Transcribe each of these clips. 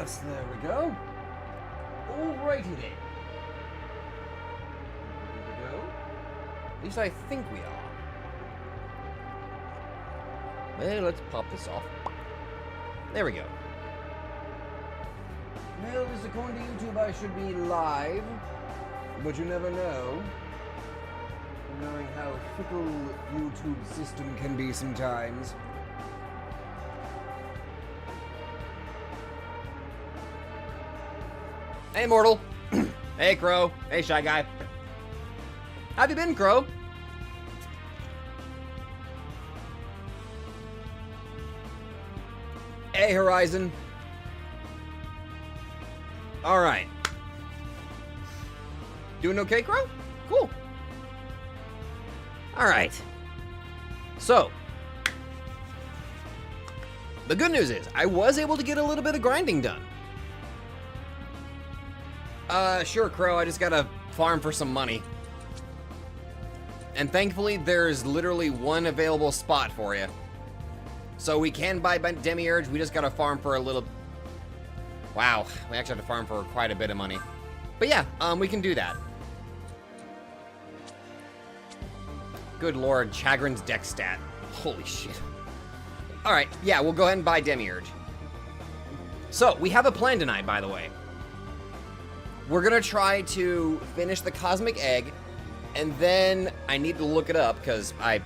Yes, there we go. Alrighty then. Here we go. At least I think we are. Well, let's pop this off. There we go. Well, this according to YouTube, I should be live, but you never know. Knowing how fickle YouTube system can be sometimes. Hey, Mortal. Hey, Crow. Hey, Shy Guy. How have you been, Crow? Hey, Horizon. All right. Doing okay, Crow? Cool. All right. So, the good news is I was able to get a little bit of grinding done. Sure, Crow, I just gotta farm for some money. And thankfully, there's literally one available spot for you. So we can buy Demiurge, we just gotta farm for a little... Wow, we actually have to farm for quite a bit of money. But yeah, we can do that. Good lord, Chagrin's deck stat. Holy shit. Alright, yeah, we'll go ahead and buy Demiurge. So, we have a plan tonight, by the way. We're gonna try to finish the Cosmic Egg, and then I need to look it up, because I...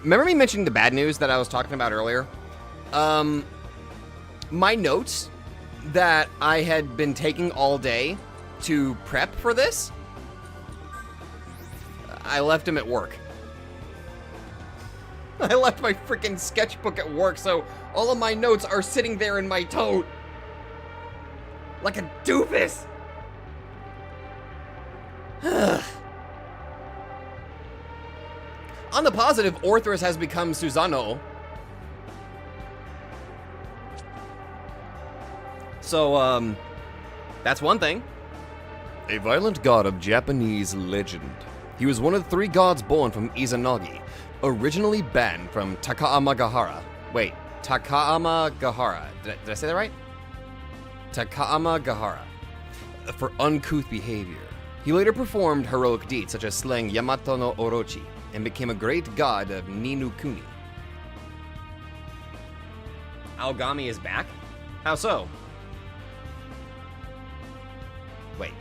Remember me mentioning the bad news that I was talking about earlier? My notes that I had been taking all day to prep for this, I left them at work. I left my freaking sketchbook at work, so all of my notes are sitting there in my tote. Like a doofus. On the positive, Orthrus has become Susanoo. So, that's one thing. A violent god of Japanese legend. He was one of the 3 gods born from Izanagi, originally banned from Takaamagahara. Wait, Takaamagahara. Did I say that right? Takaamagahara. For uncouth behavior. He later performed heroic deeds such as slaying Yamato no Orochi and became a great god of Ninukuni. Aogami is back? How so? Wait.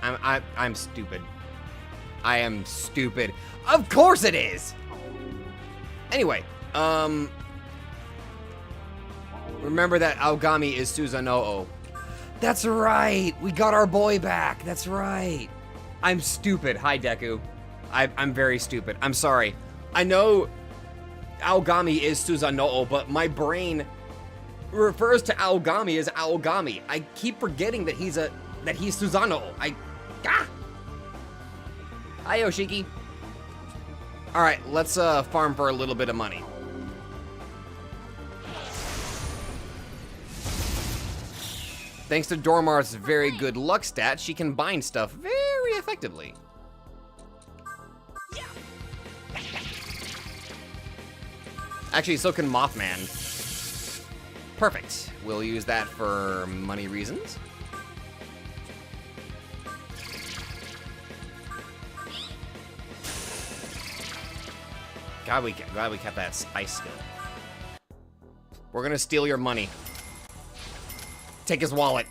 I'm stupid. I am stupid. Of course it is! Anyway, remember that Aogami is Susanoo. That's right! We got our boy back! That's right! I'm stupid. Hi, Deku. I'm very stupid. I'm sorry. I know Aogami is Susanoo, but my brain refers to Aogami as Aogami. I keep forgetting that he's Susanoo. Hi, Yoshiki. Alright, let's farm for a little bit of money. Thanks to Dormar's very good luck stat, she can bind stuff very effectively. Actually, so can Mothman. Perfect. We'll use that for money reasons. Glad we kept that spice skill. We're gonna steal your money. Take his wallet.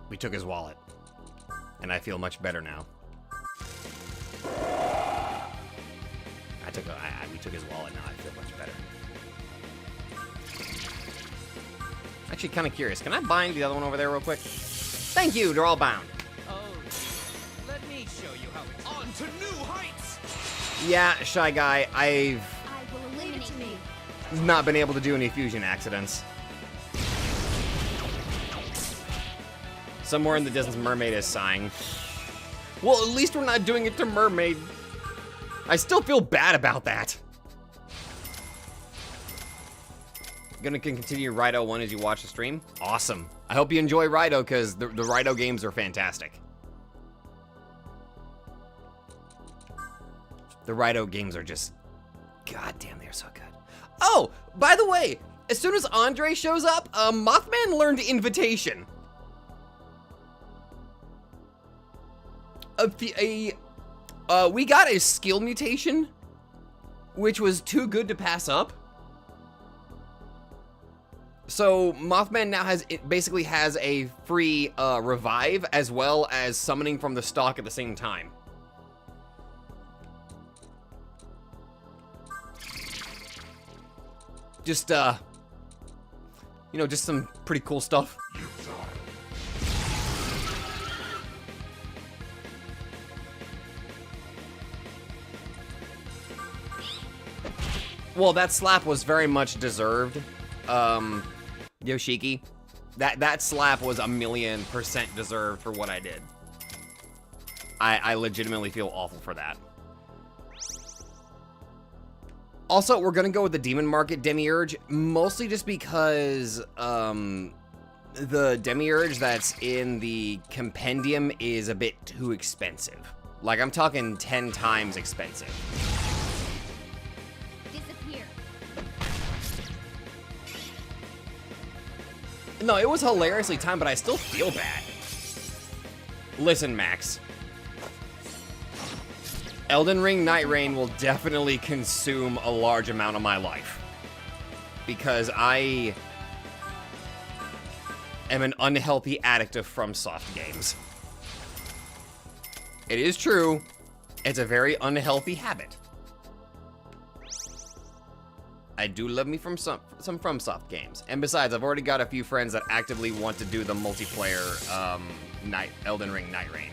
We took his wallet. And I feel much better now. We took his wallet, now I feel much better. Actually, kind of curious. Can I bind the other one over there real quick? Thank you, they're all bound. Oh, let me show you how it's on to new heights. Yeah, Shy Guy, I've not been able to do any fusion accidents. Somewhere in the distance, Mermaid is sighing. Well, at least we're not doing it to Mermaid. I still feel bad about that. Gonna continue Raido 1 as you watch the stream? Awesome. I hope you enjoy Raido, because the Raido games are fantastic. The Rido games are just, goddamn, they're so good. Oh, by the way, as soon as Andre shows up, Mothman learned Invitation. We got a skill mutation, which was too good to pass up. So Mothman now basically has a free revive as well as summoning from the stock at the same time. Just you know, just some pretty cool stuff. Well, that slap was very much deserved. Yoshiki, that slap was 1,000,000% deserved for what I did. I legitimately feel awful for that. Also, we're gonna go with the Demon Market Demiurge, mostly just because the Demiurge that's in the compendium is a bit too expensive. Like, I'm talking 10 times expensive. No, it was hilariously timed, but I still feel bad. Listen, Max. Elden Ring Night Rain will definitely consume a large amount of my life. Because I am an unhealthy addict of FromSoft games. It is true. It's a very unhealthy habit. I do love me from some FromSoft games. And besides, I've already got a few friends that actively want to do the multiplayer Elden Ring Night Rain.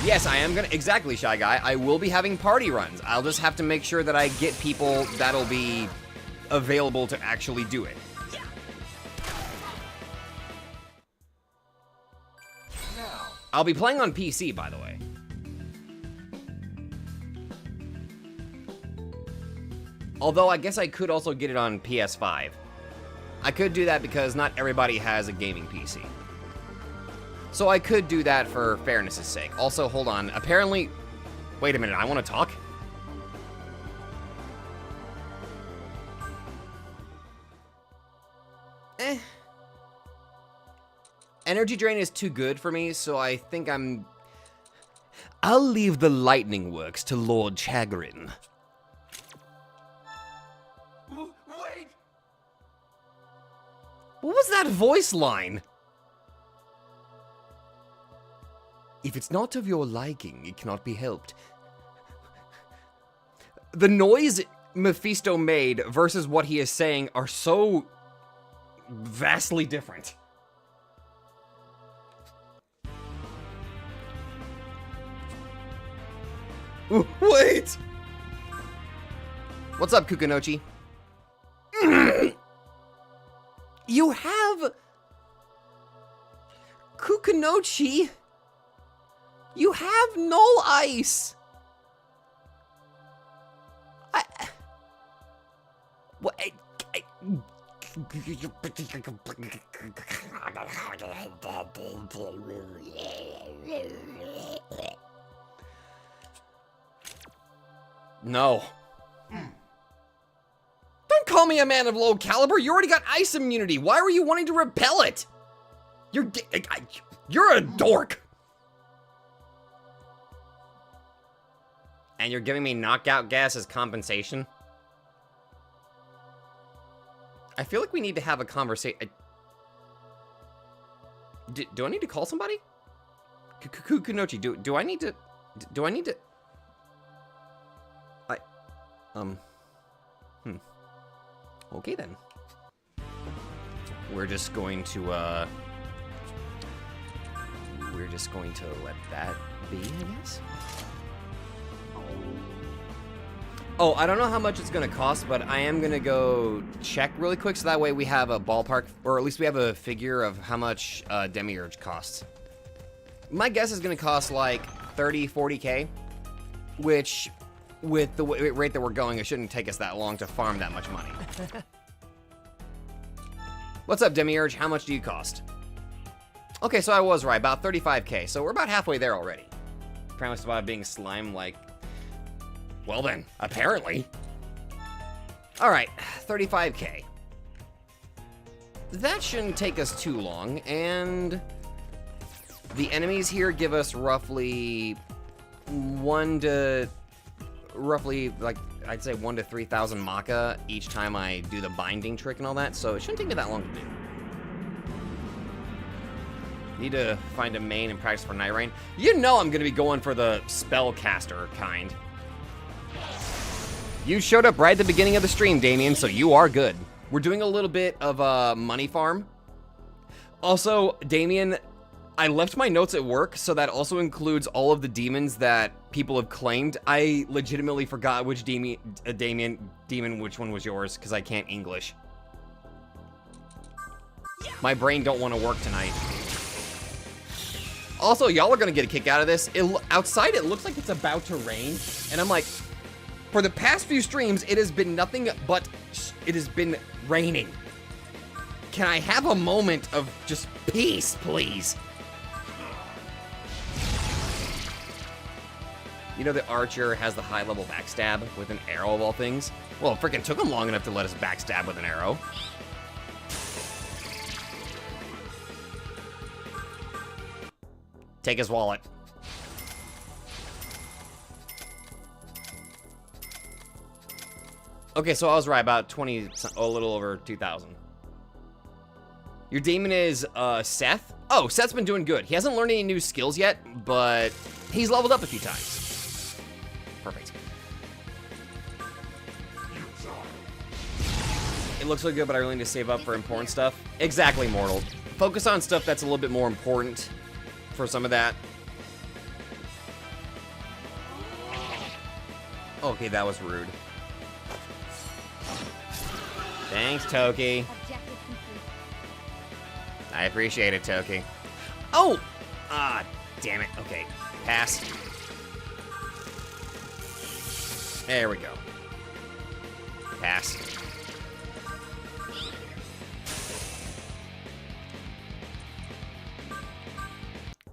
Yes, I am gonna, exactly, Shy Guy. I will be having party runs. I'll just have to make sure that I get people that'll be available to actually do it. I'll be playing on PC, by the way. Although, I guess I could also get it on PS5. I could do that because not everybody has a gaming PC. So I could do that for fairness' sake. Also, hold on. Apparently... Wait a minute, I want to talk? Energy drain is too good for me, so I think I'll leave the lightning works to Lord Chagrin. Wait! What was that voice line? If it's not of your liking, it cannot be helped. The noise Mephisto made versus what he is saying are so vastly different. Ooh, wait! What's up, Kukunochi? You have... Kukunochi? You have null ice! What? No. Don't call me a man of low caliber. You already got ice immunity. Why were you wanting to repel it? You're a dork. And you're giving me knockout gas as compensation? I feel like we need to have a conversation. Do I need to call somebody? Kunochi, do I need to... Do I need to... Okay then. We're just going to let that be, I guess. Oh, I don't know how much it's gonna cost, but I am gonna go check really quick so that way we have a ballpark, or at least we have a figure of how much Demiurge costs. My guess is gonna cost like 30, 40K, which with the rate that we're going, it shouldn't take us that long to farm that much money. What's up, Demiurge? How much do you cost? Okay, so I was right, about 35K, so we're about halfway there already. premised about being slime, like... Well then, apparently. Alright, 35k. That shouldn't take us too long, and... The enemies here give us roughly... like, I'd say 1 to 3,000 Maka each time I do the binding trick and all that, so it shouldn't take me that long to do. Need to find a main and practice for Night Rain. You know I'm gonna be going for the spellcaster kind. You showed up right at the beginning of the stream, Damien, so you are good. We're doing a little bit of a money farm. Also, Damien, I left my notes at work, so that also includes all of the demons that people have claimed. I legitimately forgot which demon which one was yours, because I can't English. My brain don't want to work tonight. Also, y'all are gonna get a kick out of this. Outside, it looks like it's about to rain, and I'm like, for the past few streams, it has been nothing but, it has been raining. Can I have a moment of just peace, please? You know the archer has the high-level backstab with an arrow of all things? Well, it freaking took him long enough to let us backstab with an arrow. Take his wallet. Okay, so I was right, about 20, a little over 2,000. Your demon is, Seth? Oh, Seth's been doing good. He hasn't learned any new skills yet, but he's leveled up a few times. Perfect. It looks really good, but I really need to save up for important stuff. Exactly, Mortal. Focus on stuff that's a little bit more important for some of that. Okay, that was rude. Thanks, Toki. I appreciate it, Toki. Oh! Ah, damn it. Okay, pass. There we go. Pass.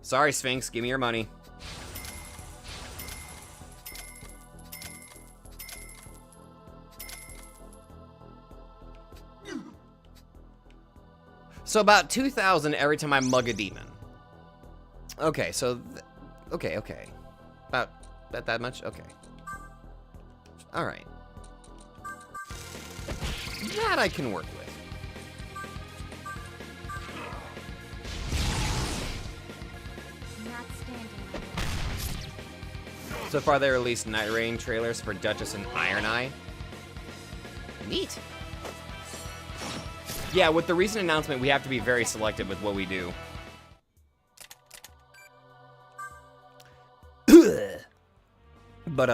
Sorry, Sphinx. Give me your money. So about 2,000 every time I mug a demon. Okay, so... okay. About that much? Okay. Alright. That I can work with. So far, they released Night Rain trailers for Duchess and Iron Eye. Neat. Yeah, with the recent announcement, we have to be very selective with what we do. But,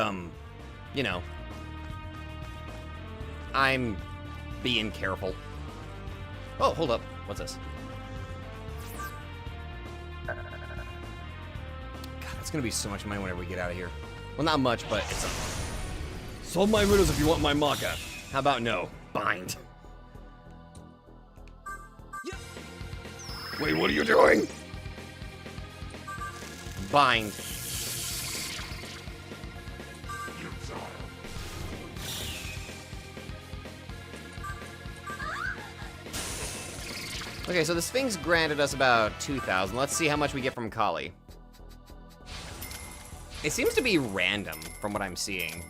you know. I'm being careful. Oh, hold up. What's this? God, it's gonna be so much money whenever we get out of here. Well, not much, but it's a... Solve my riddles if you want my Maka. How about no? Bind. Wait, what are you doing? Bind. Okay, so the Sphinx granted us about 2,000. Let's see how much we get from Kali. It seems to be random from what I'm seeing.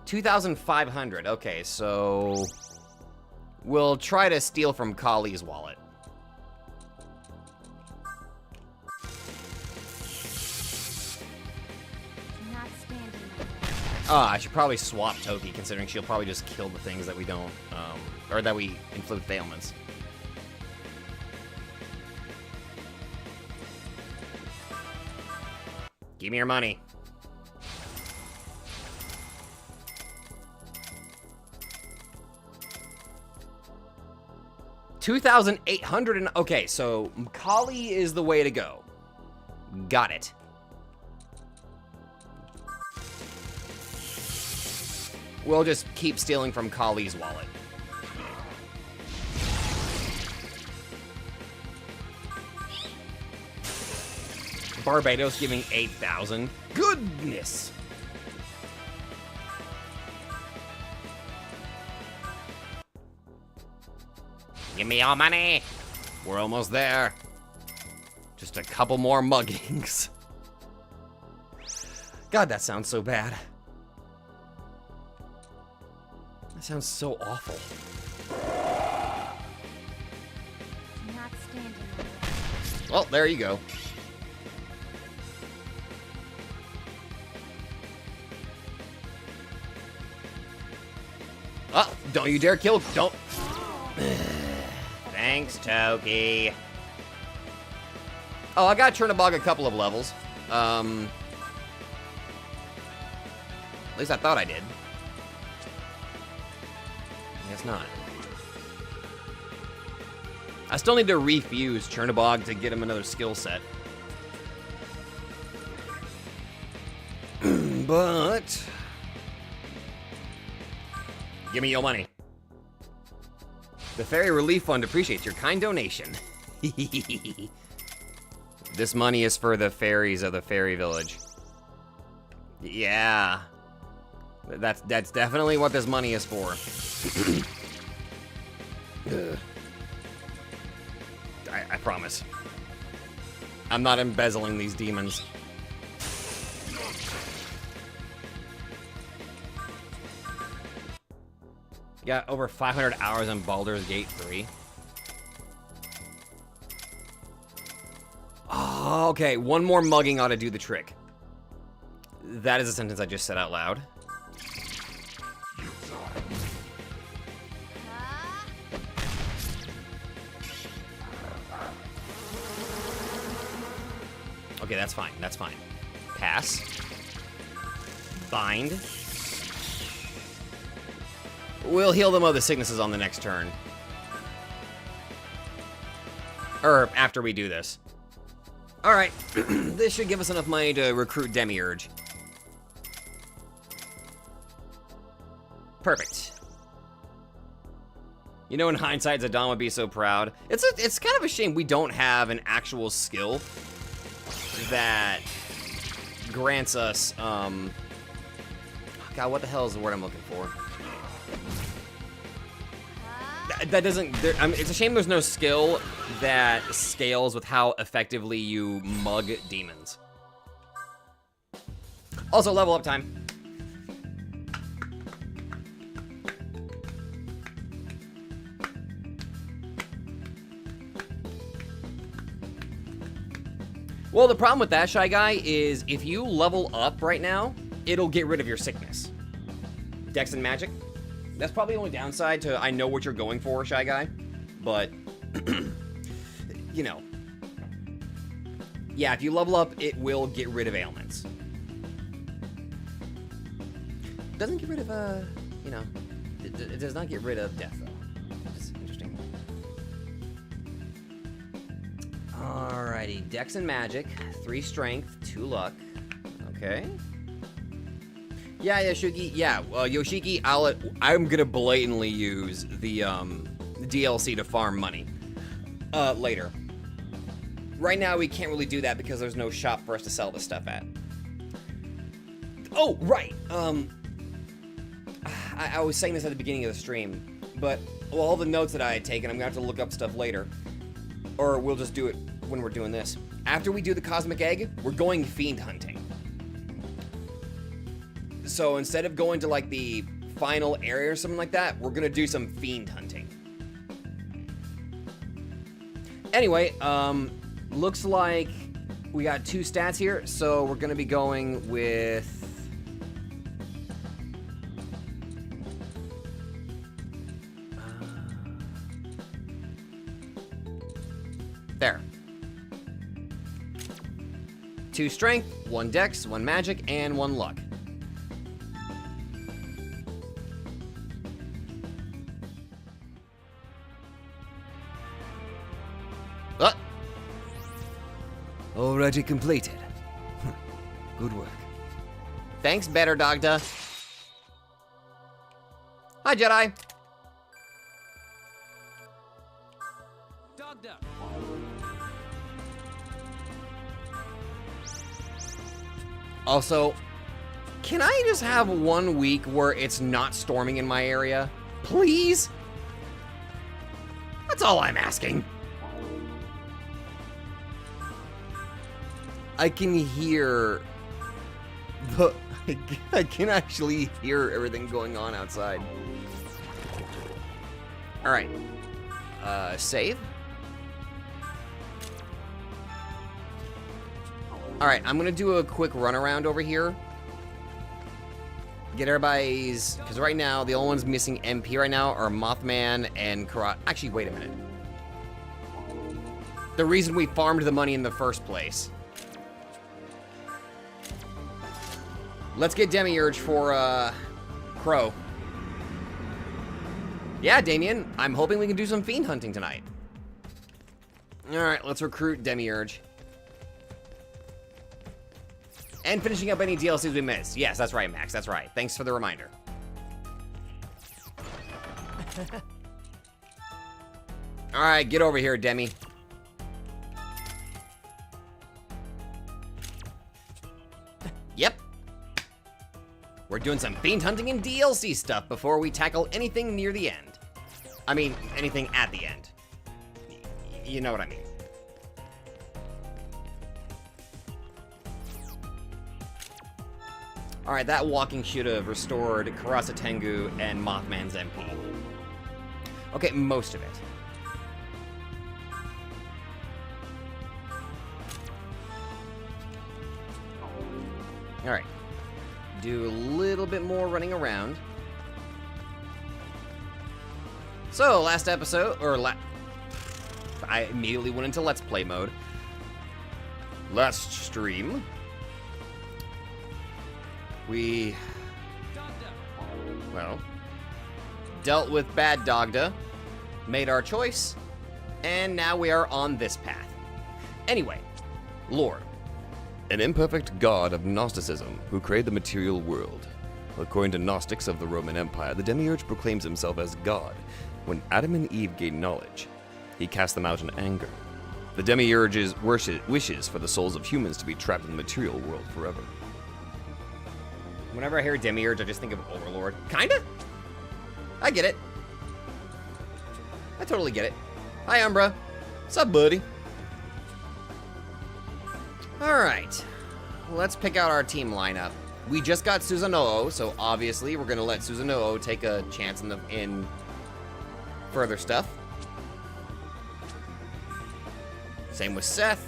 $2,500. Okay, so we'll try to steal from Kali's wallet. I should probably swap Toki, considering she'll probably just kill the things that we don't, or that we inflict ailments. Give me your money. $2,800 and... okay, so Kali is the way to go. Got it. We'll just keep stealing from Kali's wallet. Barbados giving 8,000. Goodness. Give me all money. We're almost there. Just a couple more muggings. God, that sounds so bad. That sounds so awful. Not standing there. Well, there you go. Oh, don't you dare kill. Don't. Thanks, Toki. Oh, I got Chernobog a couple of levels. At least I thought I did. I guess not. I still need to refuse Chernobog to get him another skill set. But give me your money. The Fairy Relief Fund appreciates your kind donation. This money is for the fairies of the fairy village. Yeah. That's definitely what this money is for. I promise. I'm not embezzling these demons. Got over 500 hours on Baldur's Gate 3. Oh, okay, one more mugging ought to do the trick. That is a sentence I just said out loud. Okay, that's fine, that's fine. Pass. Bind. We'll heal them of the sicknesses on the next turn. Or after we do this. Alright, this should give us enough money to recruit Demiurge. Perfect. You know, in hindsight, Zidane would be so proud. It's kind of a shame we don't have an actual skill that grants us, God, what the hell is the word I'm looking for? That doesn't, I mean, it's a shame there's no skill that scales with how effectively you mug demons. Also, level up time. Well, the problem with that, Shy Guy, is if you level up right now, it'll get rid of your sickness. Dex and Magic. That's probably the only downside to, I know what you're going for, Shy Guy, but, you know. Yeah, if you level up, it will get rid of ailments. It doesn't get rid of, you know, it does not get rid of death, though. It's interesting. Alrighty, Dex and Magic, 3 Strength, 2 Luck. Okay. Yeah, Yoshiki. Yeah, Yoshiki. I'm gonna blatantly use the DLC to farm money later. Right now, we can't really do that because there's no shop for us to sell this stuff at. Oh, right. I was saying this at the beginning of the stream, but all the notes that I had taken, I'm gonna have to look up stuff later, or we'll just do it when we're doing this. After we do the Cosmic Egg, we're going fiend hunting. So instead of going to like the final area or something like that, we're gonna do some fiend hunting. Anyway, looks like we got 2 stats here, so we're gonna be going with there. 2 strength, 1 dex, 1 magic, and 1 luck. Already completed. Good work. Thanks, Better Dogda. Hi, Jedi. Dogda. Also, can I just have 1 week where it's not storming in my area? Please? That's all I'm asking. I can hear the... I can actually hear everything going on outside. Alright. Save. Alright, I'm gonna do a quick run around over here. Get everybody's... Because right now, the only ones missing MP right now are Mothman and Karat. Actually, wait a minute. The reason we farmed the money in the first place. Let's get Demiurge for, Crow. Yeah, Damien, I'm hoping we can do some fiend hunting tonight. Alright, let's recruit Demiurge. And finishing up any DLCs we missed. Yes, that's right, Max, that's right. Thanks for the reminder. Alright, get over here, Demi. Yep. We're doing some fiend hunting and DLC stuff before we tackle anything near the end. I mean, anything at the end. You know what I mean. Alright, that walking should have restored Karasa Tengu and Mothman's MP. Okay, most of it. Alright. Do a little bit more running around. So, last episode, or I immediately went into Let's Play mode. Last stream, we, well, dealt with bad Dogda, made our choice, and now we are on this path. Anyway, lore. An imperfect god of Gnosticism who created the material world. According to Gnostics of the Roman Empire, the Demiurge proclaims himself as God. When Adam and Eve gained knowledge, he cast them out in anger. The Demiurge's wishes for the souls of humans to be trapped in the material world forever. Whenever I hear Demiurge, I just think of Overlord. Kinda? I get it. I totally get it. Hi, Umbra. What's up, buddy? Alright, let's pick out our team lineup. We just got Susanoo, so obviously we're gonna let Susanoo take a chance in further stuff. Same with Seth.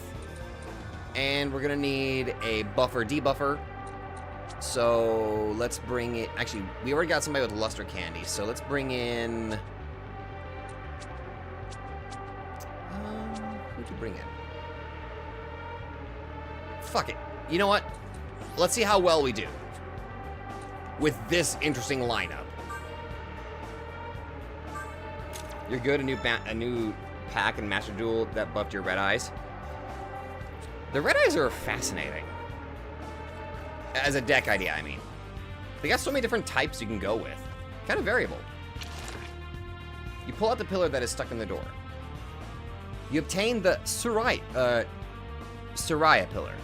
And we're gonna need a buffer debuffer. So let's bring it, actually, we already got somebody with luster candy, so let's bring in, who'd you bring in? Fuck it. You know what? Let's see how well we do with this interesting lineup. You're good. A new pack and Master Duel that buffed your red eyes. The red eyes are fascinating. As a deck idea, I mean. They got so many different types you can go with. Kind of variable. You pull out the pillar that is stuck in the door. You obtain the Suraya pillar.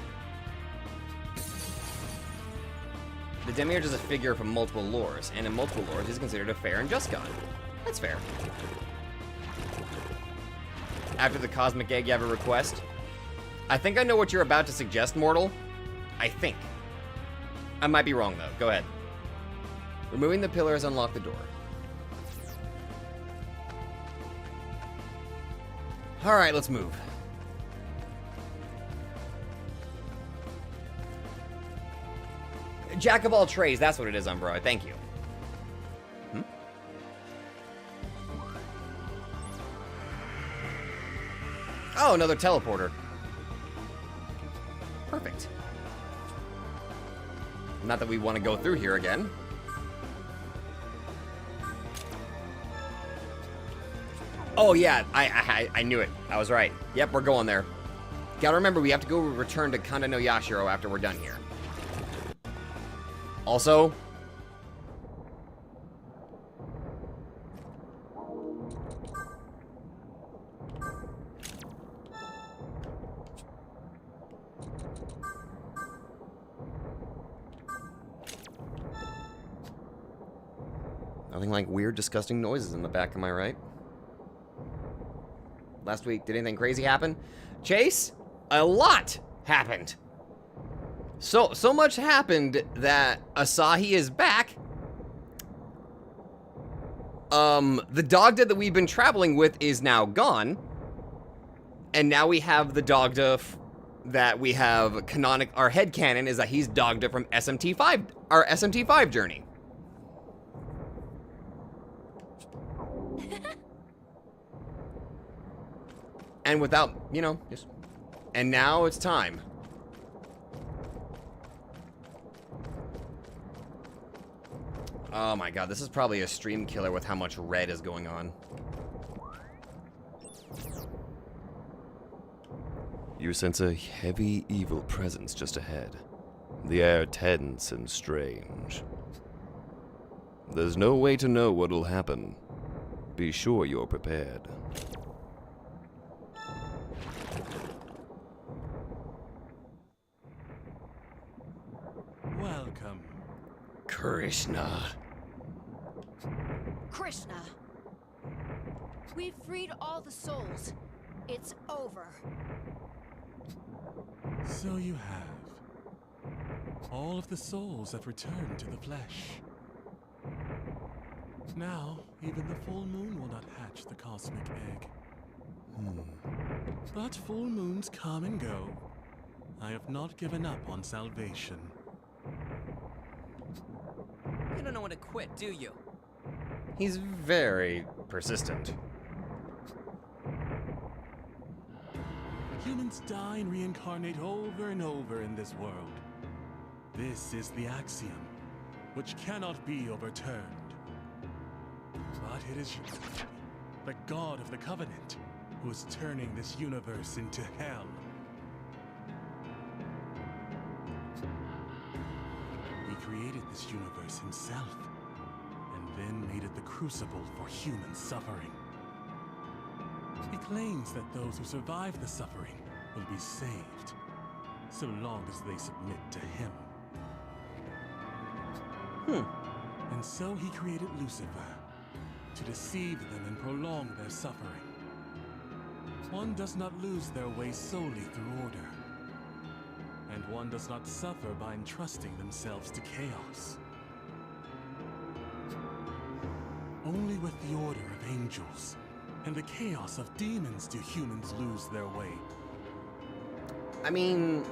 The Demiurge is a figure from multiple lores, and in multiple lores, he's considered a fair and just god. That's fair. After the Cosmic Egg, you have a request. I think I know what you're about to suggest, Mortal. I think. I might be wrong, though. Go ahead. Removing the pillars unlock the door. Alright, let's move. Jack of all trades, that's what it is, Umbra. Thank you. Oh, another teleporter. Perfect. Not that we want to go through here again. Oh yeah, I knew it. I was right. Yep, we're going there. Gotta remember, we have to go return to Kanda no Yashiro after we're done here. Also, Nothing like weird, disgusting noises in the back, am I right? Last week, did anything crazy happen? Chase, a lot happened. So much happened that Asahi is back. The Dogda that we've been traveling with is now gone. And now we have the Dogda that we have our headcanon is that he's Dogda from SMT5, our SMT5 journey. And without, you know, just... And now it's time. Oh my god, this is probably a stream killer with how much red is going on. You sense a heavy, evil presence just ahead. The air tense and strange. There's no way to know what'll happen. Be sure you're prepared. Welcome. Krishna. Krishna. We've freed all the souls. It's over. So you have. All of the souls have returned to the flesh. Now, even the full moon will not hatch the cosmic egg. But full moons come and go. I have not given up on salvation. You don't know when to quit, do you? He's very persistent. Humans die and reincarnate over and over in this world. This is the axiom, which cannot be overturned. But it is the God of the Covenant who is turning this universe into hell. He created this universe himself, and then made it the crucible for human suffering. He claims that those who survive the suffering will be saved, so long as they submit to him. And so he created Lucifer, to deceive them and prolong their suffering. One does not lose their way solely through order, and one does not suffer by entrusting themselves to chaos. Only with the order of angels and the chaos of demons do humans lose their way. I mean...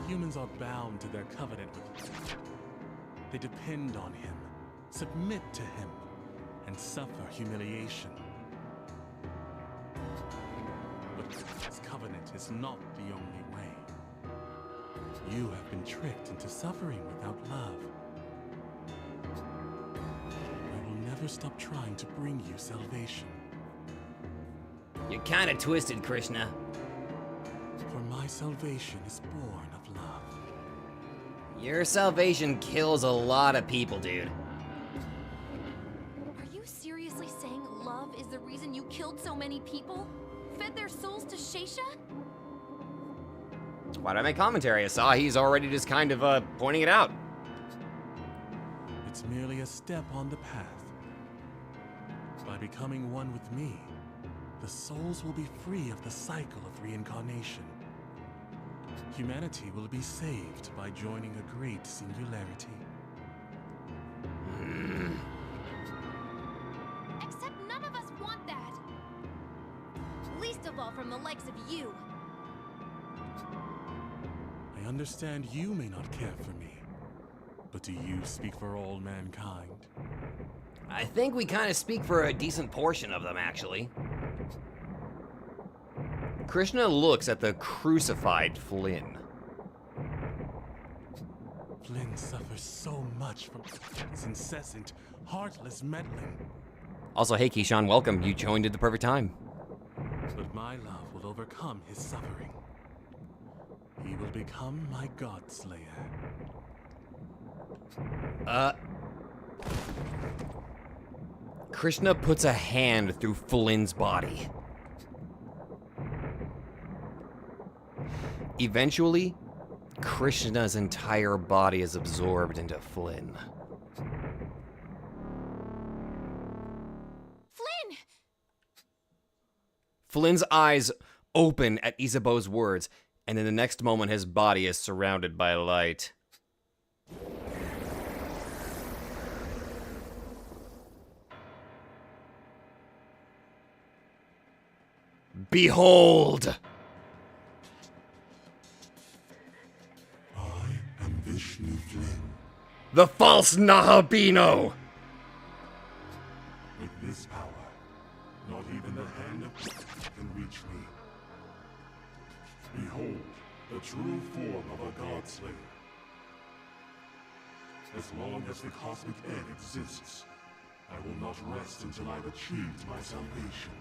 Humans are bound to their covenant with him. They depend on him, submit to him, and suffer humiliation. But this covenant is not the only way. You have been tricked into suffering without love. I will never stop trying to bring you salvation. You're kinda twisted, Krishna. For my salvation is born of love. Your salvation kills a lot of people, dude. Are you seriously saying love is the reason you killed so many people? Fed their souls to Sheisha? Why did I make commentary? I saw he's already just kind of, pointing it out. It's merely a step on the path. By becoming one with me, the souls will be free of the cycle of reincarnation. Humanity will be saved by joining a great singularity. Except none of us want that. Least of all from the likes of you. I understand you may not care for me, but do you speak for all mankind? I think we kind of speak for a decent portion of them, actually. Krishna looks at the crucified Flynn. Flynn suffers so much from his incessant, heartless meddling. Also, hey Keyshawn, welcome. You joined at the perfect time. But my love will overcome his suffering. He will become my God Slayer. Krishna puts a hand through Flynn's body. Eventually, Krishna's entire body is absorbed into Flynn. Flynn's eyes open at Isabeau's words, and in the next moment his body is surrounded by light. Behold! I am Vishnu Flynn. The false Nahabino! With this power, not even the hand of can reach me. Behold, the true form of a godslayer. As long as the cosmic egg exists, I will not rest until I've achieved my salvation.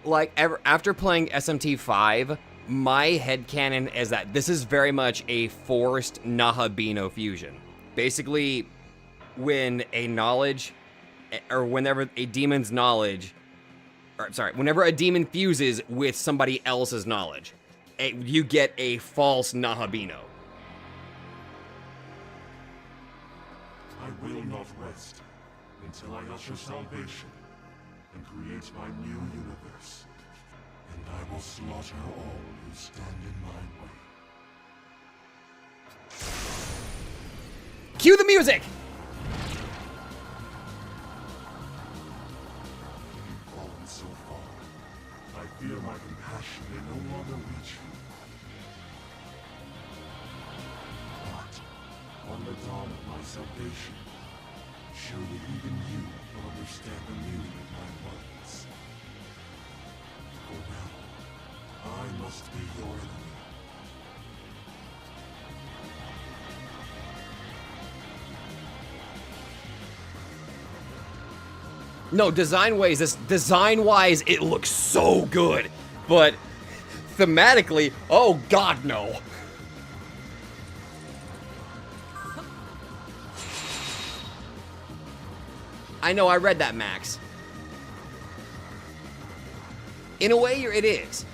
Like, after playing SMT5, my headcanon is that this is very much a forced Nahabino fusion. Basically, when a knowledge, or whenever a demon's knowledge, or sorry, whenever a demon fuses with somebody else's knowledge, you get a false Nahabino. I will not rest until I usher salvation and create my new universe. And I will slaughter all who stand in my way. Cue the music! You've fallen so far. I fear my compassion may no longer reach you. But on the dawn of my salvation, surely even you will understand the meaning of my words. For now, I must be your enemy. No, design-wise, it looks so good. But thematically, oh god, no. I know, I read that, Max. In a way, it is.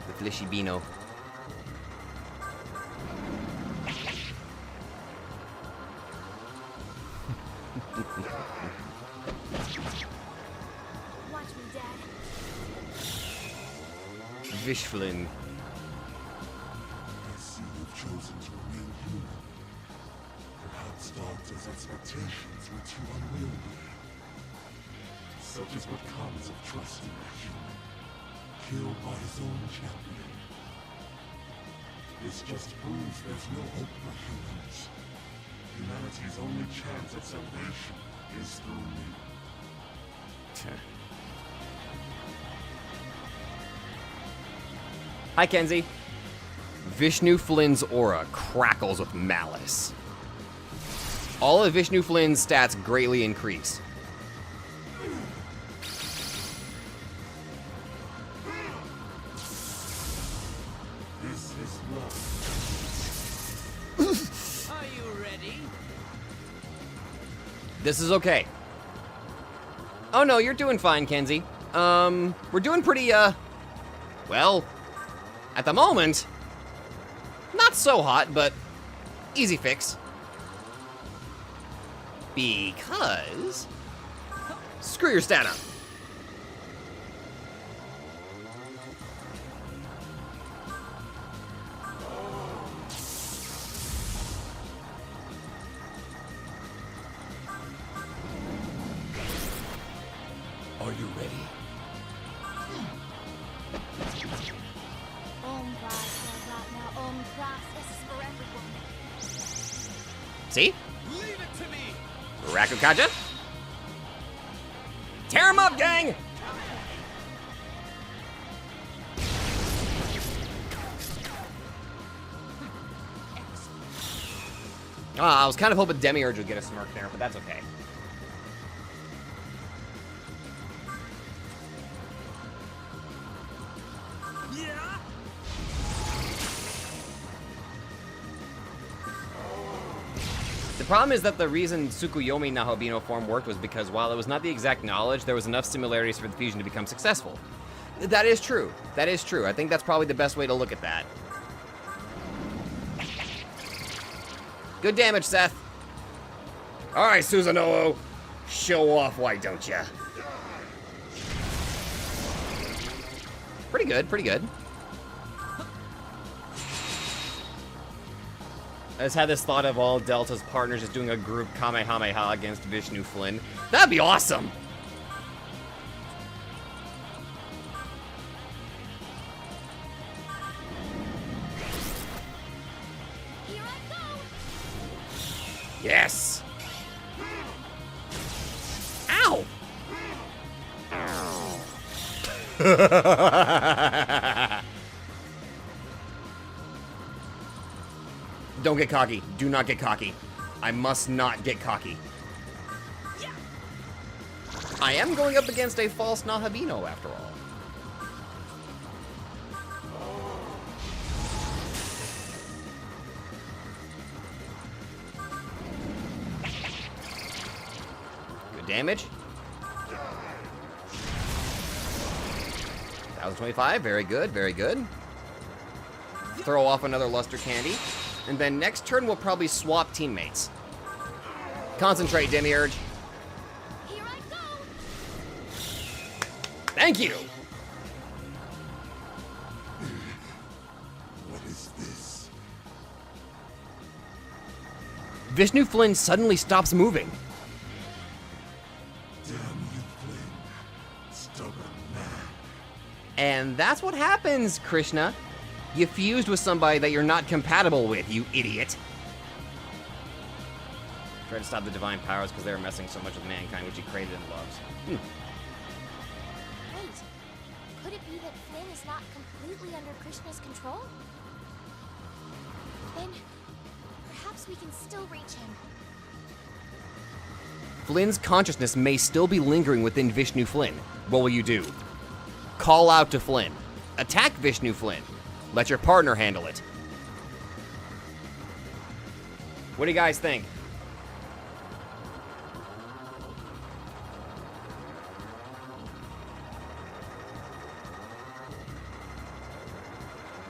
The Fleshy Beano. Watch me, Dad. Vishflin. I see you've chosen to remain human. Perhaps Doctor's expectations were too unwieldy. Such is what comes of trusting a human, killed by his own champion. This just proves there's no hope for humans. Humanity's only chance at salvation is through me. Hi, Kenzie. Vishnu Flynn's aura crackles with malice. All of Vishnu Flynn's stats greatly increase. This is love. Are you ready? This is okay. Oh no, you're doing fine, Kenzie. We're doing pretty, well, at the moment, not so hot, but easy fix. Because, screw your stat up. Are you ready? See? Leave it to me! Rakukaja? Tear him up, gang! I was kind of hoping Demiurge would get a smirk there, but that's okay. Yeah? The problem is that the reason Tsukuyomi Nahabino form worked was because while it was not the exact knowledge, there was enough similarities for the fusion to become successful. That is true. That is true. I think that's probably the best way to look at that. Good damage, Seth. Alright, Susanoo. Show off, why don't ya? Pretty good, pretty good. I just had this thought of all Delta's partners just doing a group Kamehameha against Vishnu Flynn. That'd be awesome! Here I go! Yes! Ow! Don't get cocky. Do not get cocky. I must not get cocky. I am going up against a false Nahabino after all. Good damage. 1025, very good, very good. Throw off another Luster Candy. And then next turn, we'll probably swap teammates. Concentrate, Demiurge. Here I go! Thank you! What is this? Vishnu Flynn suddenly stops moving. Damn you, Flynn. Stubborn man. And that's what happens, Krishna. You fused with somebody that you're not compatible with, you idiot. Try to stop the divine powers because they're messing so much with mankind, which he created and loves. Wait. Could it be that Flynn is not completely under Krishna's control? Then perhaps we can still reach him. Flynn's consciousness may still be lingering within Vishnu Flynn. What will you do? Call out to Flynn. Attack Vishnu Flynn. Let your partner handle it. What do you guys think?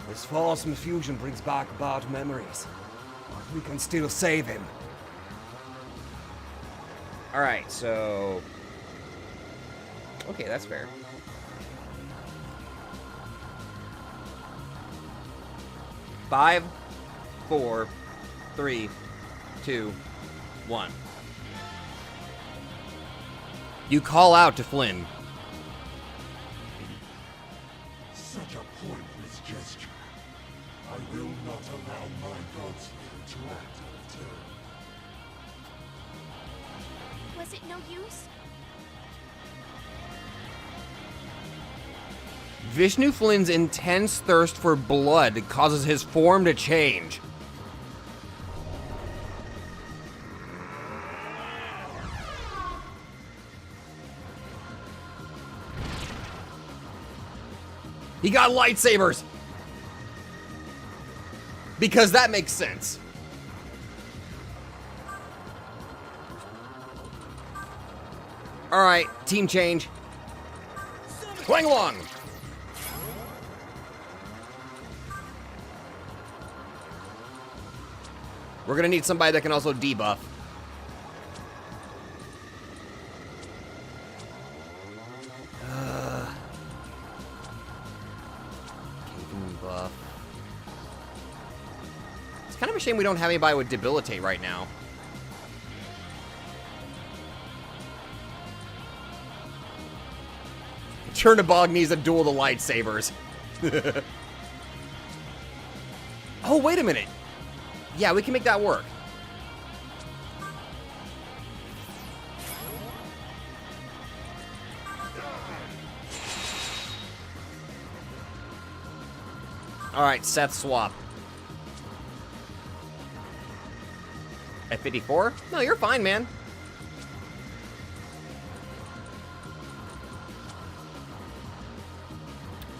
This false fusion brings back bad memories. But we can still save him. Alright, so... Okay, that's fair. Five, 4, 3, 2, 1. You call out to Flynn. Such a pointless gesture. I will not allow my gods here to act out of turn. Was it no use? Vishnu Flynn's intense thirst for blood causes his form to change. He got lightsabers! Because that makes sense. Alright, team change. Playing along! We're gonna need somebody that can also debuff. Buff. It's kind of a shame we don't have anybody with debilitate right now. Chernobog needs a duel the lightsabers. Oh, wait a minute. Yeah, we can make that work. Alright, Seth swap. At 54? No, you're fine, man.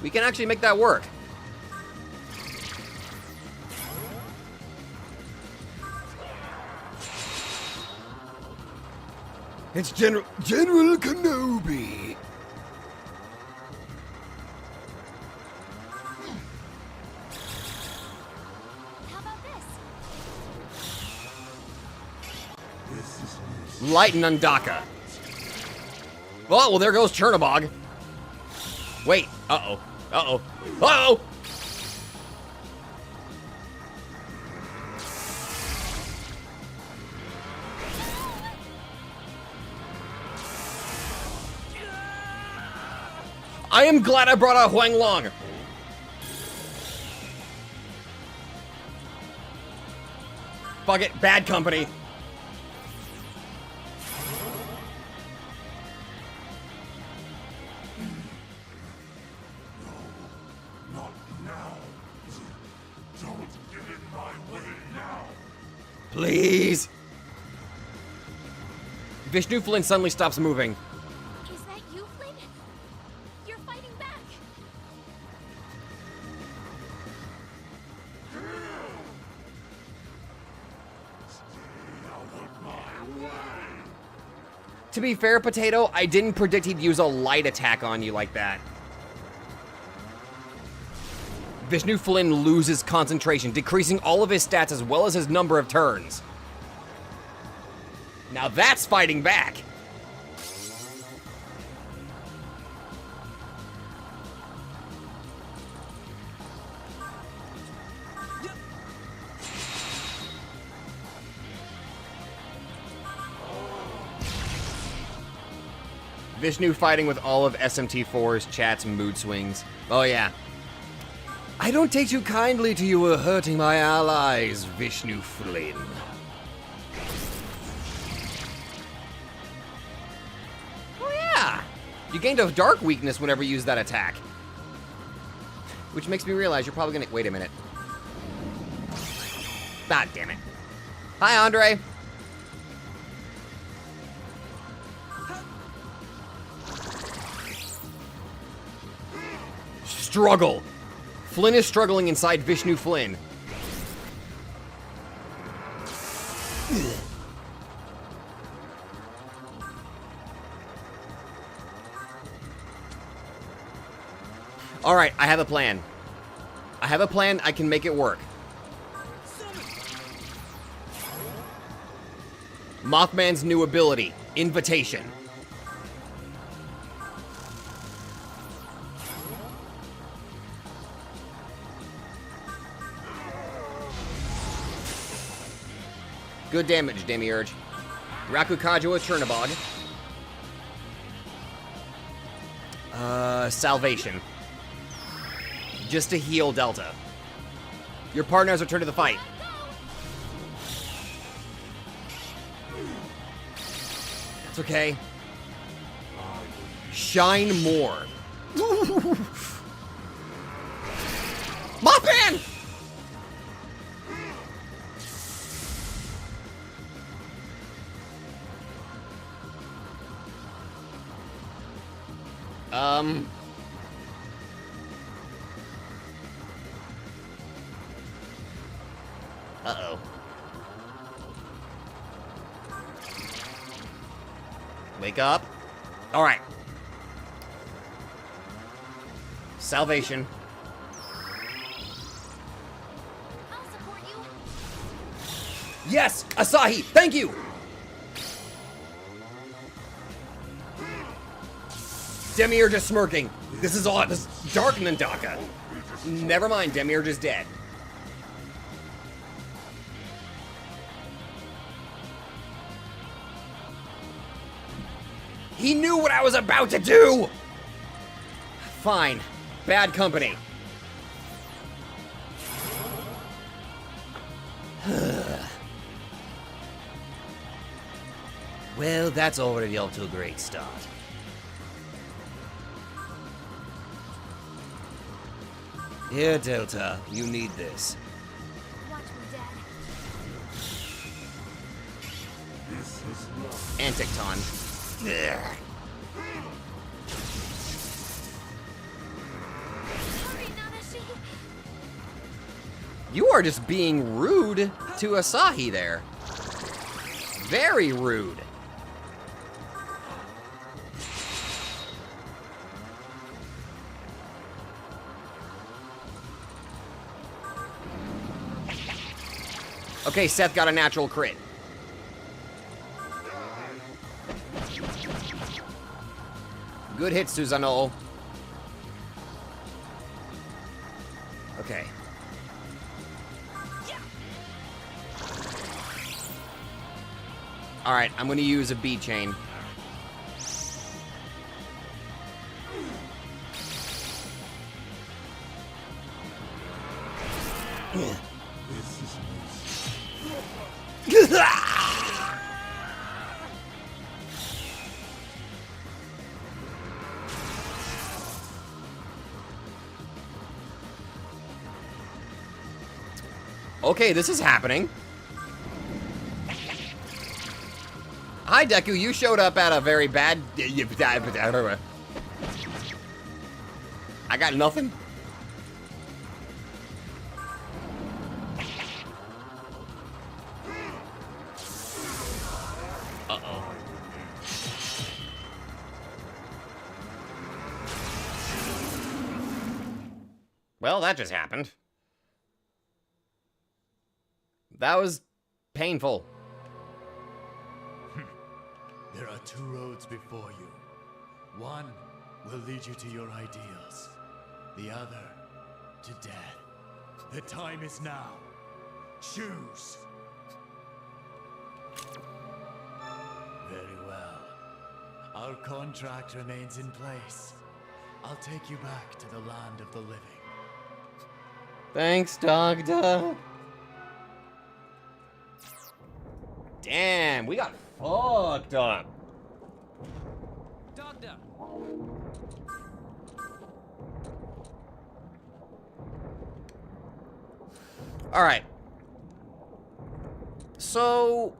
We can actually make that work. It's General Kenobi. How about this? This is me. Light Nundaka. Oh, well, there goes Chernobog. Wait. Uh-oh. Uh-oh. Uh-oh! I am glad I brought out Huang Long. Fuck it, bad company. Not now. Don't get in my way now. Please. Vishnu Flynn suddenly stops moving. Is that you, Flynn? You're fighting back. To be fair, Potato, I didn't predict he'd use a light attack on you like that. Vishnu Flynn loses concentration, decreasing all of his stats as well as his number of turns. Now that's fighting back. Vishnu fighting with all of SMT4's chat's mood swings. Oh yeah. I don't take too kindly to you hurting my allies, Vishnu Flynn. Oh yeah! You gained a dark weakness whenever you use that attack. Which makes me realize you're probably gonna... Wait a minute. Ah, damn it. Hi, Andre. Struggle. Flynn is struggling inside Vishnu Flynn. All right, I have a plan. I have a plan. I can make it work. Mothman's new ability, Invitation. Good damage, Demiurge. Rakukaja with Chernobog. Salvation. Just to heal Delta. Your partner has returned to the fight. That's okay. Shine more. Mothman! Uh-oh. Wake up. All right. Salvation. I'll support you. Yes! Asahi! Thank you! Demiurge is smirking. This is all. This is Dark Nandaka. Never mind, Demiurge is dead. He knew what I was about to do! Fine. Bad company. Well, that's already off to a great start. Here, Delta, you need this. Watch me, Dad. This is not Anticton. Ugh. Sorry, Nanashi. You are just being rude to Asahi there. Very rude. Okay, Seth got a natural crit. Good hit, Susanoo. Okay. Alright, I'm gonna use a B chain. Okay, this is happening. Hi, Deku. You showed up at a very bad... I got nothing. Uh-oh. Well, that just happened. That was painful. There are two roads before you. One will lead you to your ideals. The other, to death. The time is now. Choose. Very well. Our contract remains in place. I'll take you back to the land of the living. Thanks, Dogda. Damn, we got fucked up. Dogda. All right. So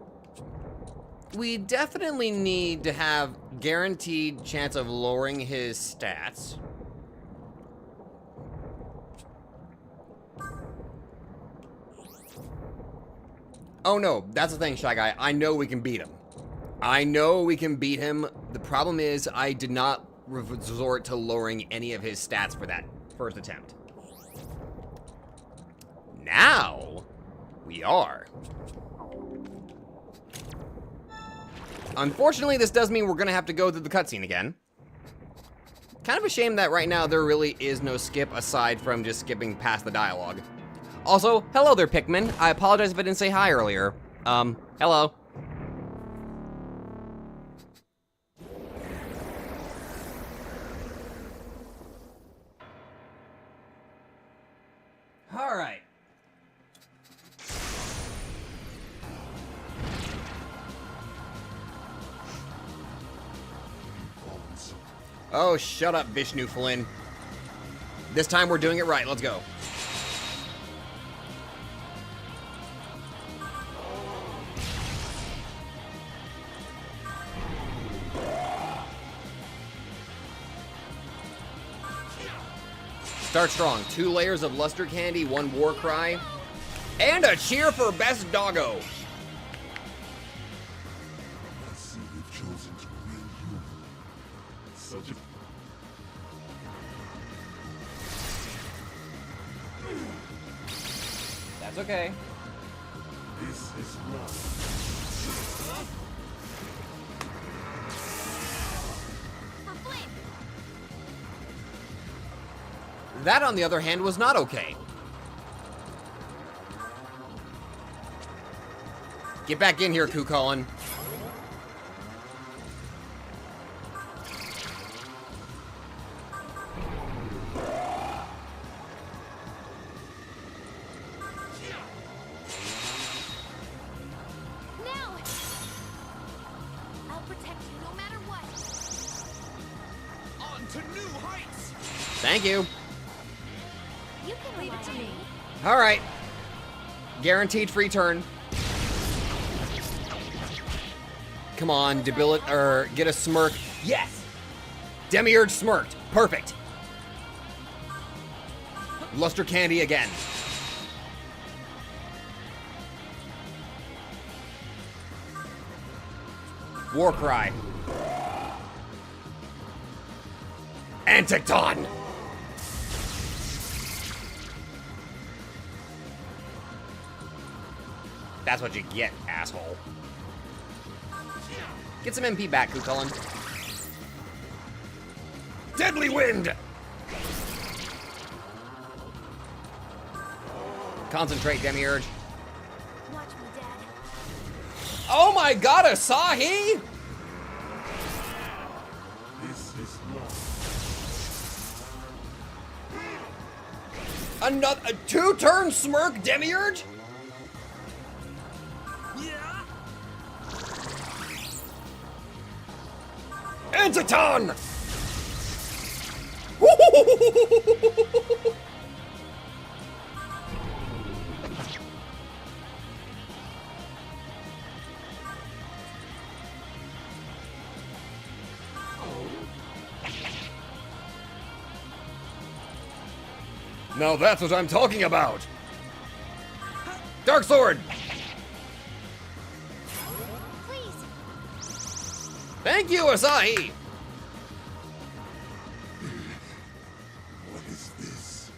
we definitely need to have guaranteed chance of lowering his stats. Oh no, that's the thing, Shy Guy. I know we can beat him. I know we can beat him. The problem is I did not resort to lowering any of his stats for that first attempt. Now, we are. Unfortunately, this does mean we're gonna have to go through the cutscene again. Kind of a shame that right now there really is no skip aside from just skipping past the dialogue. Also, hello there, Pikmin. I apologize if I didn't say hi earlier. Hello. All right. Oh, shut up, Vishnu Flynn. This time we're doing it right. Let's go. Start strong. 2 layers of luster candy, 1 war cry, and a cheer for best doggo. I see you've chosen to remain human. Such a... That's okay. This is love. For Flame! That, on the other hand, was not okay. Get back in here, Kukulin. Now! I'll protect you no matter what. On to new heights. Thank you. You can leave it to me. All right. Guaranteed free turn. Come on, get a smirk. Yes! Demiurge smirked. Perfect. Luster candy again. War cry. Anticton! That's what you get, asshole. Get some MP back, Kukulin. Deadly wind! Concentrate, Demiurge. Watch me, Dad. Oh my god, Asahi! This is lost. Another a 2-turn smirk, Demiurge? Yeah. Antiton! Now that's what I'm talking about! Dark Sword! Please. Thank you, Asahi! What is this?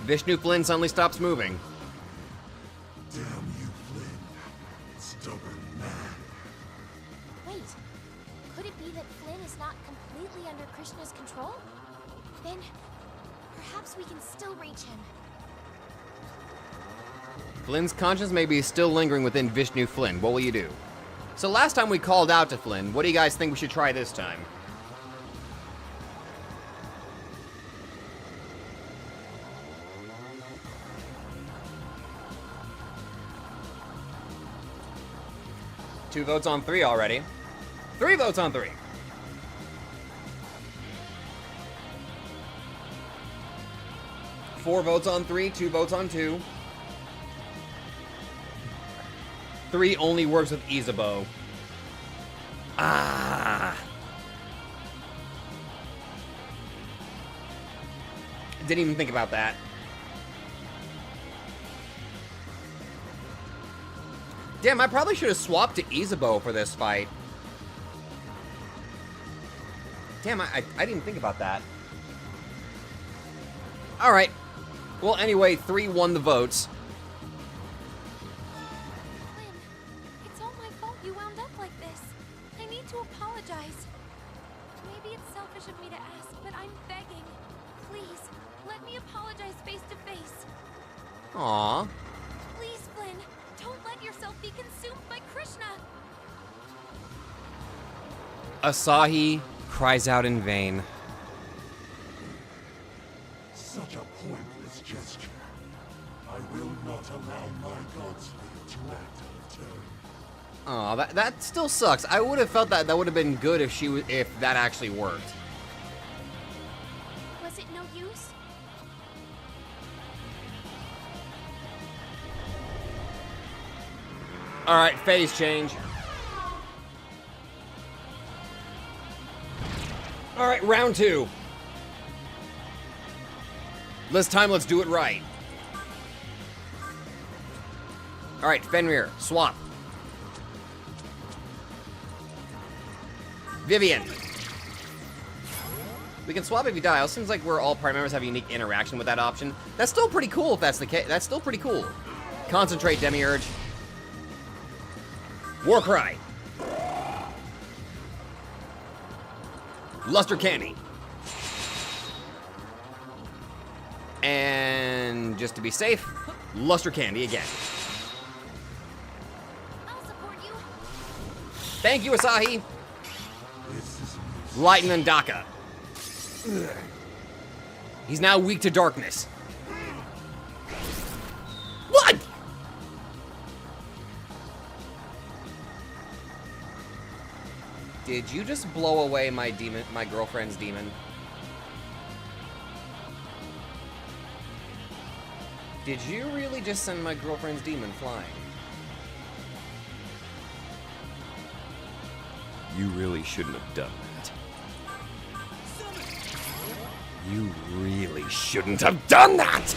Vishnu Flynn suddenly stops moving. Damn you, Flynn. Stubborn man. Wait, could it be that Flynn is not completely under Krishna's control? Then, perhaps we can still reach him. Flynn's conscience may be still lingering within Vishnu Flynn. What will you do? So last time we called out to Flynn. What do you guys think we should try this time? Two votes on 3 already. 3 votes on 3. Four votes on 3, 2 votes on 2. 3 only works with Isabeau. Ah. Didn't even think about that. Damn, I probably should have swapped to Isabeau for this fight. Damn, I didn't even think about that. Alright. Well, anyway, 3 won the votes. Flynn, it's all my fault you wound up like this. I need to apologize. Maybe it's selfish of me to ask, but I'm begging. Please, let me apologize face to face. Aww. Please, Flynn, don't let yourself be consumed by Krishna. Asahi cries out in vain. Such a pointless gesture. I will not allow my god's will to act out of turn. Aw, that still sucks. I would have felt that would have been good if that actually worked. Was it no use? Alright, phase change. Alright, round 2. This time, let's do it right. Alright, Fenrir, swap. Vivian. We can swap if you die. It seems like we're all party members have a unique interaction with that option. That's still pretty cool if that's the case. That's still pretty cool. Concentrate, Demiurge. Warcry. Luster Candy. And just to be safe, Luster Candy again. I'll support you. Thank you, Asahi. This is Lighten and Daka. He's now weak to darkness. What? Did you just blow away my demon, my girlfriend's demon? Did you really just send my girlfriend's demon flying? You really shouldn't have done that. You really shouldn't have done that!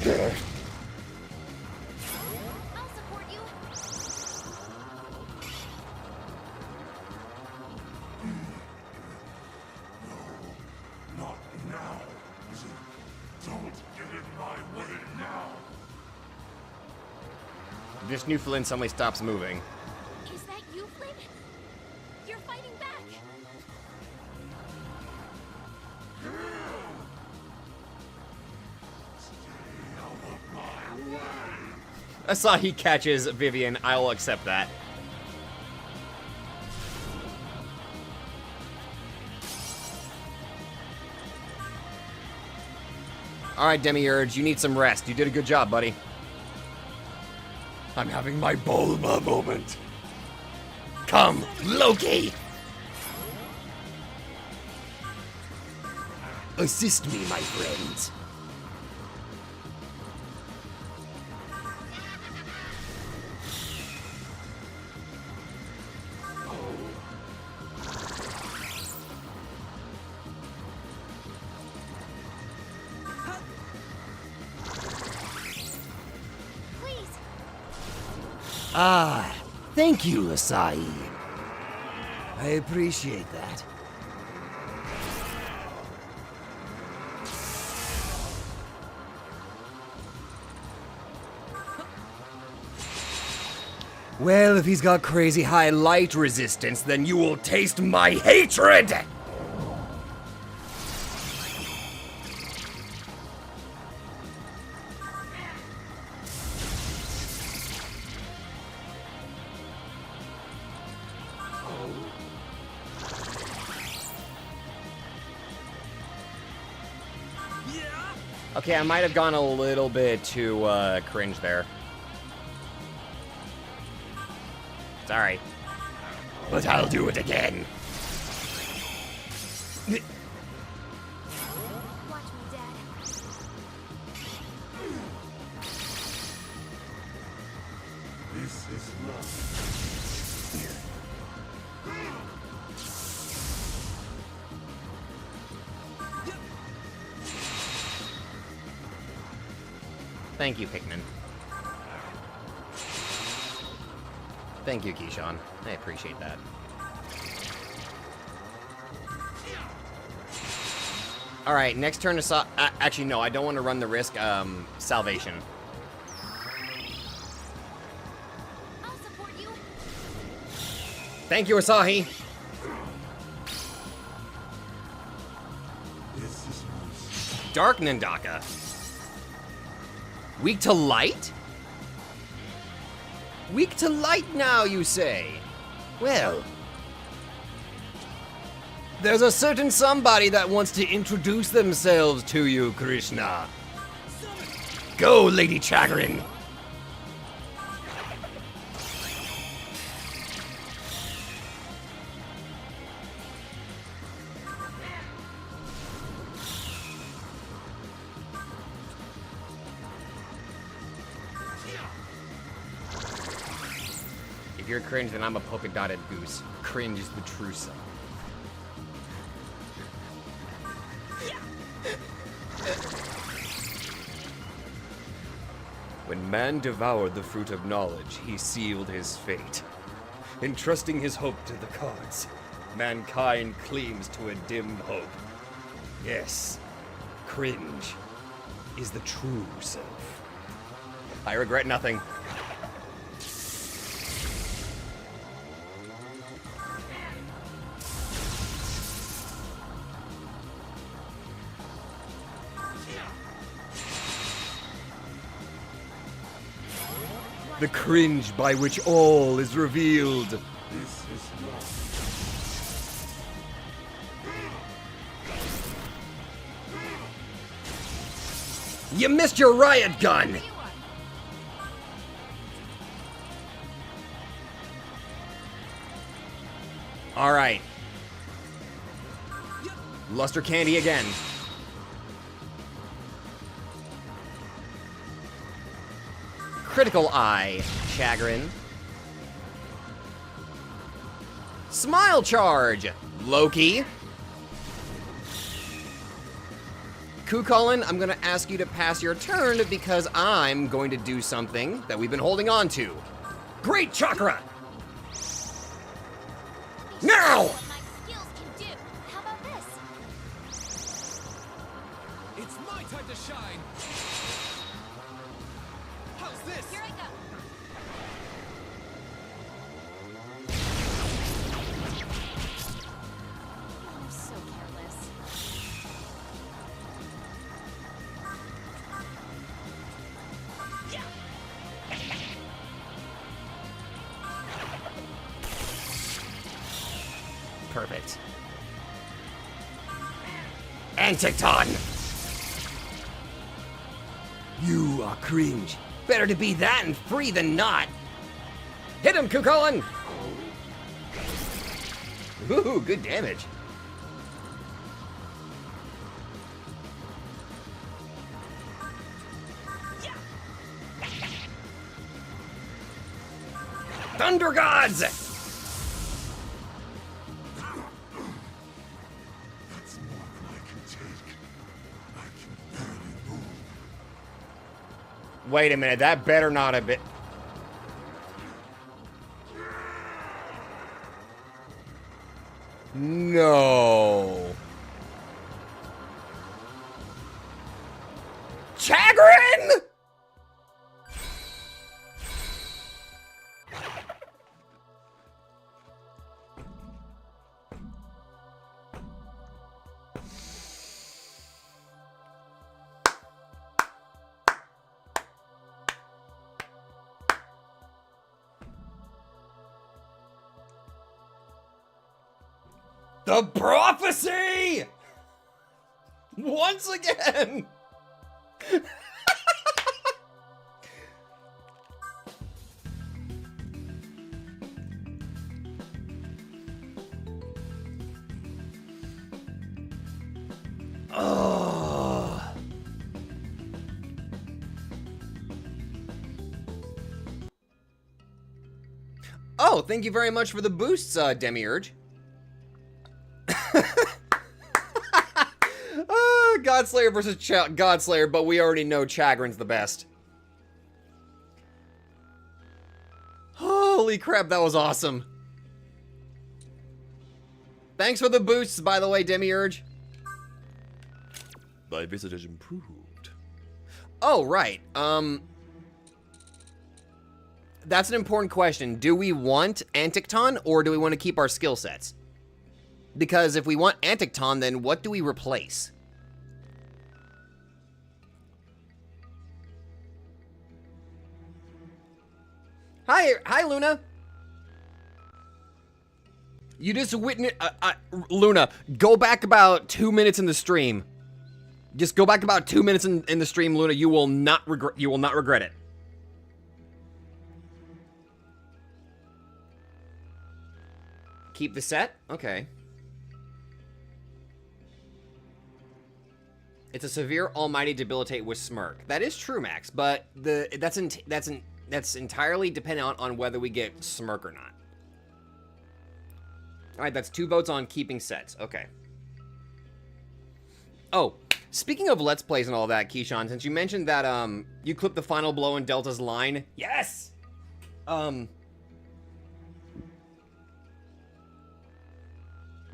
Yeah. I'll support you. this new Flynn suddenly stops moving. Is that you, Flynn? You're fighting back. Asahi catches Vivian. I'll accept that. Alright, Demiurge, you need some rest. You did a good job, buddy. I'm having my Bulma moment. Come, Loki! Assist me, my friends. Ah, thank you, Asahi. I appreciate that. Well, if he's got crazy high light resistance, then you will taste my hatred! Okay, I might have gone a little bit too cringe there. Sorry. But I'll do it again. Watch me, Dad. This is love. Thank you, Pikmin. Thank you, Keyshawn. I appreciate that. Alright, next turn to actually, no, I don't want to run the risk, salvation. I'll support you. Thank you, Asahi! This is most Dark Nandaka. Weak to light? Weak to light now, you say? Well, there's a certain somebody that wants to introduce themselves to you, Krishna. Go, Lady Chagrin. If you're cringe, then I'm a polka dotted goose. Cringe is the true self. When man devoured the fruit of knowledge, he sealed his fate. Entrusting his hope to the gods, mankind clings to a dim hope. Yes, cringe is the true self. I regret nothing. The cringe by which all is revealed. This is love. You missed your riot gun! Alright. Luster candy again. Critical Eye, Chagrin. Smile Charge, Loki. Kukulin, I'm gonna ask you to pass your turn because I'm going to do something that we've been holding on to. Great Chakra! Now! What my skills can do. How about this? It's my time to shine. How's this? Here I go. Perfect. Anticton! You are cringe. Better to be that and free than not. Hit him, Kukulin! Ooh, good damage. Thunder Gods! That's more than I can take. I can barely move. Wait a minute, that better not have been... No. Chagrin! The prophecy! Once again! Oh. Oh, thank you very much for the boosts, Demiurge. Godslayer versus Godslayer, but we already know Chagrin's the best. Holy crap, that was awesome. Thanks for the boosts, by the way, Demiurge. My visit has improved. Oh, right. That's an important question. Do we want Anticton, or do we want to keep our skill sets? Because if we want Anticton, then what do we replace? Hi, Luna. You just witnessed, Luna, go back about 2 minutes in the stream. Just go back about 2 minutes in the stream, Luna. You will not regret it. Keep the set? Okay. It's a severe almighty debilitate with smirk. That is true, Max, but that's entirely dependent on whether we get smirk or not. All right, that's 2 votes on keeping sets. Okay. Oh, speaking of Let's Plays and all that, Keyshawn, since you mentioned that you clipped the final blow in Delta's line. Yes.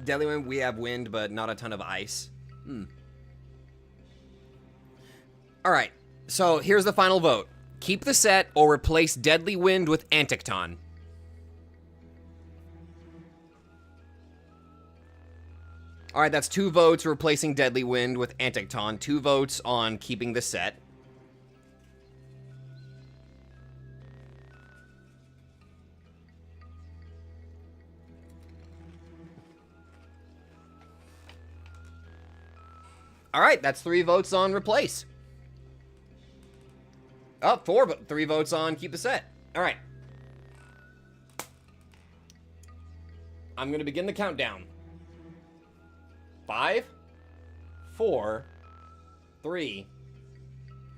Deadly Wind, we have wind, but not a ton of ice. All right, so here's the final vote. Keep the set or replace Deadly Wind with Anticton. All right, that's 2 votes replacing Deadly Wind with Anticton. 2 votes on keeping the set. All right, that's 3 votes on replace. Oh, 3 votes on keep the set. All right. I'm going to begin the countdown. 5, 4, 3,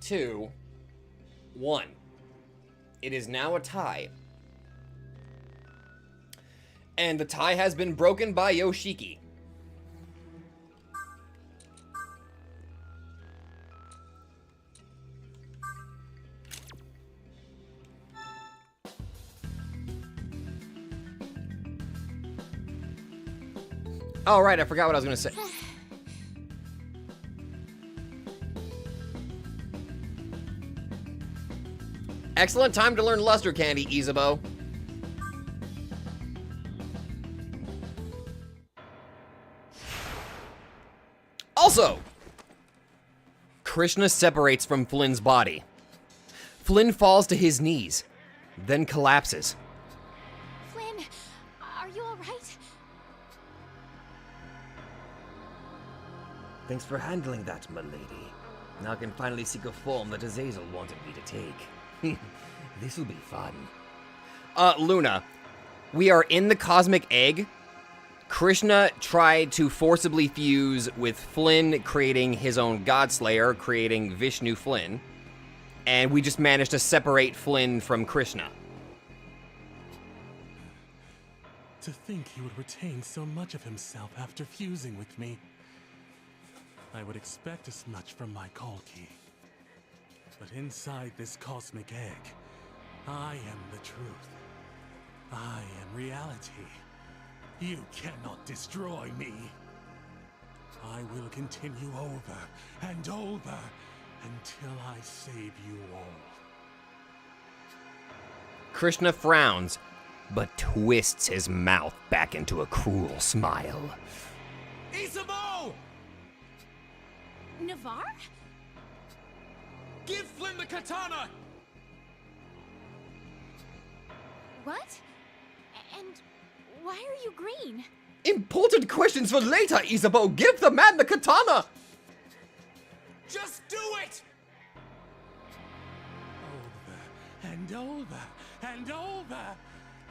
2, 1. It is now a tie. And the tie has been broken by Yoshiki. Oh, right, I forgot what I was going to say. Excellent time to learn Luster Candy, Isabeau. Also, Krishna separates from Flynn's body. Flynn falls to his knees, then collapses. Flynn, are you alright? Thanks for handling that, my lady. Now I can finally seek a form that Azazel wanted me to take. This'll be fun. Luna, we are in the cosmic egg. Krishna tried to forcibly fuse with Flynn, creating his own Godslayer, creating Vishnu Flynn. And we just managed to separate Flynn from Krishna. To think he would retain so much of himself after fusing with me. I would expect as much from my Kalki. But inside this cosmic egg, I am the truth. I am reality. You cannot destroy me. I will continue over and over until I save you all. Krishna frowns, but twists his mouth back into a cruel smile. Isabeau! Navarre? Give Flynn the katana! What? And why are you green? Important questions for later, Isabeau! Give the man the katana! Just do it! Over and over and over,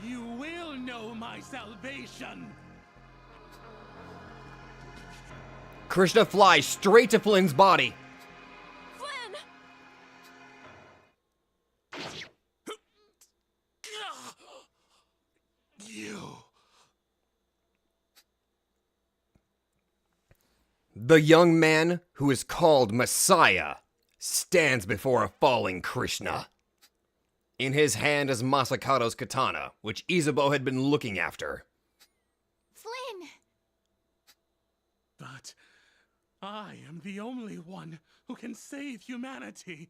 you will know my salvation. Krishna flies straight to Flynn's body. Flynn! You. The young man who is called Messiah stands before a falling Krishna. In his hand is Masakato's katana, which Isabeau had been looking after. Flynn! But I am the only one who can save humanity.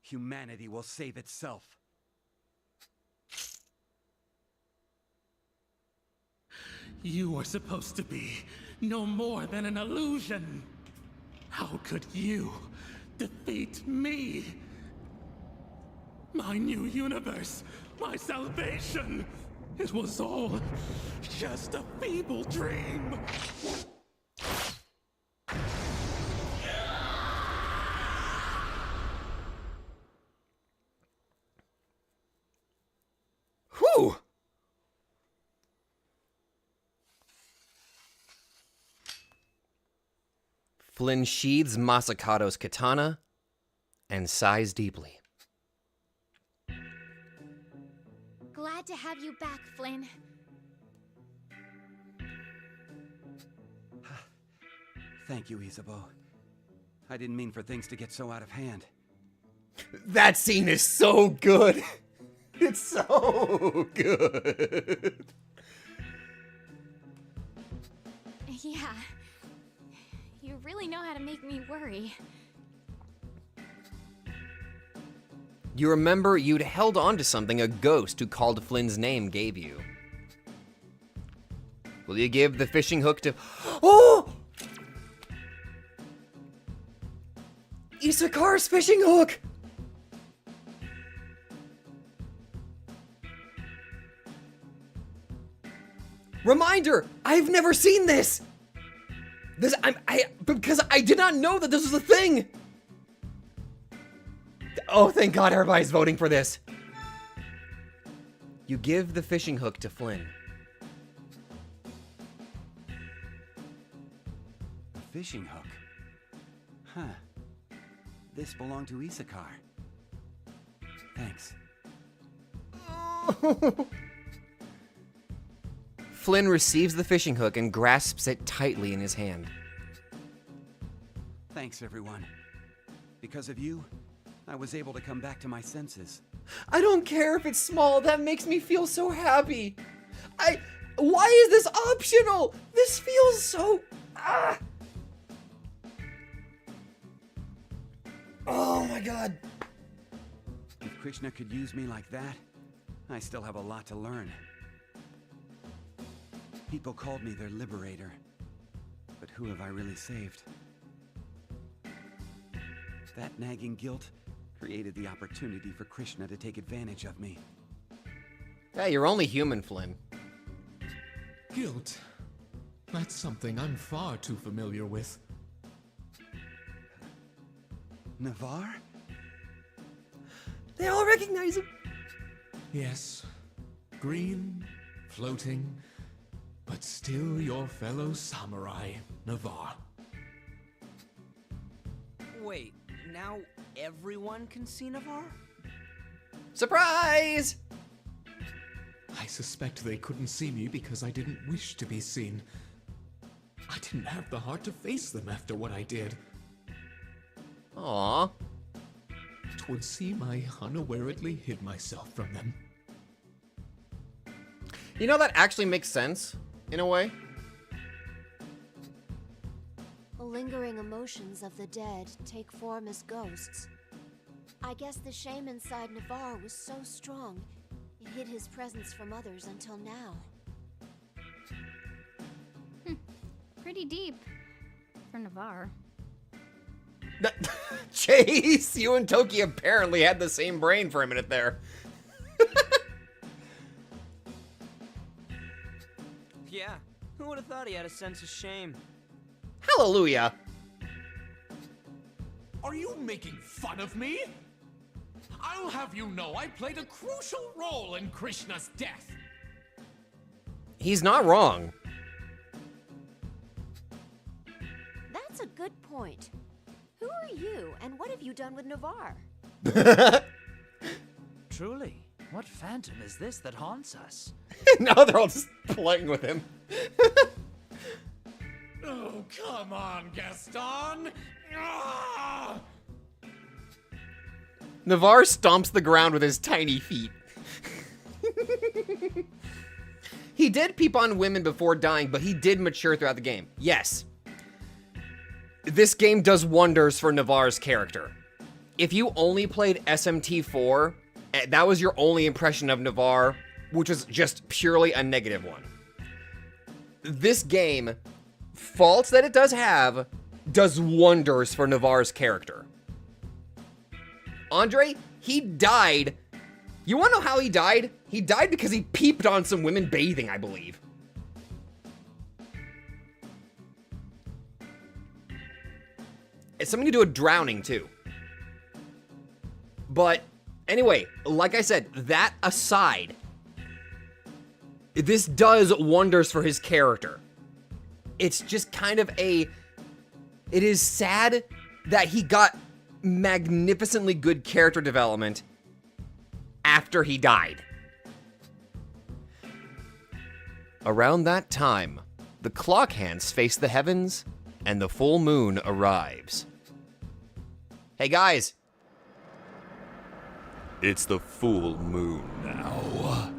Humanity will save itself. You were supposed to be no more than an illusion. How could you defeat me? My new universe, my salvation. It was all just a feeble dream. Whew! Flynn sheathes Masakato's katana and sighs deeply. Glad to have you back, Flynn. Thank you, Isabeau. I didn't mean for things to get so out of hand. That scene is so good. It's so good. Yeah. You really know how to make me worry. You remember you'd held on to something a ghost who called Flynn's name gave you. Will you give the fishing hook to... Oh! Isakar's fishing hook! Reminder! I've never seen this! Because I did not know that this was a thing! Oh, thank God everybody's voting for this. You give the fishing hook to Flynn. A fishing hook? Huh. This belonged to Isakar. Thanks. Flynn receives the fishing hook and grasps it tightly in his hand. Thanks, everyone. Because of you, I was able to come back to my senses. I don't care if it's small, that makes me feel so happy. Why is this optional? This feels so... Oh my God. If Krishna could use me like that, I still have a lot to learn. People called me their liberator, but who have I really saved? That nagging guilt created the opportunity for Krishna to take advantage of me. Hey, you're only human, Flynn. Guilt That's something I'm far too familiar with. Navarre? They all recognize him. Yes. Green, floating, but still your fellow samurai, Navarre. Wait, now everyone can see Navarre? Surprise! I suspect they couldn't see me because I didn't wish to be seen. I didn't have the heart to face them after what I did. Aww. 'Twould seem I unawarely hid myself from them. You know, that actually makes sense, in a way. The lingering emotions of the dead take form as ghosts. I guess the shame inside Navarre was so strong, it hid his presence from others until now. Pretty deep for Navarre. Chase, you and Toki apparently had the same brain for a minute there. Yeah, who would have thought he had a sense of shame? Hallelujah. Are you making fun of me? I'll have you know I played a crucial role in Krishna's death. He's not wrong. That's a good point. Who are you, and what have you done with Navarre? Truly, what phantom is this that haunts us? Now they're all just playing with him. Oh, come on, Gaston! Ah! Navarre stomps the ground with his tiny feet. He did peep on women before dying, but he did mature throughout the game. Yes. This game does wonders for Navarre's character. If you only played SMT4, that was your only impression of Navarre, which was just purely a negative one. This game, faults that it does have, does wonders for Navarre's character. Andre, he died. You wanna know how he died? He died because he peeped on some women bathing, I believe. It's something to do with drowning, too. But, anyway, like I said, that aside, this does wonders for his character. It's just kind of it is sad that he got magnificently good character development after he died. Around that time, the clock hands face the heavens, and the full moon arrives. Hey guys! It's the full moon now.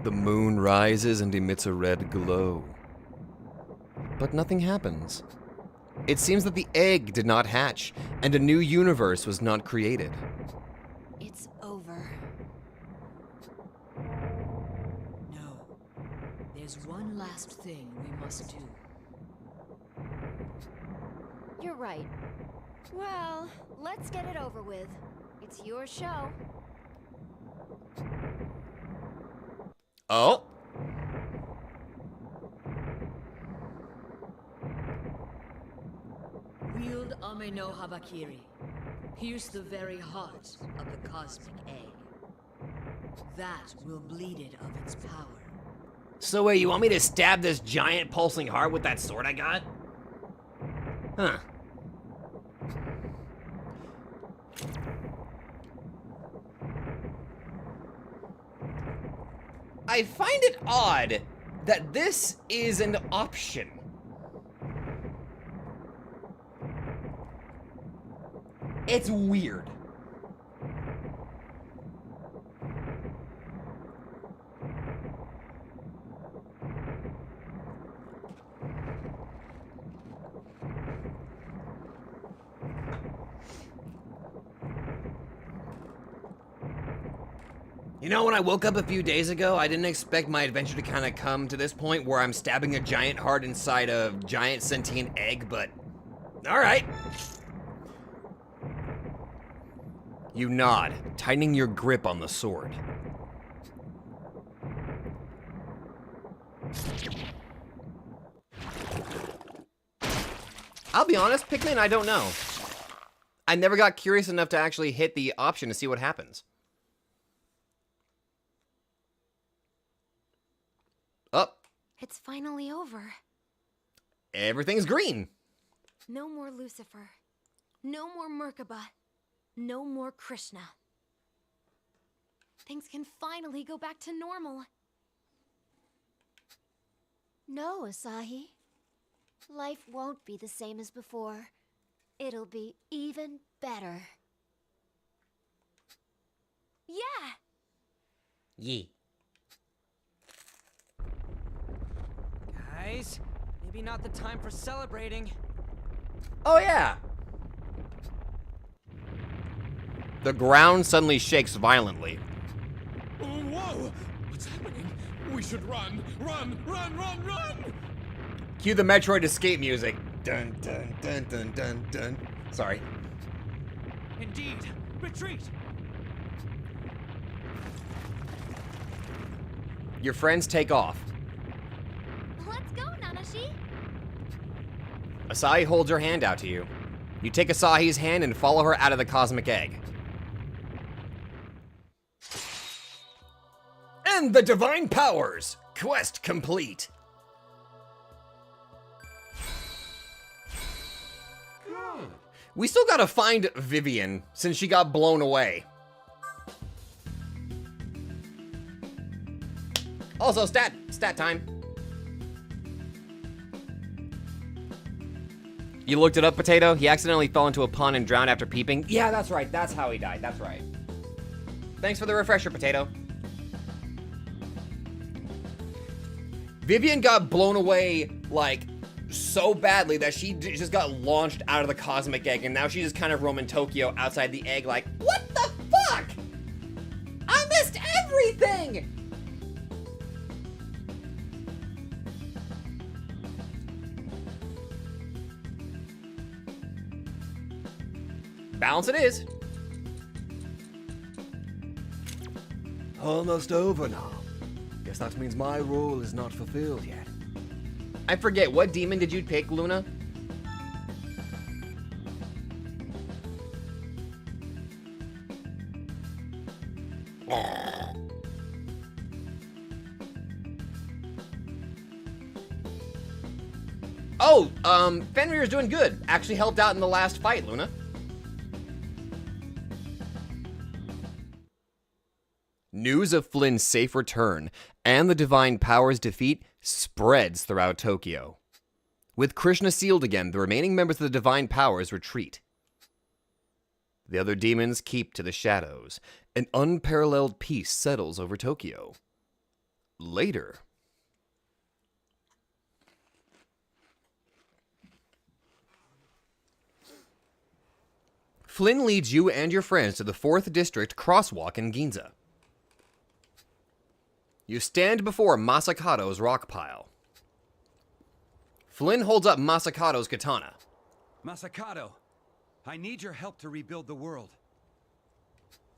The moon rises and emits a red glow. But nothing happens. It seems that the egg did not hatch, and a new universe was not created. It's over. No. There's one last thing we must do. You're right. Well, let's get it over with. It's your show. Oh? Wield Ame no Habakiri. Pierce the very heart of the cosmic egg. That will bleed it of its power. So wait, you want me to stab this giant pulsing heart with that sword I got? Huh. I find it odd that this is an option. It's weird. You know, when I woke up a few days ago, I didn't expect my adventure to kind of come to this point where I'm stabbing a giant heart inside a giant sentient egg, but all right. You nod, tightening your grip on the sword. I'll be honest, Pikmin, I don't know. I never got curious enough to actually hit the option to see what happens. Up. It's finally over. Everything's green. No more Lucifer. No more Merkaba. No more Krishna. Things can finally go back to normal. No, Asahi. Life won't be the same as before. It'll be even better. Yeah! Yee. Guys, maybe not the time for celebrating. Oh, yeah. The ground suddenly shakes violently. Whoa! What's happening? We should run! Run! Run! Run! Run! Cue the Metroid escape music. Dun dun dun dun dun dun. Sorry. Indeed, retreat! Your friends take off. Let's go, Nanashi! Asahi holds her hand out to you. You take Asahi's hand and follow her out of the cosmic egg. And the divine powers! Quest complete! We still gotta find Vivian, since she got blown away. Also, stat time. You looked it up, Potato? He accidentally fell into a pond and drowned after peeping? Yeah, that's right. That's how he died. That's right. Thanks for the refresher, Potato. Vivian got blown away, like, so badly that she just got launched out of the cosmic egg, and now she's just kind of roaming Tokyo outside the egg like, what the fuck? I missed everything! Balance it is. Almost over now. Guess that means my role is not fulfilled yet. I forget, what demon did you pick, Luna? Oh, Fenrir's doing good. Actually helped out in the last fight, Luna. News of Flynn's safe return and the Divine Powers' defeat spreads throughout Tokyo. With Krishna sealed again, the remaining members of the Divine Powers retreat. The other demons keep to the shadows. An unparalleled peace settles over Tokyo. Later. Flynn leads you and your friends to the 4th District crosswalk in Ginza. You stand before Masakato's rock pile. Flynn holds up Masakato's katana. Masakato, I need your help to rebuild the world.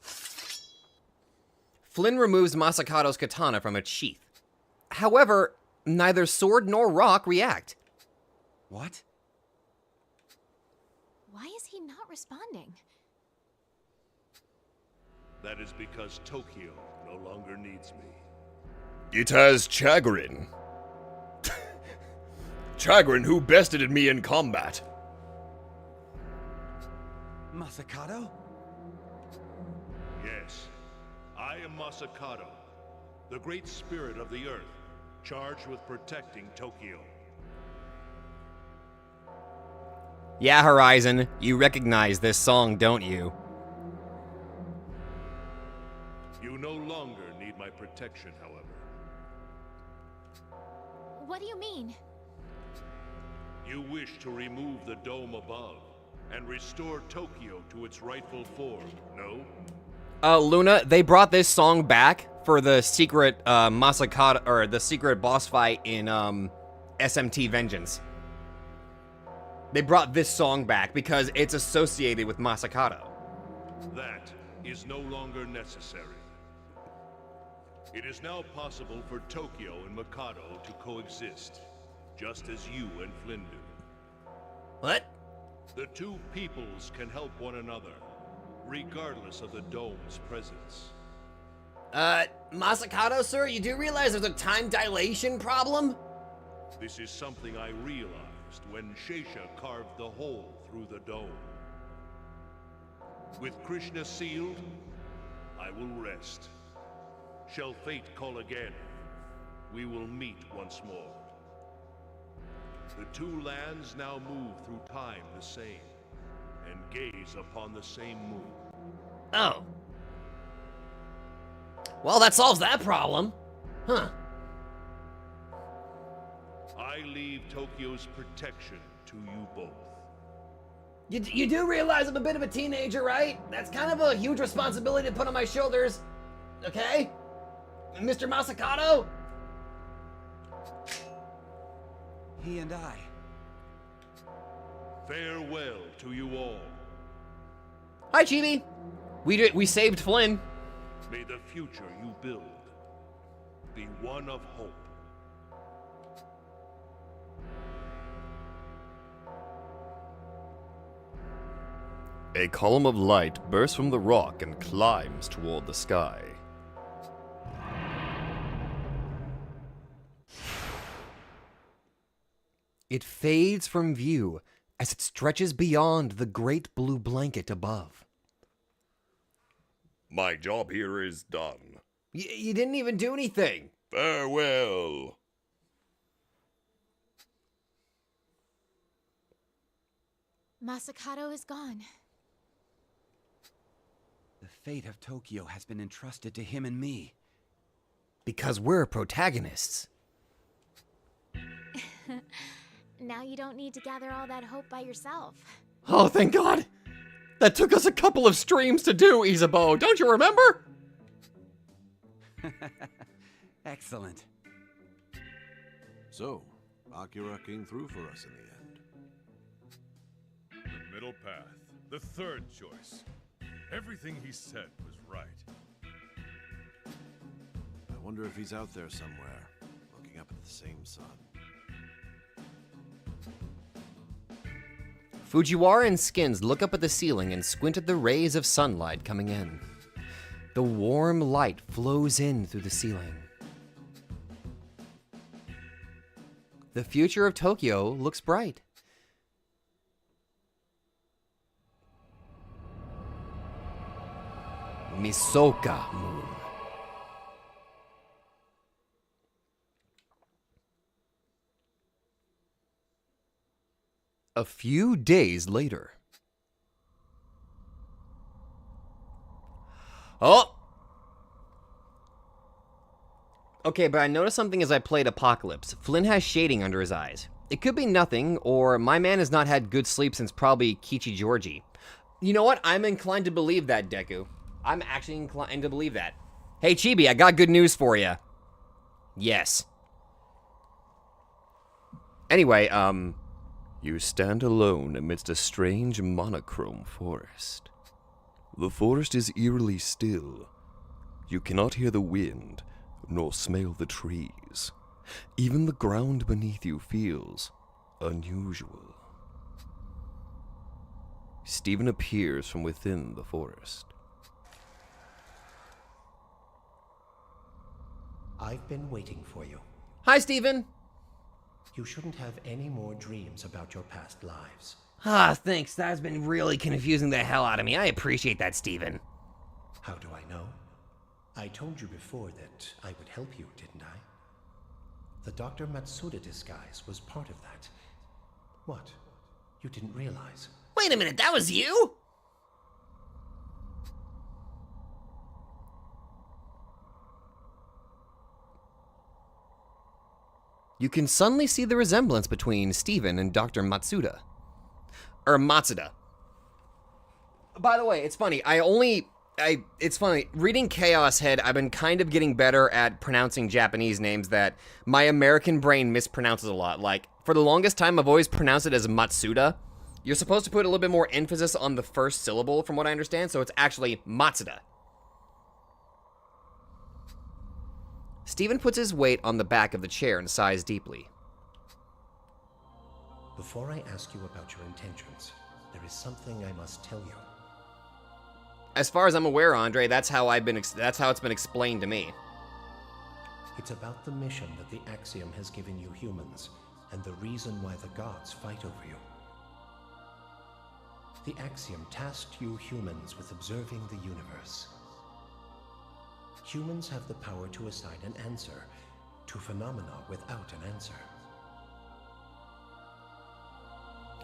Flynn removes Masakato's katana from its sheath. However, neither sword nor rock react. What? Why is he not responding? That is because Tokyo no longer needs me. It has Chagrin. Chagrin, who bested me in combat. Masakato? Yes, I am Masakato, the great spirit of the earth, charged with protecting Tokyo. Yeah, Horizon, you recognize this song, don't you? You no longer need my protection, however. What do you mean? You wish to remove the dome above and restore Tokyo to its rightful form, no? Luna, they brought this song back for the secret Masakato, or the secret boss fight in SMT Vengeance. They brought this song back because it's associated with Masakato. That is no longer necessary. It is now possible for Tokyo and Mikado to coexist, just as you and Flynn do. What? The two peoples can help one another, regardless of the dome's presence. Masakado, sir, you do realize there's a time dilation problem? This is something I realized when Sheisha carved the hole through the dome. With Krishna sealed, I will rest. Shall fate call again, we will meet once more. The two lands now move through time the same, and gaze upon the same moon. Oh. Well, that solves that problem. Huh. I leave Tokyo's protection to you both. You do realize I'm a bit of a teenager, right? That's kind of a huge responsibility to put on my shoulders. Okay? Mr. Masakado? He and I. Farewell to you all. Hi, Chibi. We saved Flynn. May the future you build be one of hope. A column of light bursts from the rock and climbs toward the sky. It fades from view as it stretches beyond the great blue blanket above. My job here is done. You didn't even do anything. Farewell. Masakado is gone. The fate of Tokyo has been entrusted to him and me. Because we're protagonists. Now you don't need to gather all that hope by yourself. Oh, thank God. That took us a couple of streams to do, Isabeau. Don't you remember? Excellent. So, Akira came through for us in the end. The middle path. The third choice. Everything he said was right. I wonder if he's out there somewhere, looking up at the same sun. Fujiwara and Skins look up at the ceiling and squint at the rays of sunlight coming in. The warm light flows in through the ceiling. The future of Tokyo looks bright. Misoka Moon. A few days later. Oh! Okay, but I noticed something as I played Apocalypse. Flynn has shading under his eyes. It could be nothing, or my man has not had good sleep since probably Kichi Georgie. You know what? I'm inclined to believe that, Deku. I'm actually inclined to believe that. Hey, Chibi, I got good news for you. Yes. Anyway, You stand alone amidst a strange monochrome forest. The forest is eerily still. You cannot hear the wind, nor smell the trees. Even the ground beneath you feels unusual. Stephen appears from within the forest. I've been waiting for you. Hi, Stephen. You shouldn't have any more dreams about your past lives. Ah, thanks. That's been really confusing the hell out of me. I appreciate that, Stephen. How do I know? I told you before that I would help you, didn't I? The Dr. Matsuda disguise was part of that. What? You didn't realize? Wait a minute, that was you? You can suddenly see the resemblance between Stephen and Dr. Matsuda. Or Matsuda. By the way, it's funny. It's funny. Reading Chaos Head, I've been kind of getting better at pronouncing Japanese names that my American brain mispronounces a lot. Like, for the longest time, I've always pronounced it as Matsuda. You're supposed to put a little bit more emphasis on the first syllable, from what I understand, so it's actually Matsuda. Steven puts his weight on the back of the chair and sighs deeply. Before I ask you about your intentions, there is something I must tell you. As far as I'm aware, Andre, that's how it's been explained to me. It's about the mission that the Axiom has given you humans, and the reason why the gods fight over you. The Axiom tasked you humans with observing the universe. Humans have the power to assign an answer to phenomena without an answer.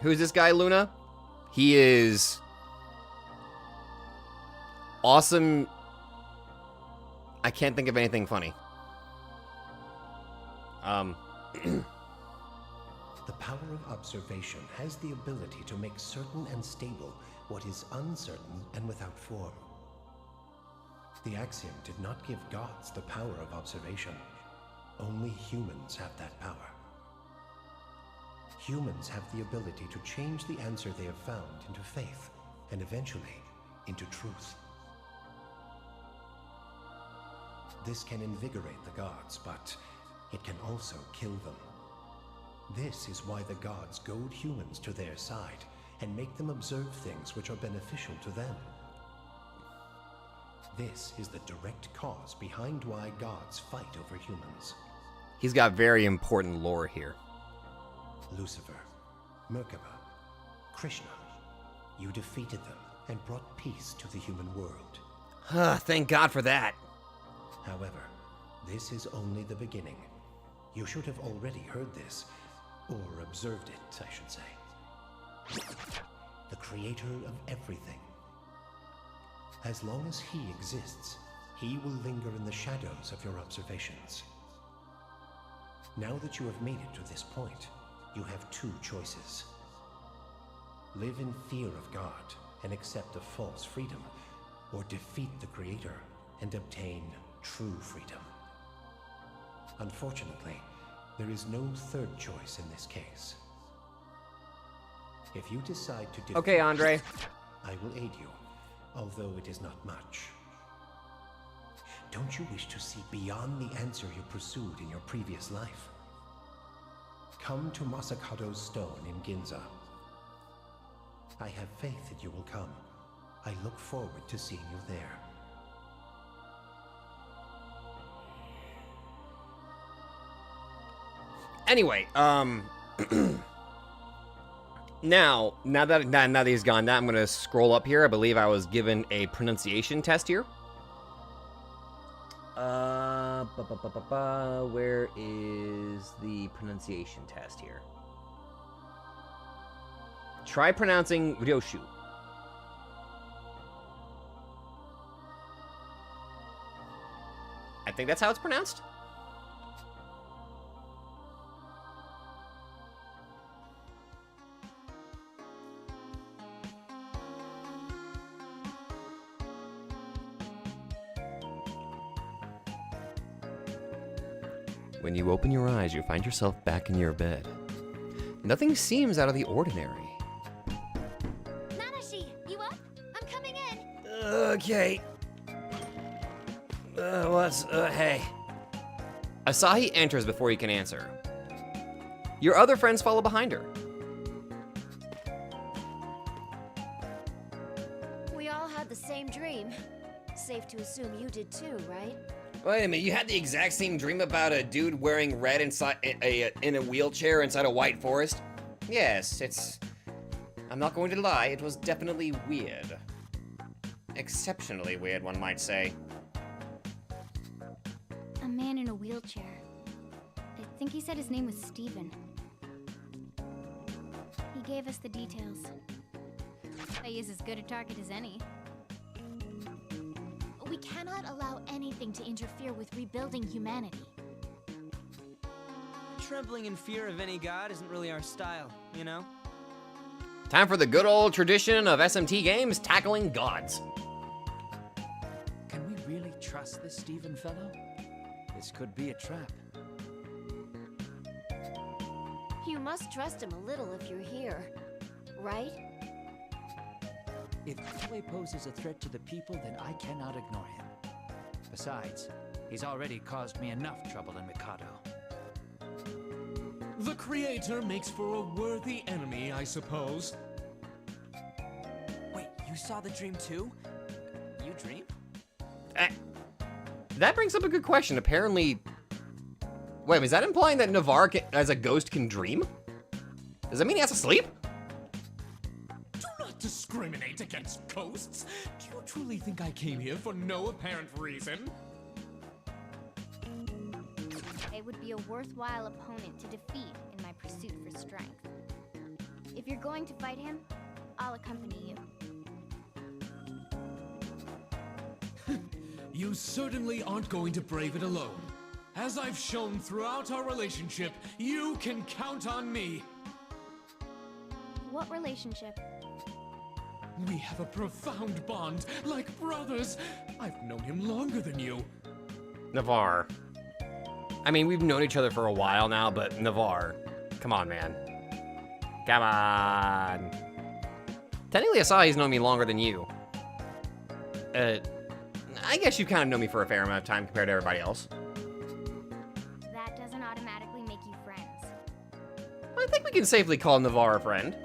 Who's this guy, Luna? He is awesome. I can't think of anything funny. The power of observation has the ability to make certain and stable what is uncertain and without form. The Axiom did not give gods the power of observation. Only humans have that power. Humans have the ability to change the answer they have found into faith, and eventually into truth. This can invigorate the gods, but it can also kill them. This is why the gods goad humans to their side and make them observe things which are beneficial to them. This is the direct cause behind why gods fight over humans. He's got very important lore here. Lucifer, Merkaba, Krishna, you defeated them and brought peace to the human world. Thank God for that. However, this is only the beginning. You should have already heard this, or observed it, I should say. The creator of everything. As long as he exists, he will linger in the shadows of your observations. Now that you have made it to this point, you have two choices. Live in fear of God and accept a false freedom, or defeat the Creator and obtain true freedom. Unfortunately, there is no third choice in this case. If you decide to defeat... Okay, Andre. I will aid you, although it is not much. Don't you wish to see beyond the answer you pursued in your previous life? Come to Masakado's stone in Ginza. I have faith that you will come. I look forward to seeing you there. Anyway, now that he's gone, now I'm gonna scroll up here. I believe I was given a pronunciation test here. Where is the pronunciation test here? Try pronouncing Ryoshu. I think that's how it's pronounced. When you open your eyes, you find yourself back in your bed. Nothing seems out of the ordinary. Nanashi, you up? I'm coming in. Okay. Hey. Asahi enters before he can answer. Your other friends follow behind her. We all had the same dream. Safe to assume you did too, right? Wait a minute, you had the exact same dream about a dude wearing red inside in a wheelchair inside a white forest? Yes, it's... I'm not going to lie, it was definitely weird. Exceptionally weird, one might say. A man in a wheelchair. I think he said his name was Steven. He gave us the details. He is as good a target as any. We cannot allow anything to interfere with rebuilding humanity. Trembling in fear of any god isn't really our style, you know? Time for the good old tradition of SMT games, tackling gods. Can we really trust this Steven fellow? This could be a trap. You must trust him a little if you're here. right? If Tensei poses a threat to the people, then I cannot ignore him. Besides, he's already caused me enough trouble in Mikado. The Creator makes for a worthy enemy, I suppose. Wait, you saw the dream too? You dream? That brings up a good question. Apparently... Wait, is that implying that Navarre, as a ghost, can dream? Does that mean he has to sleep? Do not discriminate against ghosts. Do you truly think I came here for no apparent reason? It would be a worthwhile opponent to defeat in my pursuit for strength. If you're going to fight him, I'll accompany you. You certainly aren't going to brave it alone. As I've shown throughout our relationship, you can count on me. What relationship? We have a profound bond, like brothers. I've known him longer than you. Navarre. I mean, we've known each other for a while now, but Navarre. Come on, man. Come on. Technically, Asahi's known me longer than you. I guess you kind of know me for a fair amount of time compared to everybody else. That doesn't automatically make you friends. I think we can safely call Navarre a friend.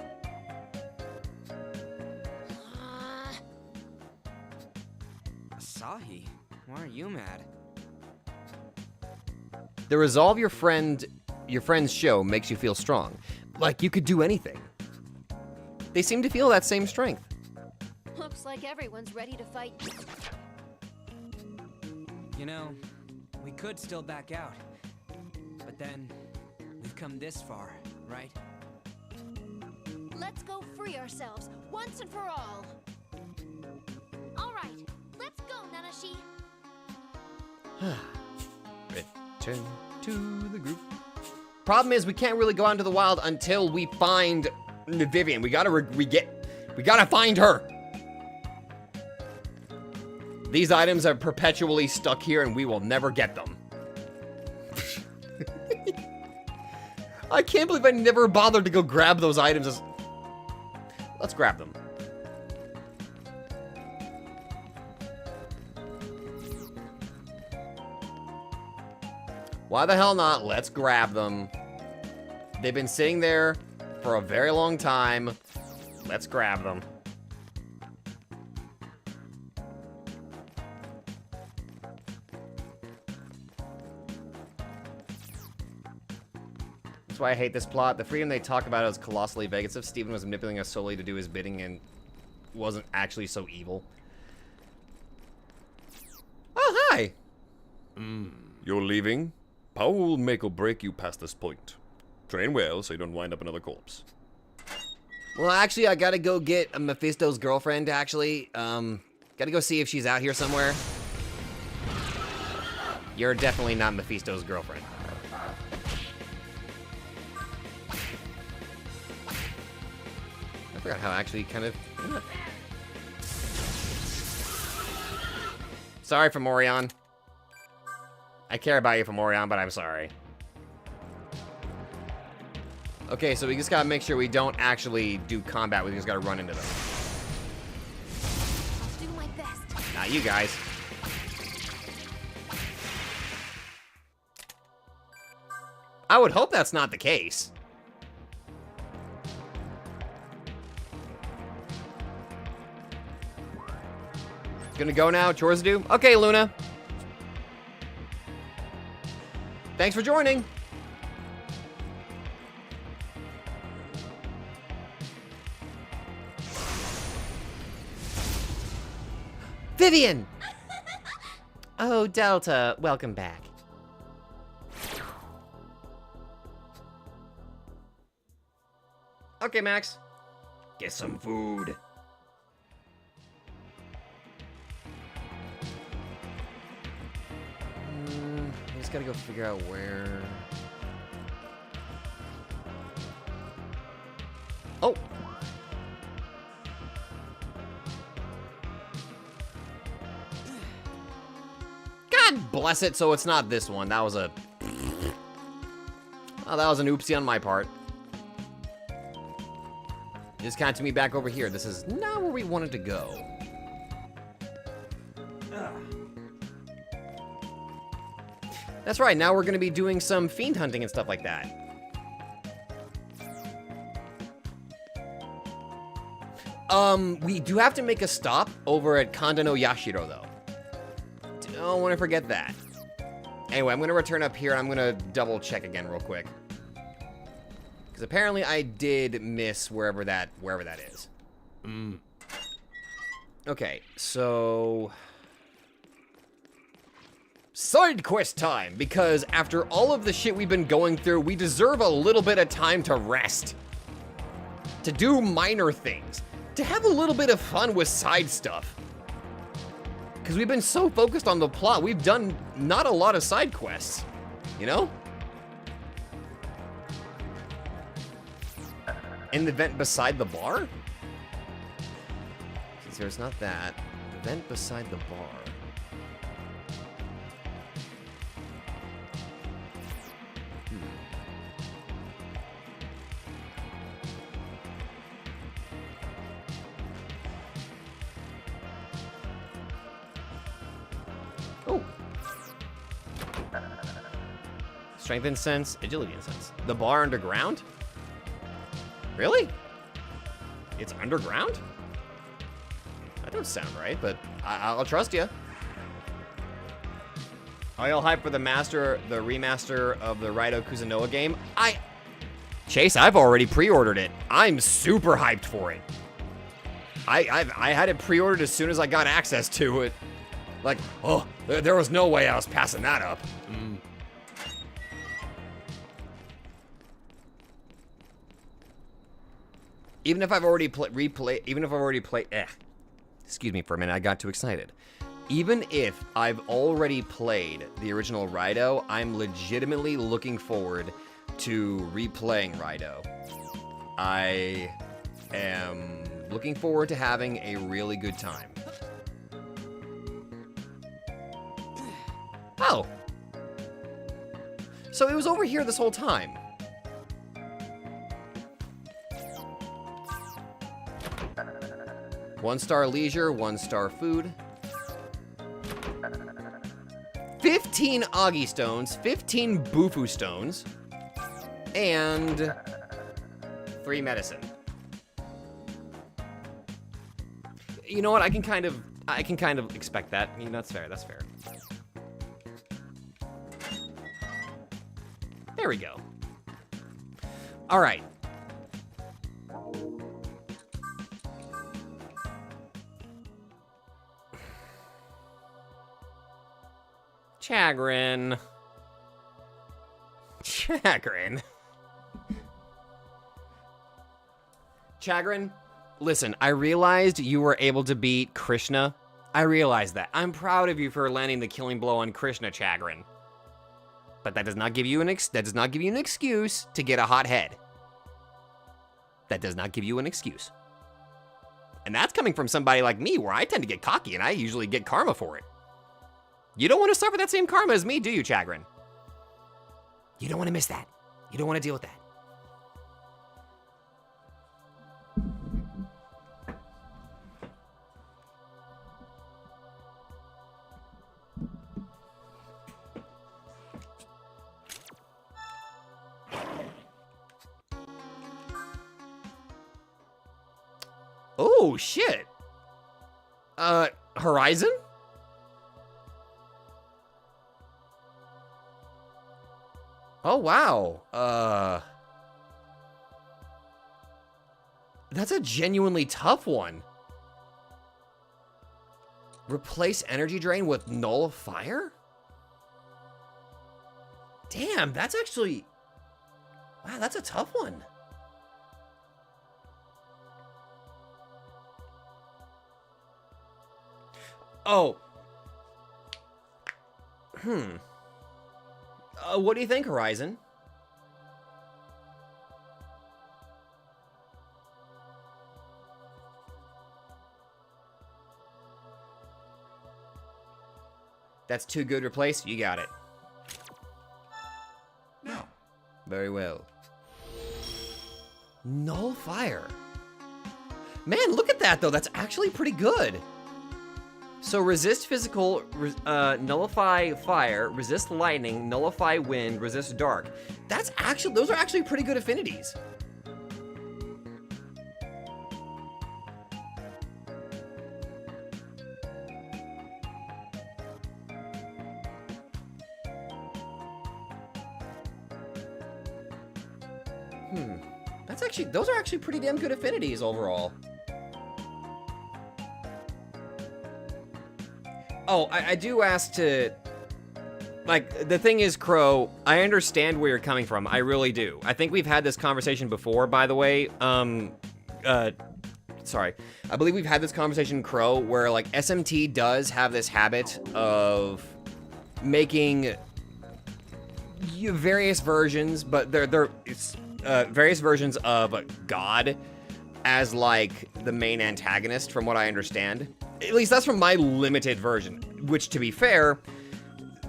Asahi, why are you mad? The resolve your friends show makes you feel strong. Like you could do anything. They seem to feel that same strength. Looks like everyone's ready to fight. You know, we could still back out. But then, we've come this far, right? Let's go free ourselves, once and for all. All right, let's go, Nanashi. Return to the group. Problem is, we can't really go out into the wild until we find Vivian. We gotta find her. These items are perpetually stuck here, and we will never get them. I can't believe I never bothered to go grab those items. Let's grab them. Why the hell not? Let's grab them. They've been sitting there for a very long time. Let's grab them. That's why I hate this plot. The freedom they talk about is colossally vague. It's if Steven was manipulating us solely to do his bidding and wasn't actually so evil. Oh, hi! You're leaving? Power will make or break you past this point. Train well so you don't wind up another corpse. Well, actually, I gotta go get Mephisto's girlfriend, actually. Gotta go see if she's out here somewhere. You're definitely not Mephisto's girlfriend. I forgot how actually kind of... Sorry, Fomorion. I care about you, Fomorion, but I'm sorry. Okay, so we just gotta make sure we don't actually do combat. We just gotta run into them. I'll do my best. Not you guys. I would hope that's not the case. Gonna go now? Chores to do? Okay, Luna. Thanks for joining. Vivian! Oh, Delta, welcome back. Okay, Max. Get some food. I just gotta go figure out where... Oh! God bless it, so it's not this one. That was a... Oh, that was an oopsie on my part. Just counted me back over here. This is not where we wanted to go. That's right, now we're gonna be doing some fiend hunting and stuff like that. We do have to make a stop over at Kanda no Yashiro, though. Don't want to forget that. Anyway, I'm gonna return up here and I'm gonna double check again real quick. Because apparently I did miss wherever that is. Okay, so... Side quest time, because after all of the shit we've been going through, we deserve a little bit of time to rest. To do minor things. To have a little bit of fun with side stuff. Because we've been so focused on the plot, we've done not a lot of side quests. You know? In the vent beside the bar? Since there's not that. The vent beside the bar. Oh. Strength and sense, agility and sense. The bar underground? Really? It's underground? That don't sound right, but I'll trust you. Are y'all hyped for the remaster of the Raido Kuzunoa game? Chase, I've already pre-ordered it. I'm super hyped for it. I had it pre-ordered as soon as I got access to it. Like, oh, there was no way I was passing that up. Even if I've already excuse me for a minute, I got too excited. Even if I've already played the original Raido, I'm legitimately looking forward to replaying Raido. I am looking forward to having a really good time. Oh. So it was over here this whole time. One star leisure, 1 star food. 15 Agi stones, 15 Bufu stones, and 3 medicine. You know what? I can kind of expect that. I mean, that's fair. That's fair. There we go. All right. Chagrin. Chagrin, listen, I realized you were able to beat Krishna. I realized that. I'm proud of you for landing the killing blow on Krishna, Chagrin. But that does not give you an excuse to get a hot head. That does not give you an excuse. And that's coming from somebody like me, where I tend to get cocky and I usually get karma for it. You don't want to suffer that same karma as me, do you, Chagrin? You don't want to miss that. You don't want to deal with that. Oh, shit. Horizon? Oh, wow. That's a genuinely tough one. Replace energy drain with null fire? Damn, that's actually... Wow, that's a tough one. Oh. What do you think, Horizon? That's too good to replace? You got it. No. Very well. Null fire. Man, look at that, though. That's actually pretty good. So resist physical, nullify fire, resist lightning, nullify wind, resist dark. That's actually, those are actually pretty good affinities. That's actually, those are actually pretty damn good affinities overall. Oh, I do ask to, like, the thing is, Crow, I understand where you're coming from. I really do. I think we've had this conversation before, by the way. Sorry. I believe we've had this conversation, Crow, where, like, SMT does have this habit of making various versions, but it's various versions of God as, like, the main antagonist, from what I understand. At least that's from my limited version, which, to be fair,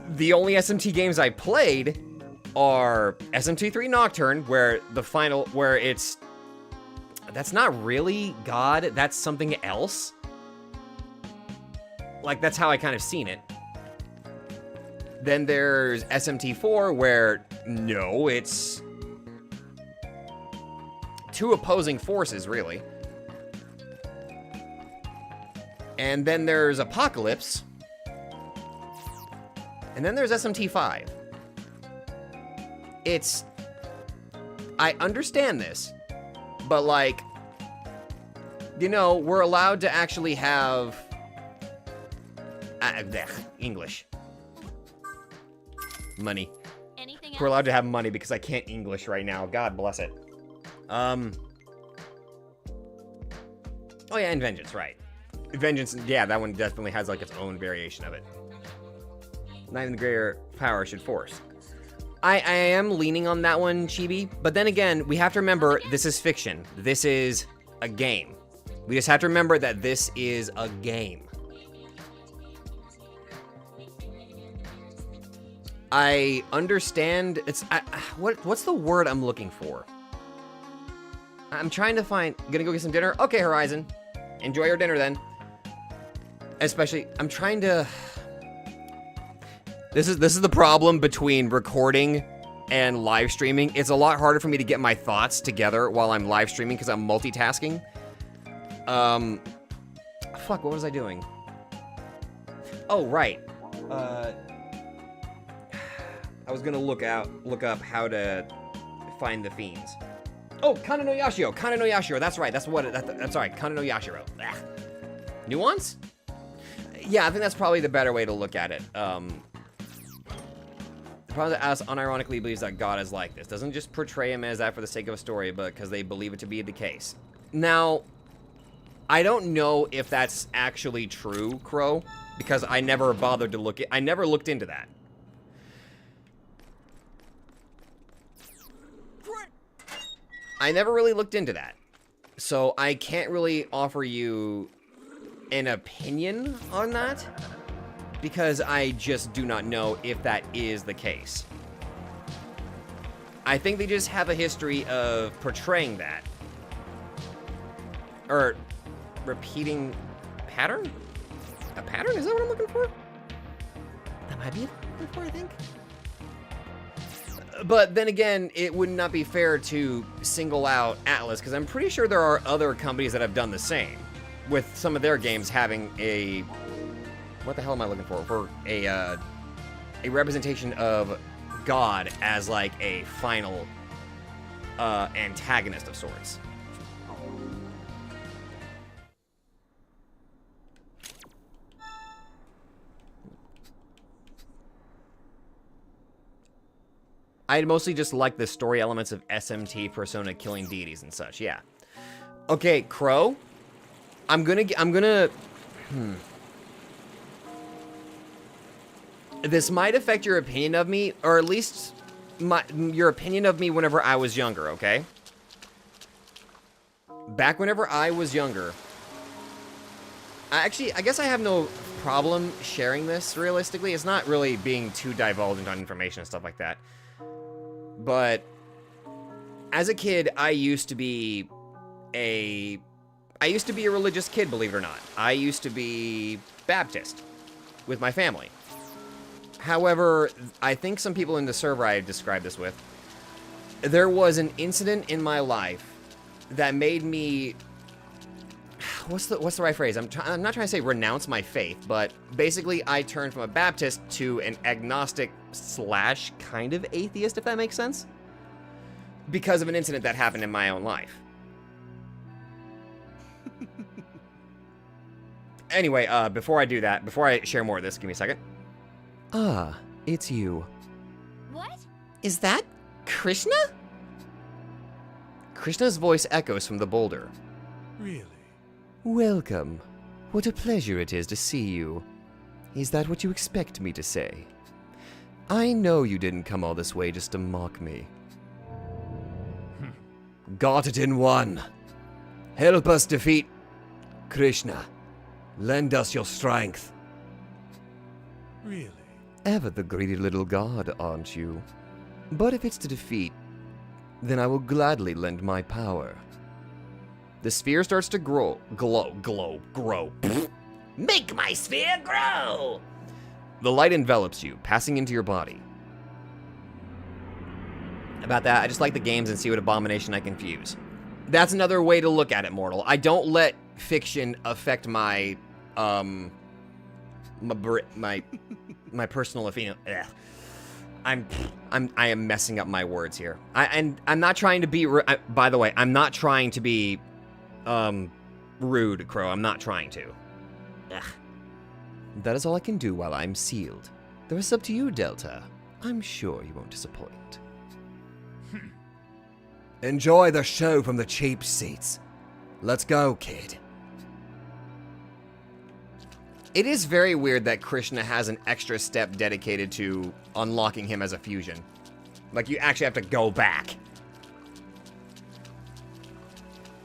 the only SMT games I played are SMT3 Nocturne, where the final, where it's, that's not really God, that's something else. Like, that's how I kind of seen it. Then there's SMT4, where, no, it's two opposing forces, really. And then there's Apocalypse. And then there's SMT5. It's... I understand this, but, like, you know, we're allowed to actually have... English. Money. We're allowed to have money because I can't English right now. God bless it. Oh yeah, and Vengeance, right. Vengeance, yeah, that one definitely has, like, its own variation of it. Not even the greater power should force. I am leaning on that one, Chibi, but then again, we have to remember, this is fiction. This is a game. We just have to remember that this is a game. I understand, it's, what's the word I'm looking for? I'm trying to find, gonna go get some dinner? Okay, Horizon. Enjoy your dinner then. Especially, I'm trying to... This is the problem between recording and live streaming. It's a lot harder for me to get my thoughts together while I'm live streaming because I'm multitasking. Fuck, what was I doing? Oh, right. I was gonna look up how to find the fiends. Oh, Kana no Yashiro. Kana no Yashiro. That's right. That's what. That's right. Kana no Yashiro. Ugh. Nuance? Yeah, I think that's probably the better way to look at it. The problem that Alice unironically believes that God is like this. Doesn't just portray him as that for the sake of a story, but because they believe it to be the case. Now, I don't know if that's actually true, Crow, because I never bothered to look. I never looked into that. I never really looked into that. So I can't really offer you an opinion on that because I just do not know if that is the case. I think they just have a history of portraying that. Or repeating pattern? A pattern? Is that what I'm looking for? That might be what I'm looking for, I think. But then again, it would not be fair to single out Atlas, because I'm pretty sure there are other companies that have done the same, with some of their games having a... What the hell am I looking for? For a representation of God as, like, a final antagonist of sorts. I mostly just like the story elements of SMT persona killing deities and such, yeah. Okay, Crow. I'm gonna... This might affect your opinion of me, or at least your opinion of me whenever I was younger, okay? Back whenever I was younger... I guess I have no problem sharing this, realistically. It's not really being too divulgent on information and stuff like that. But as a kid, I used to be I used to be a religious kid, believe it or not. I used to be Baptist with my family. However, I think some people in the server I described this with, there was an incident in my life that made me, what's the right phrase? I'm not trying to say renounce my faith, but basically I turned from a Baptist to an agnostic / kind of atheist, if that makes sense, because of an incident that happened in my own life. Anyway, before I do that, before I share more of this, give me a second. Ah, it's you. What? Is that Krishna? Krishna's voice echoes from the boulder. Really? Welcome. What a pleasure it is to see you. Is that what you expect me to say? I know you didn't come all this way just to mock me. Got it in one. Help us defeat Krishna. Lend us your strength. Really? Ever the greedy little god, aren't you? But if it's to defeat, then I will gladly lend my power. The sphere starts to grow. Make my sphere grow! The light envelops you, passing into your body. About that, I just like the games and see what abomination I can fuse. That's another way to look at it, mortal. I don't let fiction affect my my personal opinion. I am messing up my words here. I'm not trying to be. By the way, I'm not trying to be rude, Crow. I'm not trying to. Ugh. That is all I can do while I'm sealed. The rest up to you, Delta. I'm sure you won't disappoint. Enjoy the show from the cheap seats. Let's go, kid. It is very weird that Krishna has an extra step dedicated to unlocking him as a fusion. Like, you actually have to go back.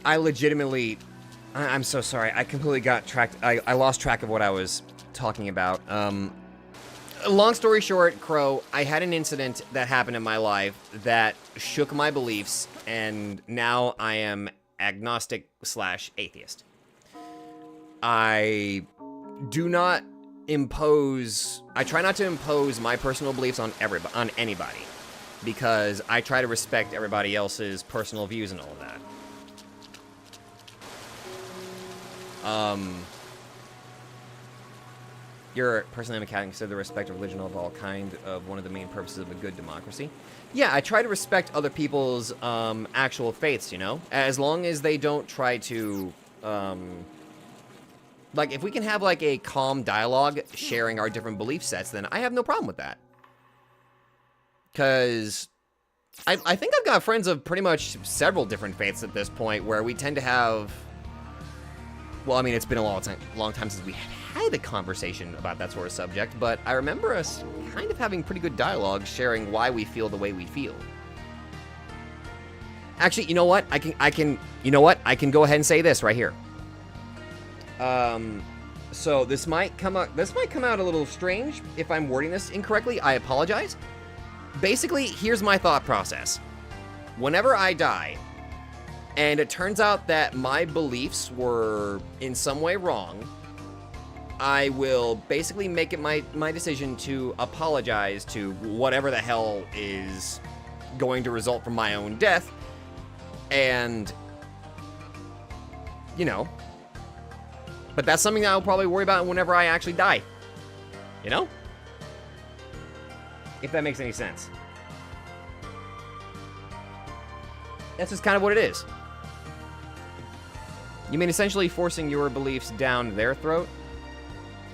I legitimately... I'm so sorry. I completely got tracked... I lost track of what I was talking about. Long story short, Crow, I had an incident that happened in my life that shook my beliefs, and now I am agnostic / atheist. I do not impose... I try not to impose my personal beliefs on anybody, because I try to respect everybody else's personal views and all of that. You're personally a Catholic, consider the respect of religion of all kind of one of the main purposes of a good democracy. Yeah, I try to respect other people's actual faiths, you know? As long as they don't try to... like, if we can have, like, a calm dialogue sharing our different belief sets, then I have no problem with that. Because I think I've got friends of pretty much several different faiths at this point where we tend to have... Well, I mean, it's been a long time since we had a conversation about that sort of subject, but I remember us kind of having pretty good dialogue sharing why we feel the way we feel. Actually, you know what? I can go ahead and say this right here. So this might come out a little strange if I'm wording this incorrectly. I apologize. Basically, here's my thought process. Whenever I die, and it turns out that my beliefs were in some way wrong, I will basically make it my decision to apologize to whatever the hell is going to result from my own death. And, you know, but that's something that I'll probably worry about whenever I actually die. You know? If that makes any sense. That's just kind of what it is. You mean essentially forcing your beliefs down their throat?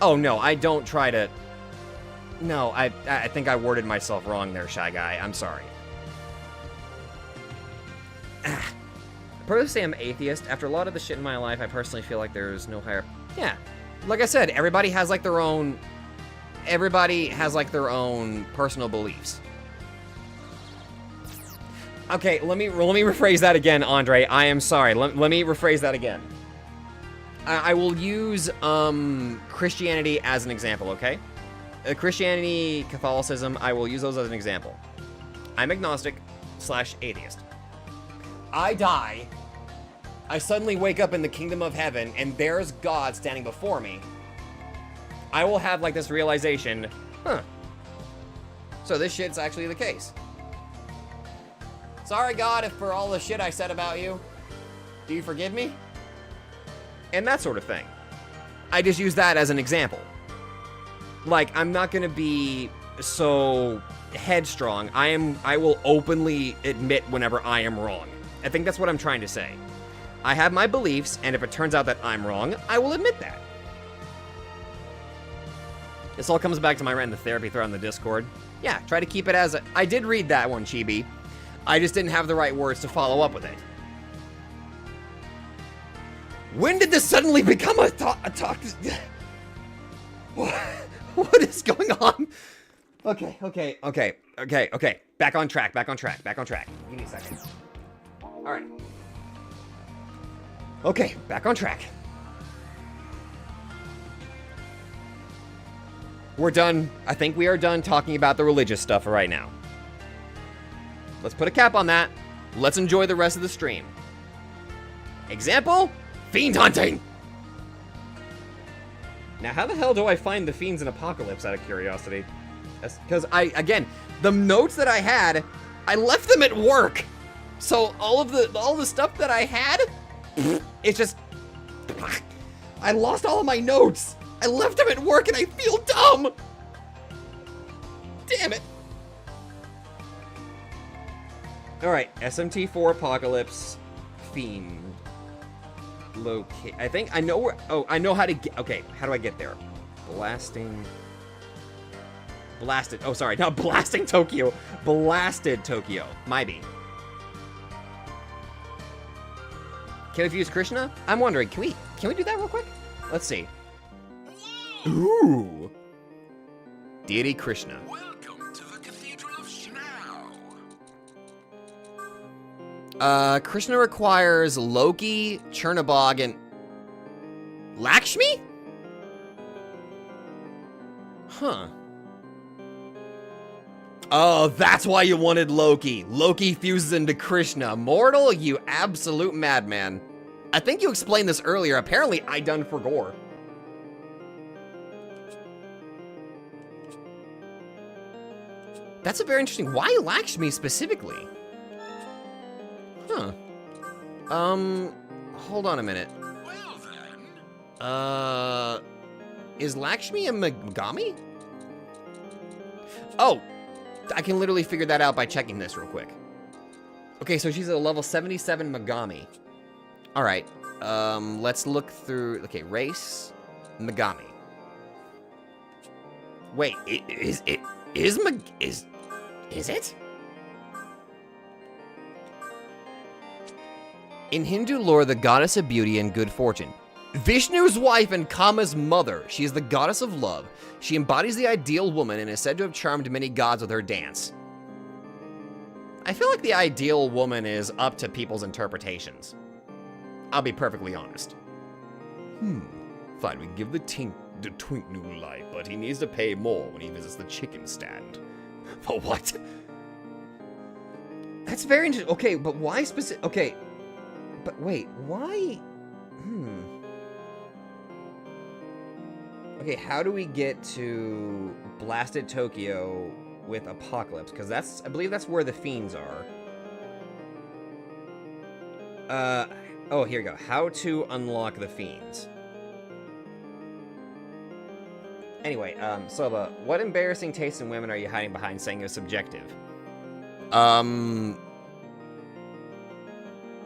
Oh, no, I don't try to... No, I think I worded myself wrong there, Shy Guy. I'm sorry. I probably say I'm atheist. After a lot of the shit in my life, I personally feel like there's no higher... Yeah. Like I said, everybody has, like, their own... Everybody has, like, their own personal beliefs. Okay, let me rephrase that again, Andre. I am sorry. Let me rephrase that again. I will use Christianity as an example, okay? Christianity, Catholicism, I will use those as an example. I'm agnostic / atheist. I die. I suddenly wake up in the kingdom of heaven and there's God standing before me, I will have like this realization, huh, so this shit's actually the case. Sorry, God, if for all the shit I said about you. Do you forgive me? And that sort of thing. I just use that as an example. Like, I'm not gonna be so headstrong. I will openly admit whenever I am wrong. I think that's what I'm trying to say. I have my beliefs, and if it turns out that I'm wrong, I will admit that. This all comes back to my rant in the therapy thread on the Discord. Yeah, try to keep it as a... I did read that one, Chibi. I just didn't have the right words to follow up with it. When did this suddenly become a talk? What is going on? Okay. Back on track. Give me a second. All right. Okay, back on track. We're done. I think we are done talking about the religious stuff right now. Let's put a cap on that. Let's enjoy the rest of the stream. Example, fiend hunting. Now, how the hell do I find the fiends in Apocalypse, out of curiosity? Because again, the notes that I had, I left them at work. So all the stuff that I had, it's just, I lost all of my notes. I left them at work and I feel dumb. Damn it. All right, SMT4 Apocalypse, Fiend. Locate. I think I know where. Oh, I know how to get. Okay, how do I get there? Blasted. Oh, sorry, not blasting Tokyo. Blasted Tokyo. Might be. Can we fuse Krishna? I'm wondering. Can we do that real quick? Let's see. Ooh. Deity Krishna. Welcome to the Cathedral of Shinao. Krishna requires Loki, Chernobog, and Lakshmi? Huh. Oh, that's why you wanted Loki. Loki fuses into Krishna. Mortal, you absolute madman. I think you explained this earlier. Apparently, I done for gore. That's a very interesting. Why Lakshmi specifically? Huh. Hold on a minute. Well then. Is Lakshmi a Megami? Oh, I can literally figure that out by checking this real quick. Okay, so she's a level 77 Megami. All right, let's look through, okay, race, Megami. Wait, is it? In Hindu lore, the goddess of beauty and good fortune. Vishnu's wife and Kama's mother. She is the goddess of love. She embodies the ideal woman and is said to have charmed many gods with her dance. I feel like the ideal woman is up to people's interpretations. I'll be perfectly honest. Fine, we give the twink new life, but he needs to pay more when he visits the chicken stand. For what? That's very interesting. Okay, but why specific? Okay, but wait, why? Okay, how do we get to Blasted Tokyo with Apocalypse? Because I believe that's where the fiends are. Oh, here we go. How to unlock the fiends. Anyway, Soba, what embarrassing taste in women are you hiding behind saying it was subjective?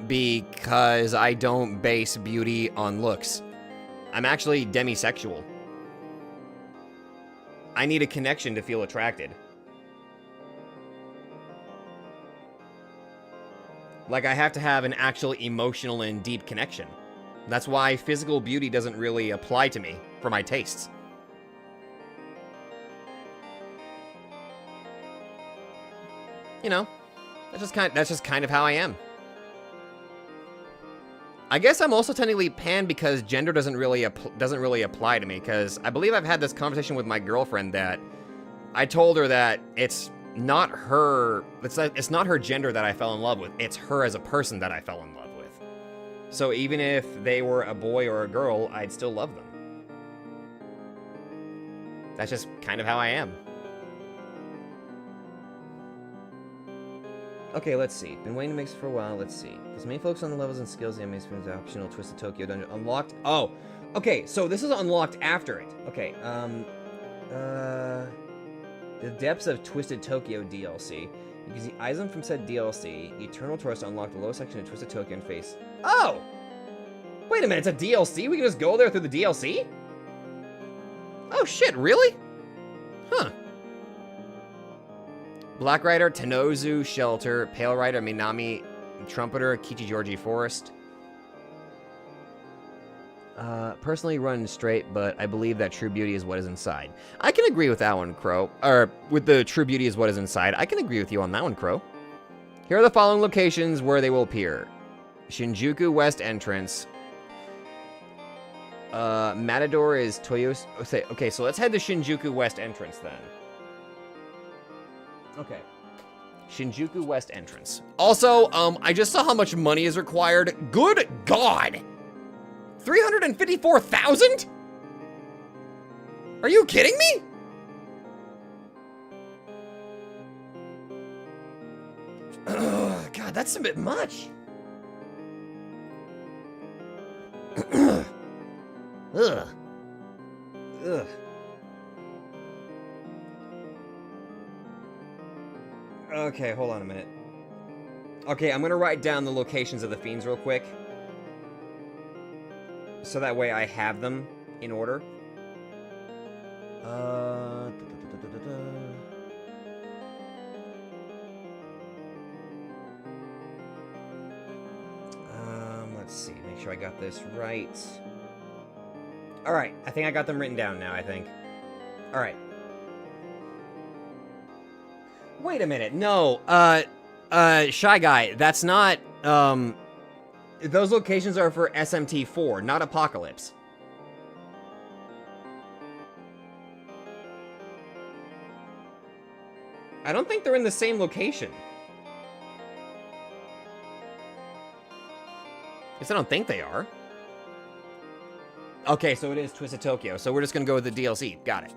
Because I don't base beauty on looks. I'm actually demisexual. I need a connection to feel attracted. Like, I have to have an actual emotional and deep connection. That's why physical beauty doesn't really apply to me for my tastes. You know, that's just kind of how I am. I guess I'm also technically pan because gender doesn't really apply to me, because I believe I've had this conversation with my girlfriend that I told her that it's not her gender that I fell in love with, it's her as a person that I fell in love with. So even if they were a boy or a girl, I'd still love them. That's just kind of how I am. Okay, let's see. Been waiting to make this for a while. Let's see. There's many folks on the levels and skills. The anime spins optional Twisted Tokyo dungeon unlocked. Oh, okay. So this is unlocked after it. Okay. The depths of Twisted Tokyo DLC. You can see items from said DLC. Eternal Tourist to unlock the lower section of Twisted Tokyo and face. Oh, wait a minute. It's a DLC. We can just go there through the DLC. Oh shit! Really? Huh. Black Rider, Tenozu, Shelter, Pale Rider, Minami, Trumpeter, Kichigeorgi Forest. Personally run straight, but I believe that true beauty is what is inside. I can agree with that one, Crow. Or, with the true beauty is what is inside. I can agree with you on that one, Crow. Here are the following locations where they will appear. Shinjuku West Entrance. Matador is Toyos... Okay, so let's head to Shinjuku West Entrance, then. Okay. Shinjuku West Entrance. Also, I just saw how much money is required. Good God! 354,000? Are you kidding me? Ugh, God, that's a bit much. Ugh. Ugh. Okay, hold on a minute. Okay, I'm gonna write down the locations of the fiends real quick. So that way I have them in order. Let's see, make sure I got this right. Alright, I think I got them written down now, I think. Alright. Wait a minute, no, Shy Guy, that's not, those locations are for SMT4, not Apocalypse. I don't think they're in the same location. Guess I don't think they are. Okay, so it is Twisted Tokyo, so we're just gonna go with the DLC. Got it.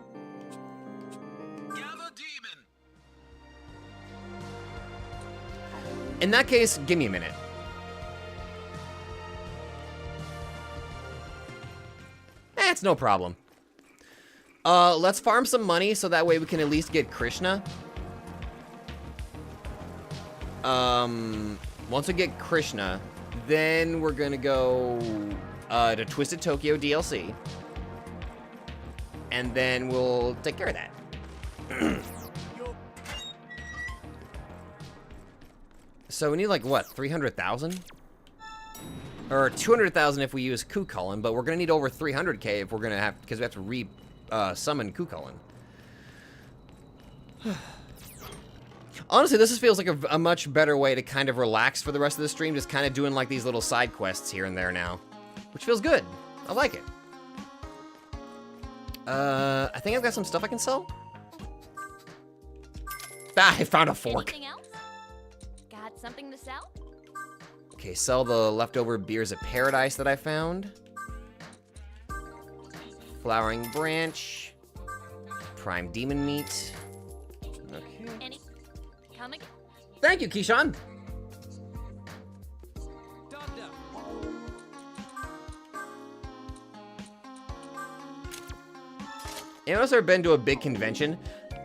In that case, give me a minute. It's no problem. Let's farm some money so that way we can at least get Krishna. Once we get Krishna, then we're gonna go to Twisted Tokyo DLC. And then we'll take care of that. So we need like what, 300,000? Or 200,000 if we use Kukulin, but we're gonna need over 300k if we're gonna have, because we have to summon Kukulin. Honestly, this just feels like a much better way to kind of relax for the rest of the stream, just kind of doing like these little side quests here and there now, which feels good. I like it. I think I've got some stuff I can sell. Ah, I found a fork. Anything else? Got something to sell? Okay, sell the leftover beers of paradise that I found. Flowering branch. Prime demon meat. Okay. Any? Come again? Thank you, Keyshawn. Anyone else ever been to a big convention?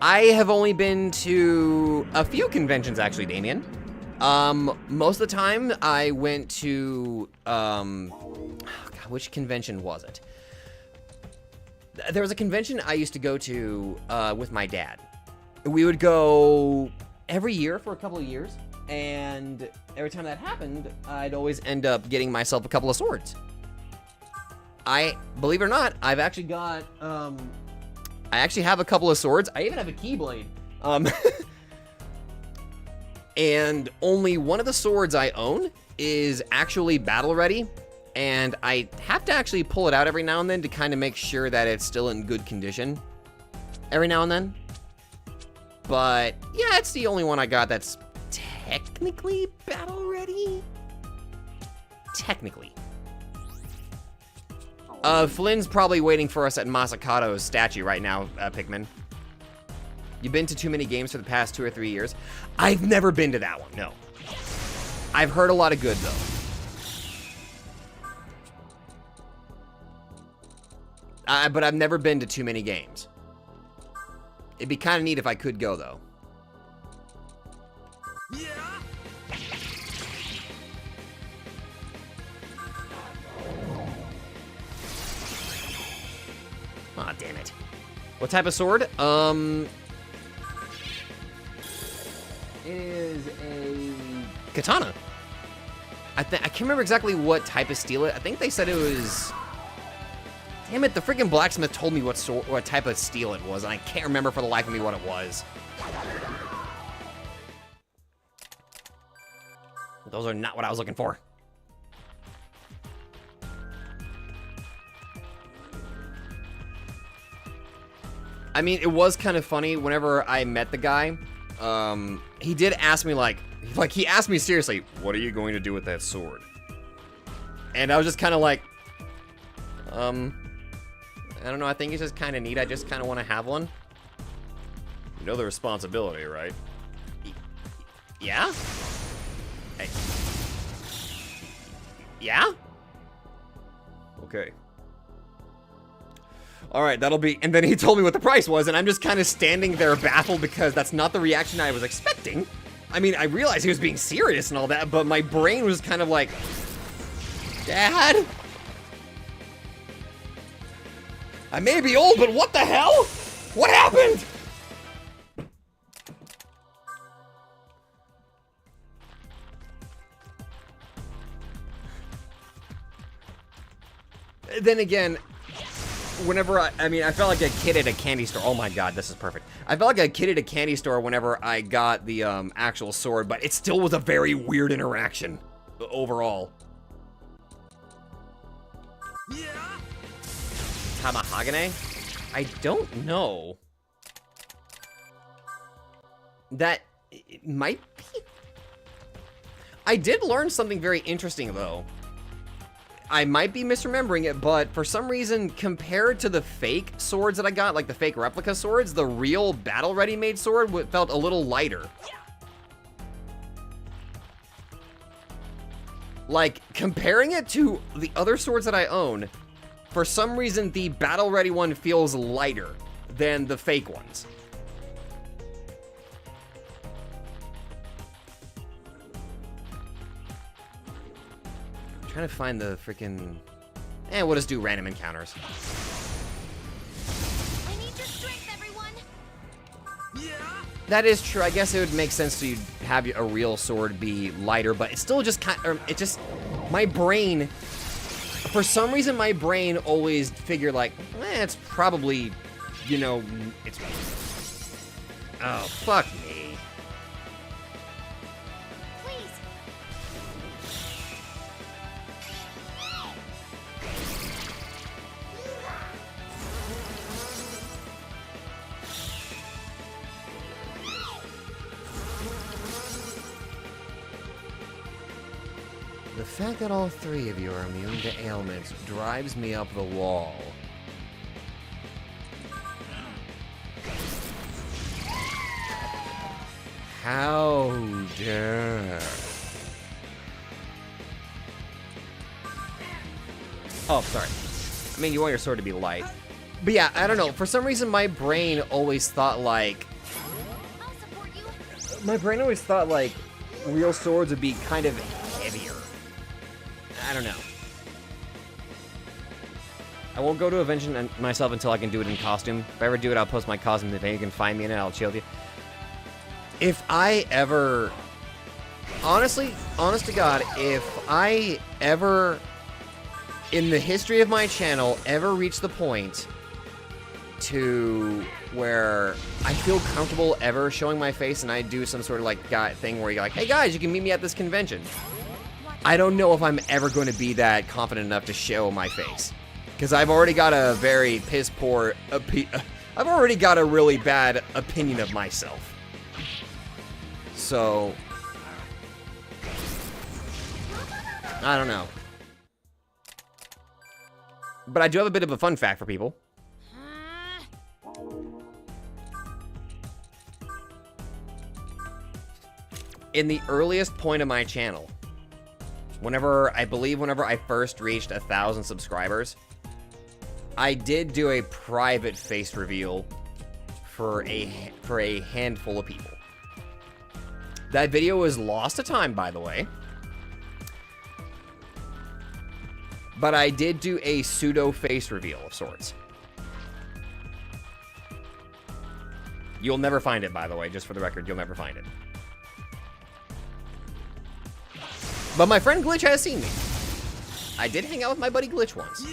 I have only been to a few conventions, actually, Damien. Most of the time, I went to, God, which convention was it? There was a convention I used to go to, with my dad. We would go every year for a couple of years, and every time that happened, I'd always end up getting myself a couple of swords. Believe it or not, I've actually got, I actually have a couple of swords. I even have a keyblade. And only one of the swords I own is actually battle ready. And I have to actually pull it out every now and then to kind of make sure that it's still in good condition. Every now and then. But yeah, it's the only one I got that's technically battle ready. Technically. Flynn's probably waiting for us at Masakato's statue right now, Pikmin. You've been to too many games for the past 2 or 3 years? I've never been to that one, no. I've heard a lot of good, though. But I've never been to too many games. It'd be kind of neat if I could go, though. Aw, damn it. What type of sword? It is a katana. I can't remember exactly what type of steel I think they said it was... Damn it, the freaking blacksmith told me what type of steel it was, and I can't remember for the life of me what it was. Those are not what I was looking for. I mean, it was kind of funny whenever I met the guy. He did ask me, like he asked me seriously, what are you going to do with that sword? And I was just kind of like, I don't know, I think it's just kind of neat. I just kind of want to have one. You know the responsibility, right? Yeah? Hey. Yeah? Okay. All right, that'll be... And then he told me what the price was, and I'm just kind of standing there baffled because that's not the reaction I was expecting. I mean, I realized he was being serious and all that, but my brain was kind of like... Dad? I may be old, but what the hell? What happened? Then again... Whenever I felt like a kid at a candy store. Oh my god, this is perfect. I felt like a kid at a candy store whenever I got the actual sword, but it still was a very weird interaction overall. Yeah. Tamahagane? I don't know. That it might be. I did learn something very interesting though. I might be misremembering it, but for some reason, compared to the fake swords that I got, like the fake replica swords, the real battle ready-made sword felt a little lighter. Like, comparing it to the other swords that I own, for some reason, the battle ready one feels lighter than the fake ones. Trying to find the freaking... we'll just do random encounters. I need your strength, everyone. Yeah. That is true. I guess it would make sense to have a real sword be lighter, but it's still just kind of... It just... My brain... For some reason, my brain always figured like, it's probably, you know, it's... Oh, fuck me. The fact that all three of you are immune to ailments drives me up the wall. How dare... Oh, sorry. I mean, you want your sword to be light. But yeah, I don't know. For some reason, my brain always thought like... My brain always thought like real swords would be kind of heavier. I don't know. I won't go to Avenging myself until I can do it in costume. If I ever do it, I'll post my costume. If you can find me in it, I'll chill with you. If I ever... Honestly, honest to God, if I ever, in the history of my channel, ever reach the point to where I feel comfortable ever showing my face and I do some sort of like thing where you're like, hey guys, you can meet me at this convention. I don't know if I'm ever going to be that confident enough to show my face. Because I've already got a very piss poor... I've already got a really bad opinion of myself. So... I don't know. But I do have a bit of a fun fact for people. In the earliest point of my channel, whenever I first reached 1,000 subscribers, I did do a private face reveal for a handful of people. That video was lost to time, by the way. But I did do a pseudo face reveal of sorts. You'll never find it, by the way, just for the record, you'll never find it. But my friend Glitch has seen me. I did hang out with my buddy Glitch once.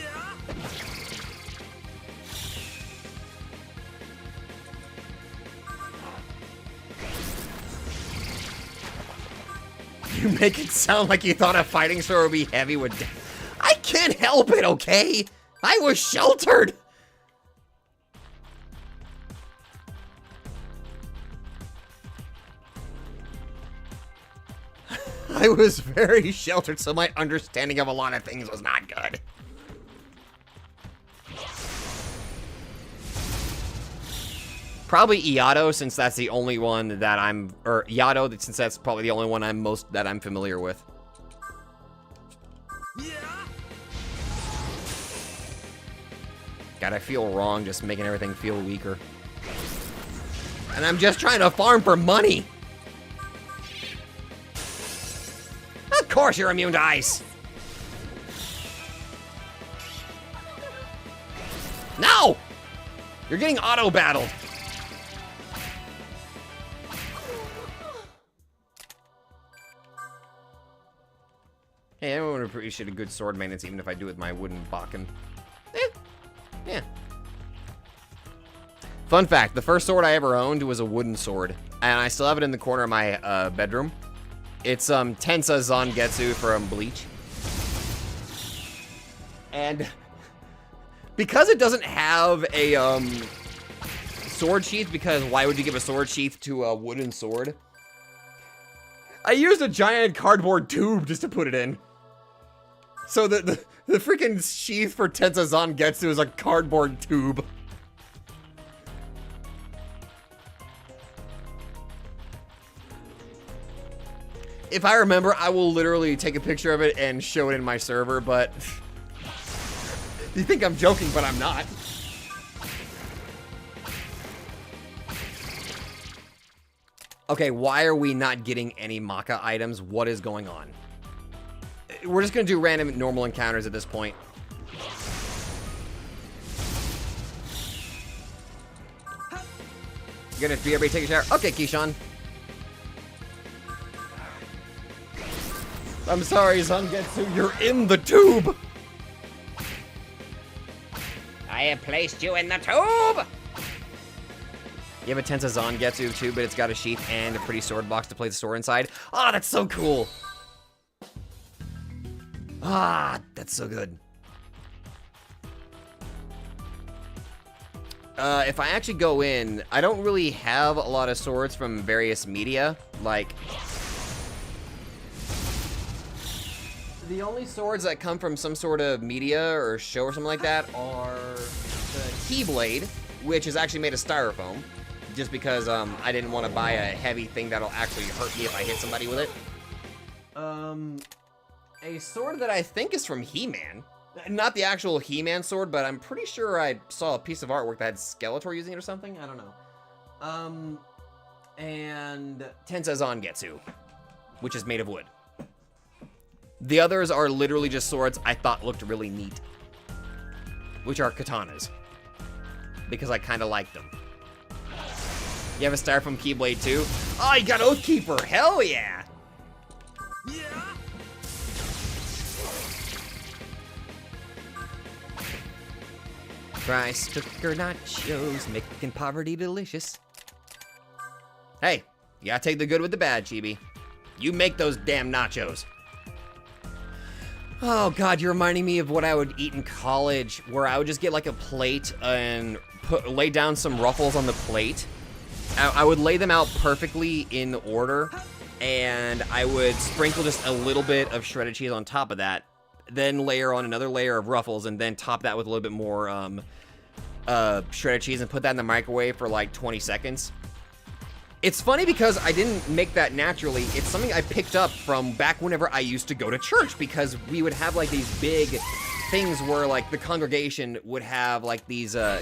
You make it sound like you thought a fighting sword would be heavy with death. I can't help it, okay? I was sheltered. I was very sheltered, so my understanding of a lot of things was not good. Probably Iato, since that's the only one that Yato, since that's probably the only one I'm familiar with. God, I feel wrong just making everything feel weaker. And I'm just trying to farm for money. Of course you're immune to ice. No! You're getting auto-battled. Hey, I would appreciate a good sword maintenance even if I do it with my wooden bakken. Yeah. Fun fact, the first sword I ever owned was a wooden sword. And I still have it in the corner of my bedroom. It's Tensei Zangetsu from Bleach. And because it doesn't have a sword sheath, because why would you give a sword sheath to a wooden sword? I used a giant cardboard tube just to put it in. So the freaking sheath for Tensei Zangetsu is a cardboard tube. If I remember, I will literally take a picture of it and show it in my server, but you think I'm joking, but I'm not. Okay, why are we not getting any Maka items? What is going on? We're just gonna do random normal encounters at this point. You gonna be everybody take a shower? Okay, Keyshawn. I'm sorry, Zangetsu, you're in the tube! I have placed you in the tube! You have a Tensei Zangetsu too, but it's got a sheath and a pretty sword box to place the sword inside. Ah, oh, that's so cool! Ah, that's so good. If I actually go in, I don't really have a lot of swords from various media. Like, the only swords that come from some sort of media or show or something like that are the Keyblade, which is actually made of styrofoam, just because I didn't want to buy a heavy thing that'll actually hurt me if I hit somebody with it. A sword that I think is from He-Man. Not the actual He-Man sword, but I'm pretty sure I saw a piece of artwork that had Skeletor using it or something. I don't know. And Tensei Zangetsu, which is made of wood. The others are literally just swords I thought looked really neat, which are katanas, because I kind of like them. You have a styrofoam Keyblade too? Oh, you got Oathkeeper! Hell yeah! Rice cooker nachos, making poverty delicious. Hey, you gotta take the good with the bad, Chibi. You make those damn nachos. Oh god, you're reminding me of what I would eat in college, where I would just get like a plate and lay down some ruffles on the plate. I would lay them out perfectly in order, and I would sprinkle just a little bit of shredded cheese on top of that. then layer on another layer of Ruffles, and then top that with a little bit more shredded cheese and put that in the microwave for like 20 seconds. It's funny because I didn't make that naturally. It's something I picked up from back whenever I used to go to church, because we would have like these big things where like the congregation would have like these, they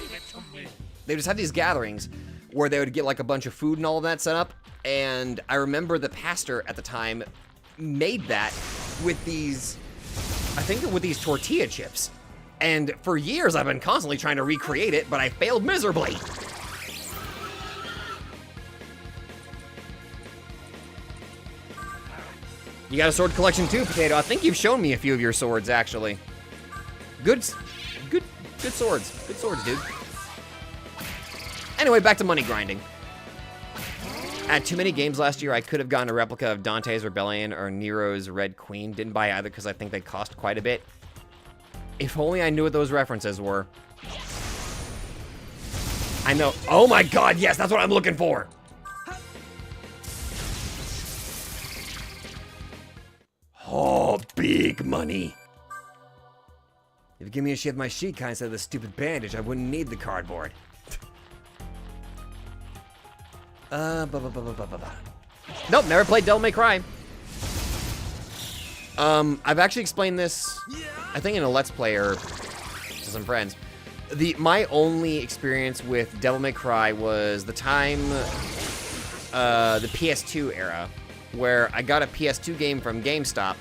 just had these gatherings where they would get like a bunch of food and all of that set up. And I remember the pastor at the time made that with these, I think with these tortilla chips. And for years I've been constantly trying to recreate it, but I failed miserably. You got a sword collection too, Potato. I think you've shown me a few of your swords, actually. Good swords. Good swords, dude. Anyway, back to money grinding. I had too many games last year. I could have gotten a replica of Dante's Rebellion or Nero's Red Queen. Didn't buy either because I think they cost quite a bit. If only I knew what those references were. I know. Oh my god, yes, that's what I'm looking for. Oh, big money. If you give me a shift my sheet kind instead of the stupid bandage, I wouldn't need the cardboard. Nope, never played Devil May Cry. I've actually explained this, I think in a Let's Play or to some friends. My only experience with Devil May Cry was the time, the PS2 era, where I got a PS2 game from GameStop,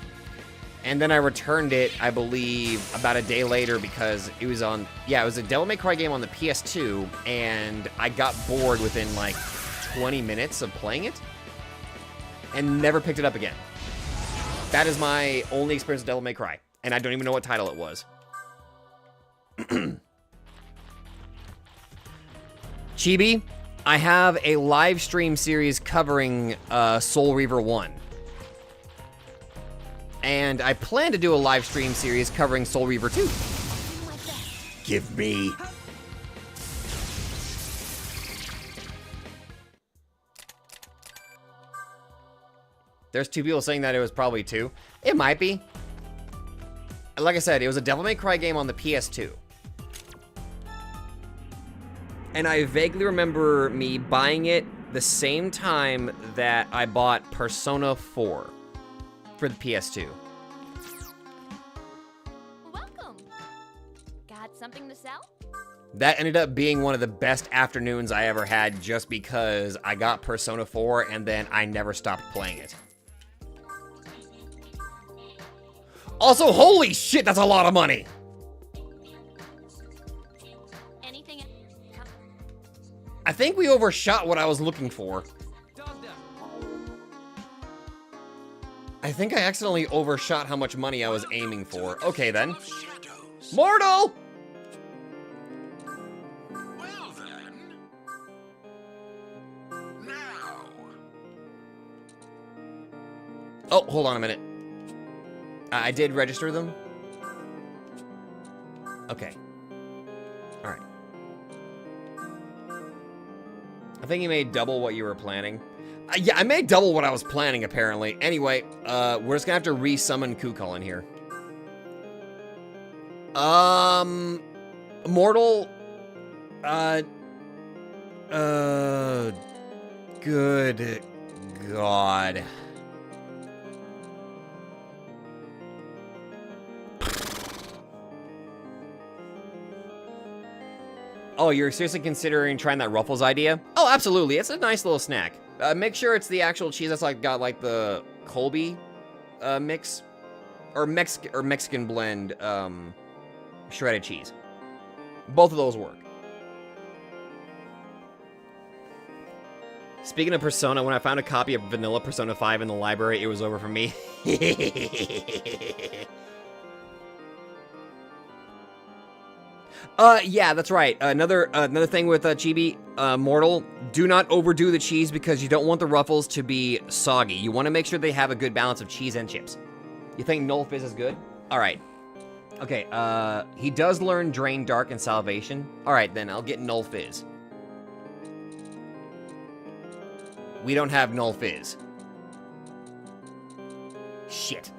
and then I returned it, I believe, about a day later because it was on, yeah, it was a Devil May Cry game on the PS2, and I got bored within like 20 minutes of playing it, and never picked it up again. That is my only experience with Devil May Cry, and I don't even know what title it was. Chibi, I have a live stream series covering Soul Reaver 1. And I plan to do a live stream series covering Soul Reaver 2. Give me. There's 2 people saying that it was probably 2. It might be. Like I said, it was a Devil May Cry game on the PS2. And I vaguely remember me buying it the same time that I bought Persona 4 for the PS2. Welcome. Got something to sell? That ended up being one of the best afternoons I ever had just because I got Persona 4 and then I never stopped playing it. Also, holy shit, that's a lot of money! Anything? I think we overshot what I was looking for. I think I accidentally overshot how much money I was aiming for. Okay, then. Mortal! Well then. Now. Oh, hold on a minute. I did register them. Okay. All right. I think you made double what you were planning. Yeah, I made double what I was planning, apparently. Anyway, we're just gonna have to re-summon Kukul in here. Mortal... Good God. Oh, you're seriously considering trying that Ruffles idea? Oh, absolutely. It's a nice little snack. Make sure it's the actual cheese that's like got like the Colby mix or Mexican blend shredded cheese. Both of those work. Speaking of Persona, when I found a copy of Vanilla Persona 5 in the library, it was over for me. Yeah, that's right. Another thing with Chibi, Mortal, do not overdo the cheese because you don't want the Ruffles to be soggy. You want to make sure they have a good balance of cheese and chips. You think Null Fizz is good? All right. Okay, he does learn Drain Dark and Salvation. All right, then I'll get Null Fizz. We don't have Null Fizz. Shit.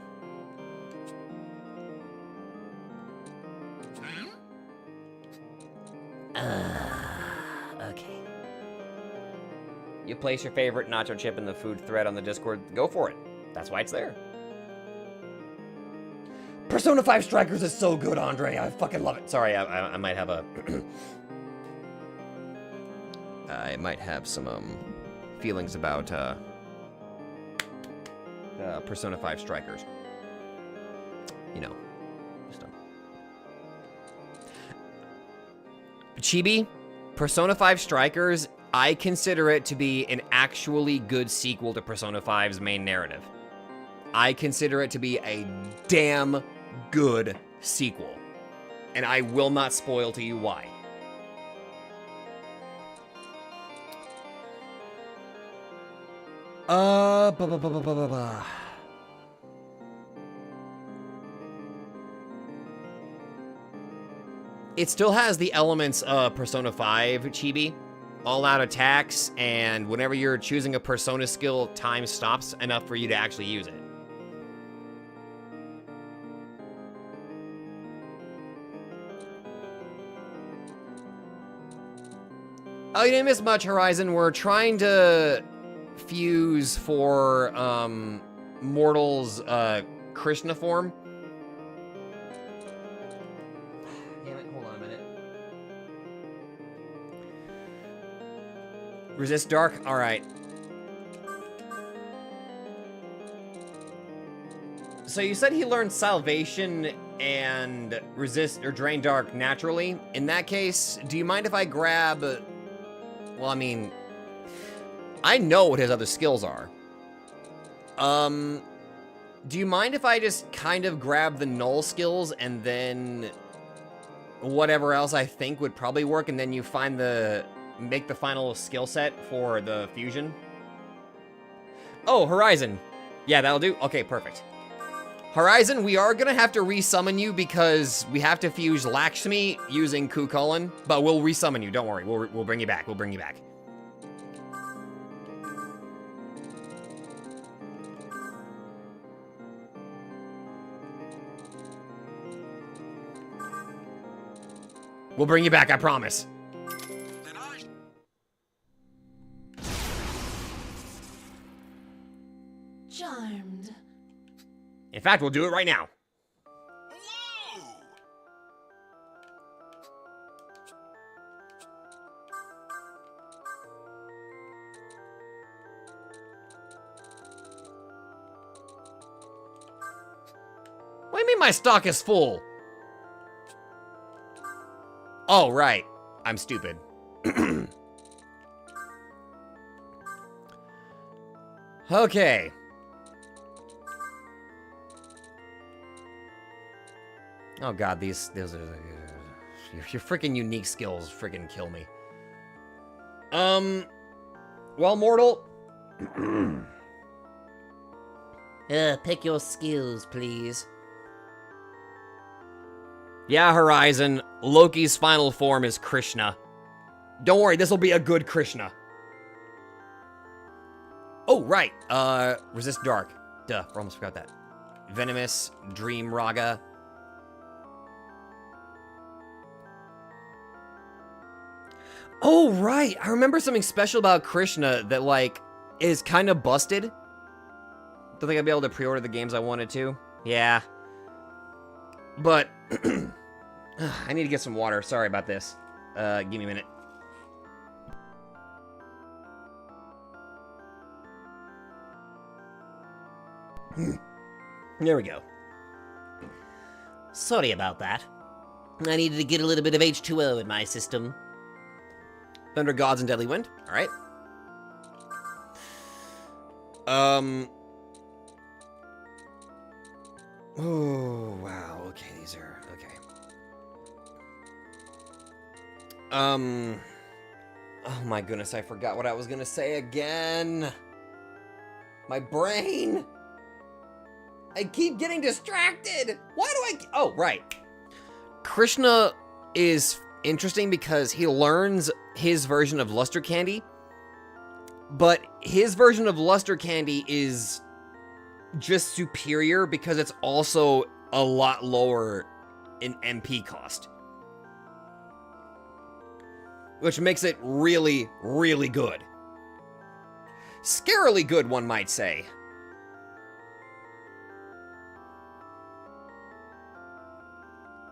Okay. You place your favorite nacho chip in the food thread on the Discord. Go for it. That's why it's there. Persona 5 Strikers is so good, Andre. I fucking love it. Sorry, I might have a... I might have some, feelings about, Persona 5 Strikers. You know. Just, Chibi, Persona 5 Strikers, I consider it to be an actually good sequel to Persona 5's main narrative. I consider it to be a damn good sequel. And I will not spoil to you why. It still has the elements of Persona 5 Chibi. All-out attacks, and whenever you're choosing a Persona skill, time stops enough for you to actually use it. Oh, you didn't miss much, Horizon. We're trying to fuse for, Mortal's, Krishna form. Damn it, hold on a minute. Resist Dark? Alright. So you said he learned Salvation and Resist or Drain Dark naturally. In that case, do you mind if I grab... Well, I mean... I know what his other skills are. Do you mind if I just kind of grab the null skills and then... whatever else I think would probably work, and then you find the... make the final skill set for the fusion? Oh, Horizon. Yeah, that'll do. Okay, perfect. Horizon, we are gonna have to resummon you because we have to fuse Lakshmi using Kukulin, but we'll resummon you. Don't worry. We'll bring you back. We'll bring you back. We'll bring you back, I promise. Charmed. In fact, we'll do it right now. What do you mean my stock is full? Oh, right. I'm stupid. Okay. Oh god, those are your freaking unique skills freaking kill me. Well, Mortal. Pick your skills, please. Yeah, Horizon. Loki's final form is Krishna. Don't worry, this will be a good Krishna. Oh, right. Resist Dark. Duh, almost forgot that. Venomous, Dream Raga. Oh, right. I remember something special about Krishna that, like, is kind of busted. Don't think I'd be able to pre-order the games I wanted to. Yeah. But... I need to get some water. Sorry about this. Give me a minute. There we go. Sorry about that. I needed to get a little bit of H2O in my system. Thunder Gods and Deadly Wind. Alright. Oh, wow. Okay, these are... Okay. Oh my goodness, I forgot what I was gonna say again. My brain! I keep getting distracted! Why do I... Oh, right. Krishna is interesting because he learns his version of Luster Candy, but his version of Luster Candy is just superior because it's also a lot lower in MP cost. which makes it really, really good. Scarily good, one might say.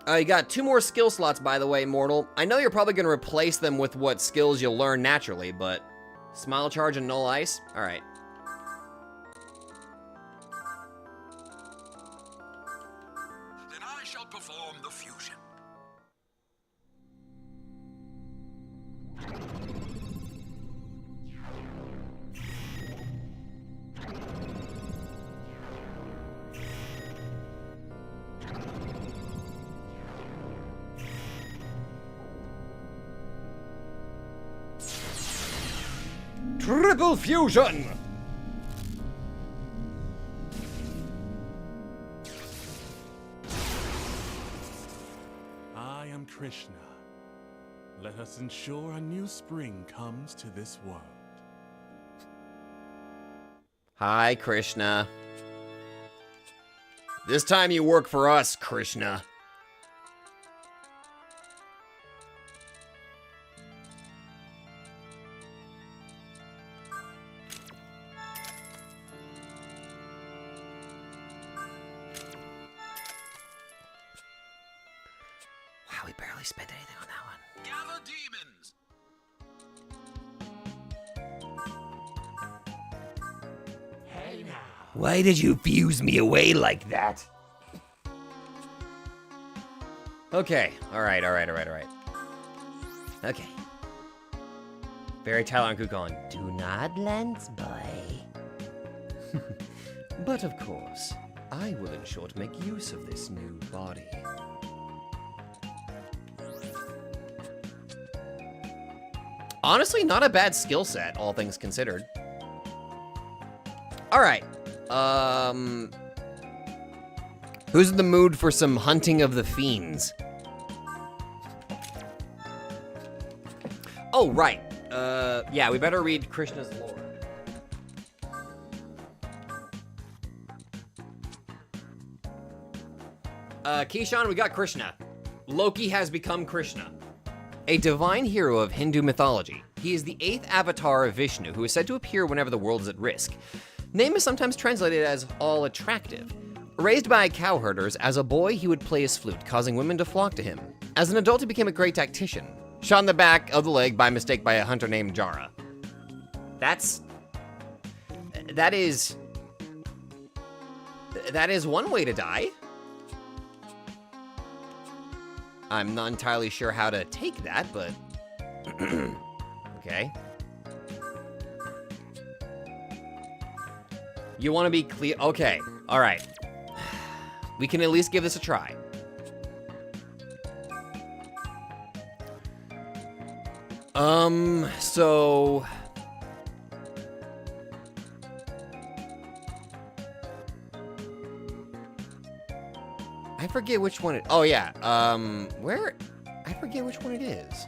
You got 2 more skill slots, by the way, Mortal. I know you're probably going to replace them with what skills you'll learn naturally, but Smile Charge and Null Ice? Alright. Then I shall perform the fusion. Triple Fusion! I am Krishna. Let us ensure a new spring comes to this world. Hi, Krishna. This time you work for us, Krishna. Wow, we barely spent anything on that one. Gather demons! Hey now. Why did you fuse me away like that? Okay, alright. Okay. Very Tyler and Kukon. Do not lens, boy. But of course, I will ensure to make use of this new body. Honestly, not a bad skill set, all things considered. Alright. Who's in the mood for some hunting of the fiends? Oh, right. Yeah, we better read Krishna's lore. Keyshawn, we got Krishna. Loki has become Krishna, a divine hero of Hindu mythology. He is the 8th avatar of Vishnu, who is said to appear whenever the world is at risk. Name is sometimes translated as all attractive. Raised by cowherders, as a boy he would play his flute, causing women to flock to him. As an adult he became a great tactician, shot in the back of the leg by mistake by a hunter named Jara. That is one way to die. I'm not entirely sure how to take that, but okay. You want to be clear? Okay, all right. We can at least give this a try. So I forget which one it, oh yeah, where, I forget which one it is.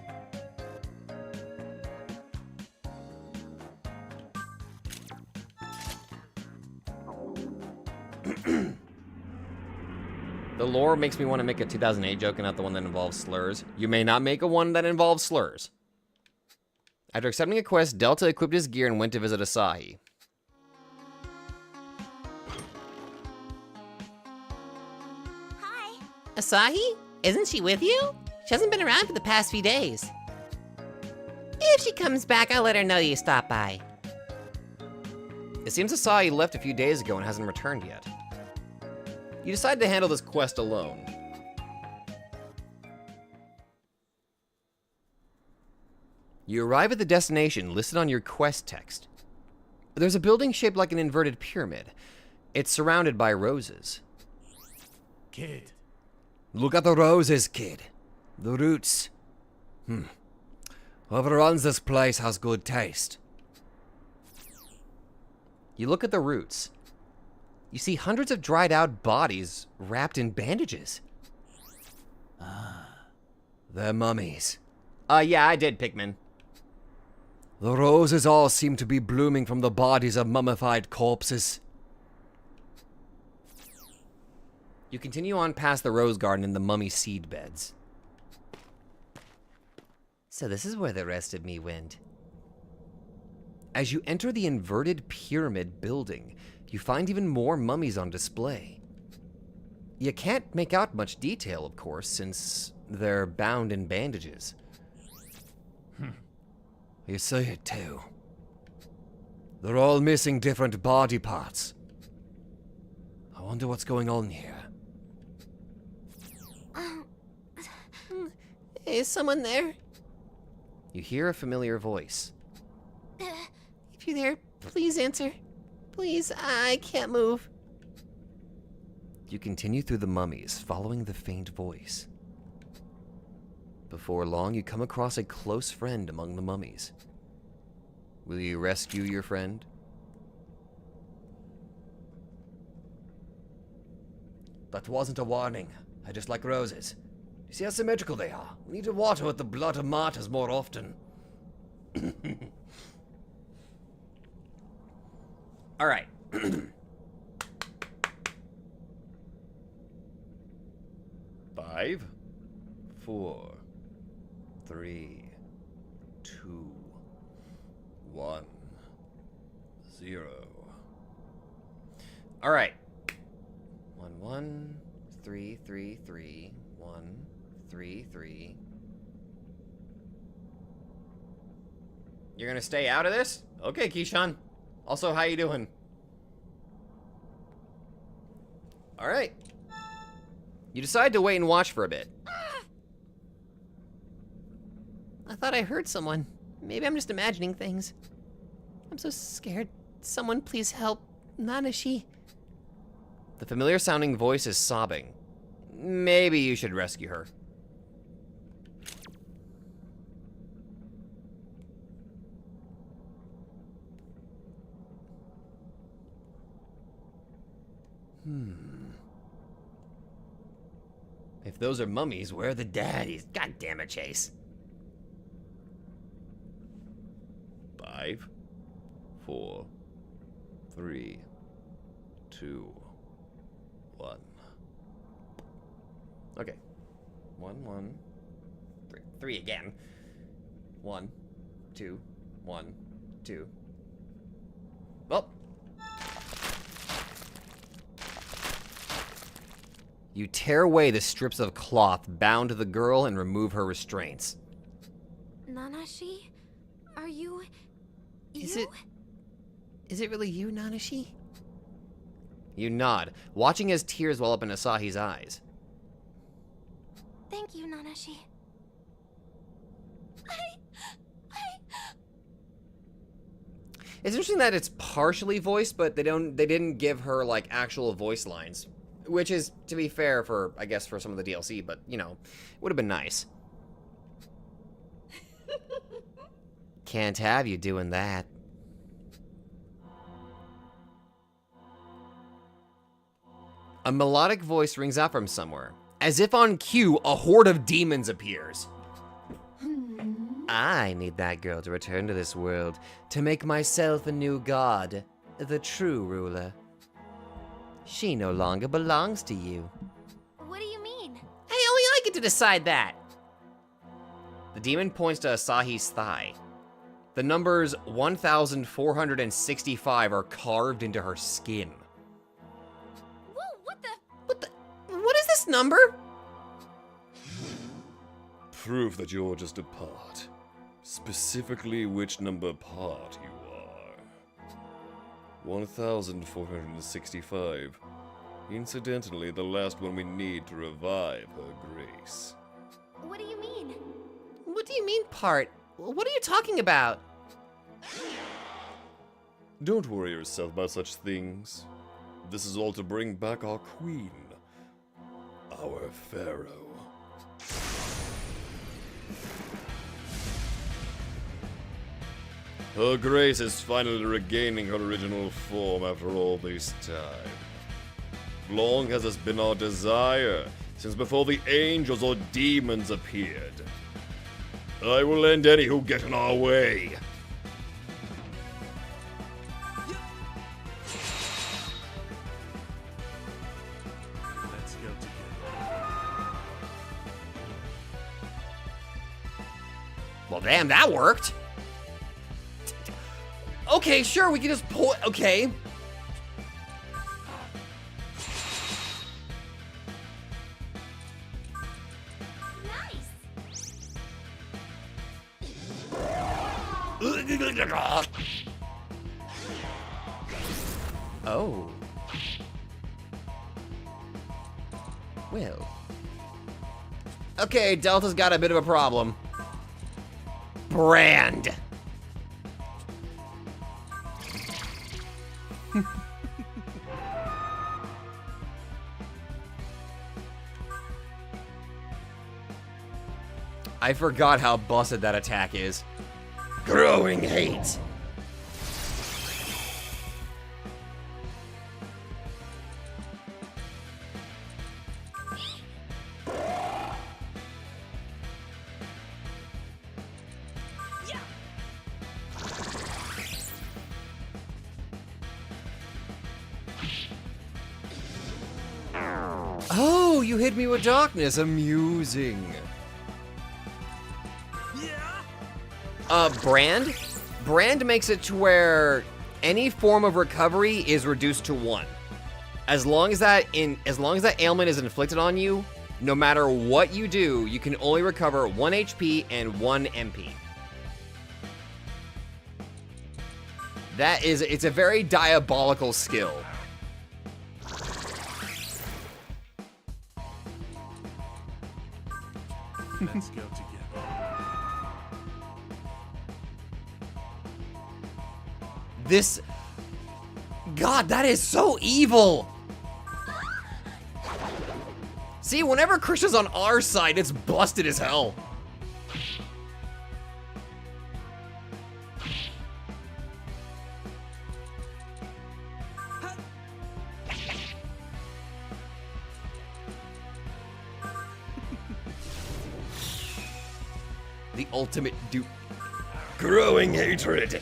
The lore makes me want to make a 2008 joke and not the one that involves slurs. You may not make a one that involves slurs. After accepting a quest, Delta equipped his gear and went to visit Asahi. Hi. Asahi? Isn't she with you? She hasn't been around for the past few days. If she comes back, I'll let her know you stopped by. It seems Asahi left a few days ago and hasn't returned yet. You decide to handle this quest alone. You arrive at the destination listed on your quest text. There's a building shaped like an inverted pyramid. It's surrounded by roses. Kid. Look at the roses, kid. The roots. Whoever runs this place has good taste. You look at the roots. You see hundreds of dried out bodies wrapped in bandages. They're mummies. Yeah, I did, Pikmin. The roses all seem to be blooming from the bodies of mummified corpses. You continue on past the rose garden and the mummy seed beds. So this is where the rest of me went. As you enter the inverted pyramid building, you find even more mummies on display. You can't make out much detail, of course, since they're bound in bandages. You see it too. They're all missing different body parts. I wonder what's going on here. Is someone there? You hear a familiar voice. If you're there, please answer. Please, I can't move. You continue through the mummies, following the faint voice. Before long, you come across a close friend among the mummies. Will you rescue your friend? That wasn't a warning. I just like roses. You see how symmetrical they are? We need to water with the blood of martyrs more often. All right. 5, 4, 3, 2, 1, 0. All right. 1, 1, 3, 3, 3, 1, 3, 3. You're gonna stay out of this? Okay, Keyshawn. Also, how you doing? All right. You decide to wait and watch for a bit. I thought I heard someone. Maybe I'm just imagining things. I'm so scared. Someone please help. Nanashi. The familiar sounding voice is sobbing. Maybe you should rescue her. If those are mummies, where are the daddies? God damn it, Chase. 5, 4, 3, 2, 1. Okay. 1, 1, 3. 3 again. 1, 2, 1, 2. Well. You tear away the strips of cloth bound to the girl and remove her restraints. Nanashi? Are you... Is it really you, Nanashi? You nod, watching as tears well up in Asahi's eyes. Thank you, Nanashi. It's interesting that it's partially voiced, but they didn't give her like actual voice lines. Which is, to be fair, for, I guess, for some of the DLC, but, you know, would have been nice. Can't have you doing that. A melodic voice rings out from somewhere. As if on cue, a horde of demons appears. I need that girl to return to this world, to make myself a new god, the true ruler. She no longer belongs to you. What do you mean? Hey, only I get to decide that. The demon points to Asahi's thigh. The numbers 1,465 are carved into her skin. Whoa, what is this number? Proof that you're just a part. Specifically which number part you are. 1,465. Incidentally, the last one we need to revive her grace. What do you mean? What do you mean, part? What are you talking about? Don't worry yourself about such things. This is all to bring back our queen. Our pharaoh. Her grace is finally regaining her original form after all this time. Long has this been our desire, since before the angels or demons appeared. I will end any who get in our way. Let's go together. Well, damn, that worked. Okay, sure, we can just pull. Okay. Oh. Well. Okay, Delta's got a bit of a problem. Brand. I forgot how busted that attack is. Growing hate. Oh, you hit me with darkness. Amusing. Brand? Brand makes it to where any form of recovery is reduced to 1. As long as that ailment is inflicted on you, no matter what you do, you can only recover 1 HP and 1 MP. It's a very diabolical skill. Let's go together. This... God, that is so evil! See, whenever Krishna's on our side, it's busted as hell. The ultimate dupe. Growing hatred.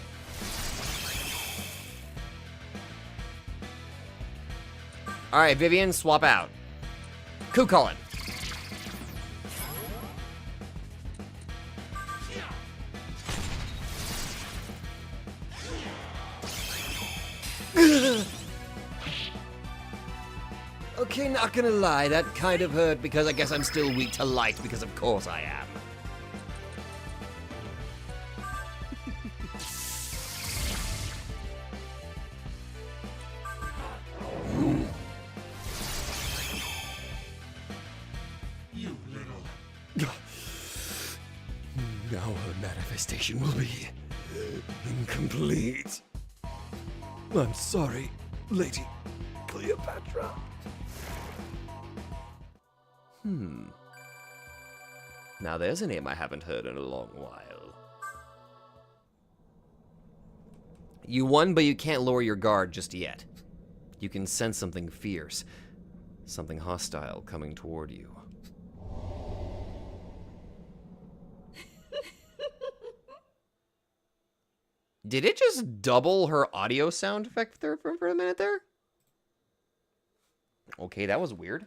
Alright, Vivian, swap out. Coup calling. Okay, not gonna lie, that kind of hurt because I guess I'm still weak to light because of course I am. Now her manifestation will be incomplete. I'm sorry, Lady Cleopatra. Now there's a name I haven't heard in a long while. You won, but you can't lower your guard just yet. You can sense something fierce, something hostile coming toward you. Did it just double her audio sound effect there for a minute there? Okay, that was weird.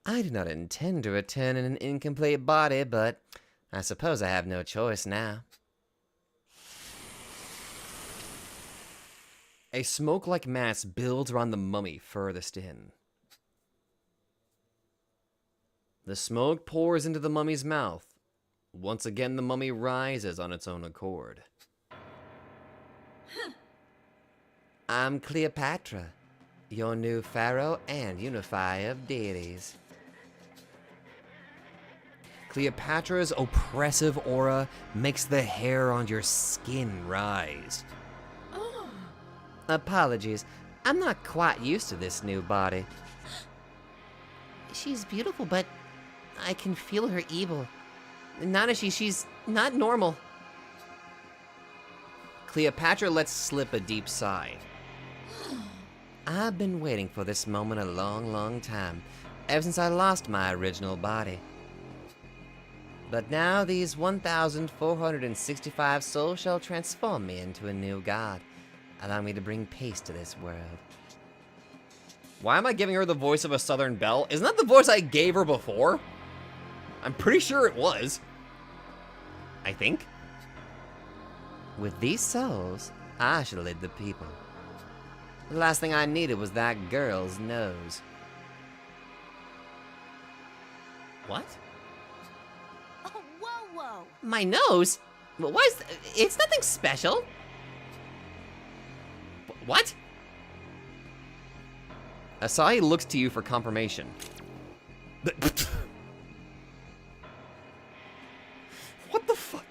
I did not intend to return in an incomplete body, but I suppose I have no choice now. A smoke-like mass builds around the mummy furthest in. The smoke pours into the mummy's mouth. Once again, the mummy rises on its own accord. I'm Cleopatra, your new pharaoh and unifier of deities. Cleopatra's oppressive aura makes the hair on your skin rise. Oh. Apologies, I'm not quite used to this new body. She's beautiful, but I can feel her evil. Nanashi, she's not normal. Cleopatra lets slip a deep sigh. I've been waiting for this moment a long, long time, ever since I lost my original body. But now these 1,465 souls shall transform me into a new god, allowing me to bring peace to this world. Why am I giving her the voice of a Southern belle? Isn't that the voice I gave her before? I'm pretty sure it was. I think. With these souls, I shall lead the people. The last thing I needed was that girl's nose. What? Oh, whoa, whoa. My nose? Why is it's nothing special. What? Asahi looks to you for confirmation. What the fuck?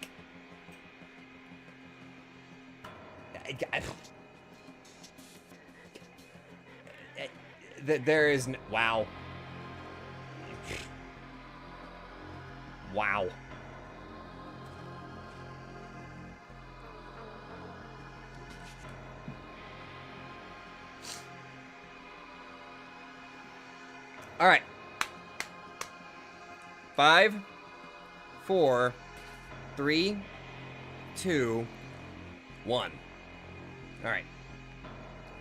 There is wow. Wow. All right. 5, 4, 3, 2, 1. All right.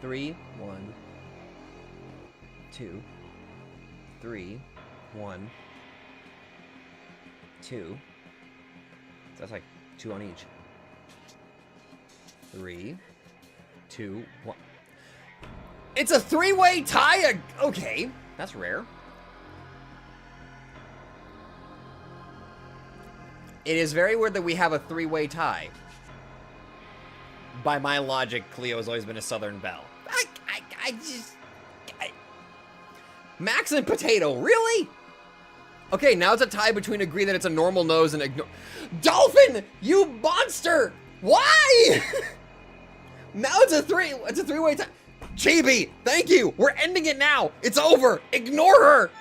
3, 1, 2, 3, 1, 2. That's like 2 on each. 3, 2, 1. It's a 3-way tie. Okay, that's rare. It is very weird that we have a 3-way tie. By my logic, Cleo has always been a Southern Belle. Max and Potato, really? Okay, now it's a tie between agree that it's a normal nose and ignore. Dolphin, you monster! Why? Now it's a 3-way tie. Chibi, thank you. We're ending it now. It's over. Ignore her.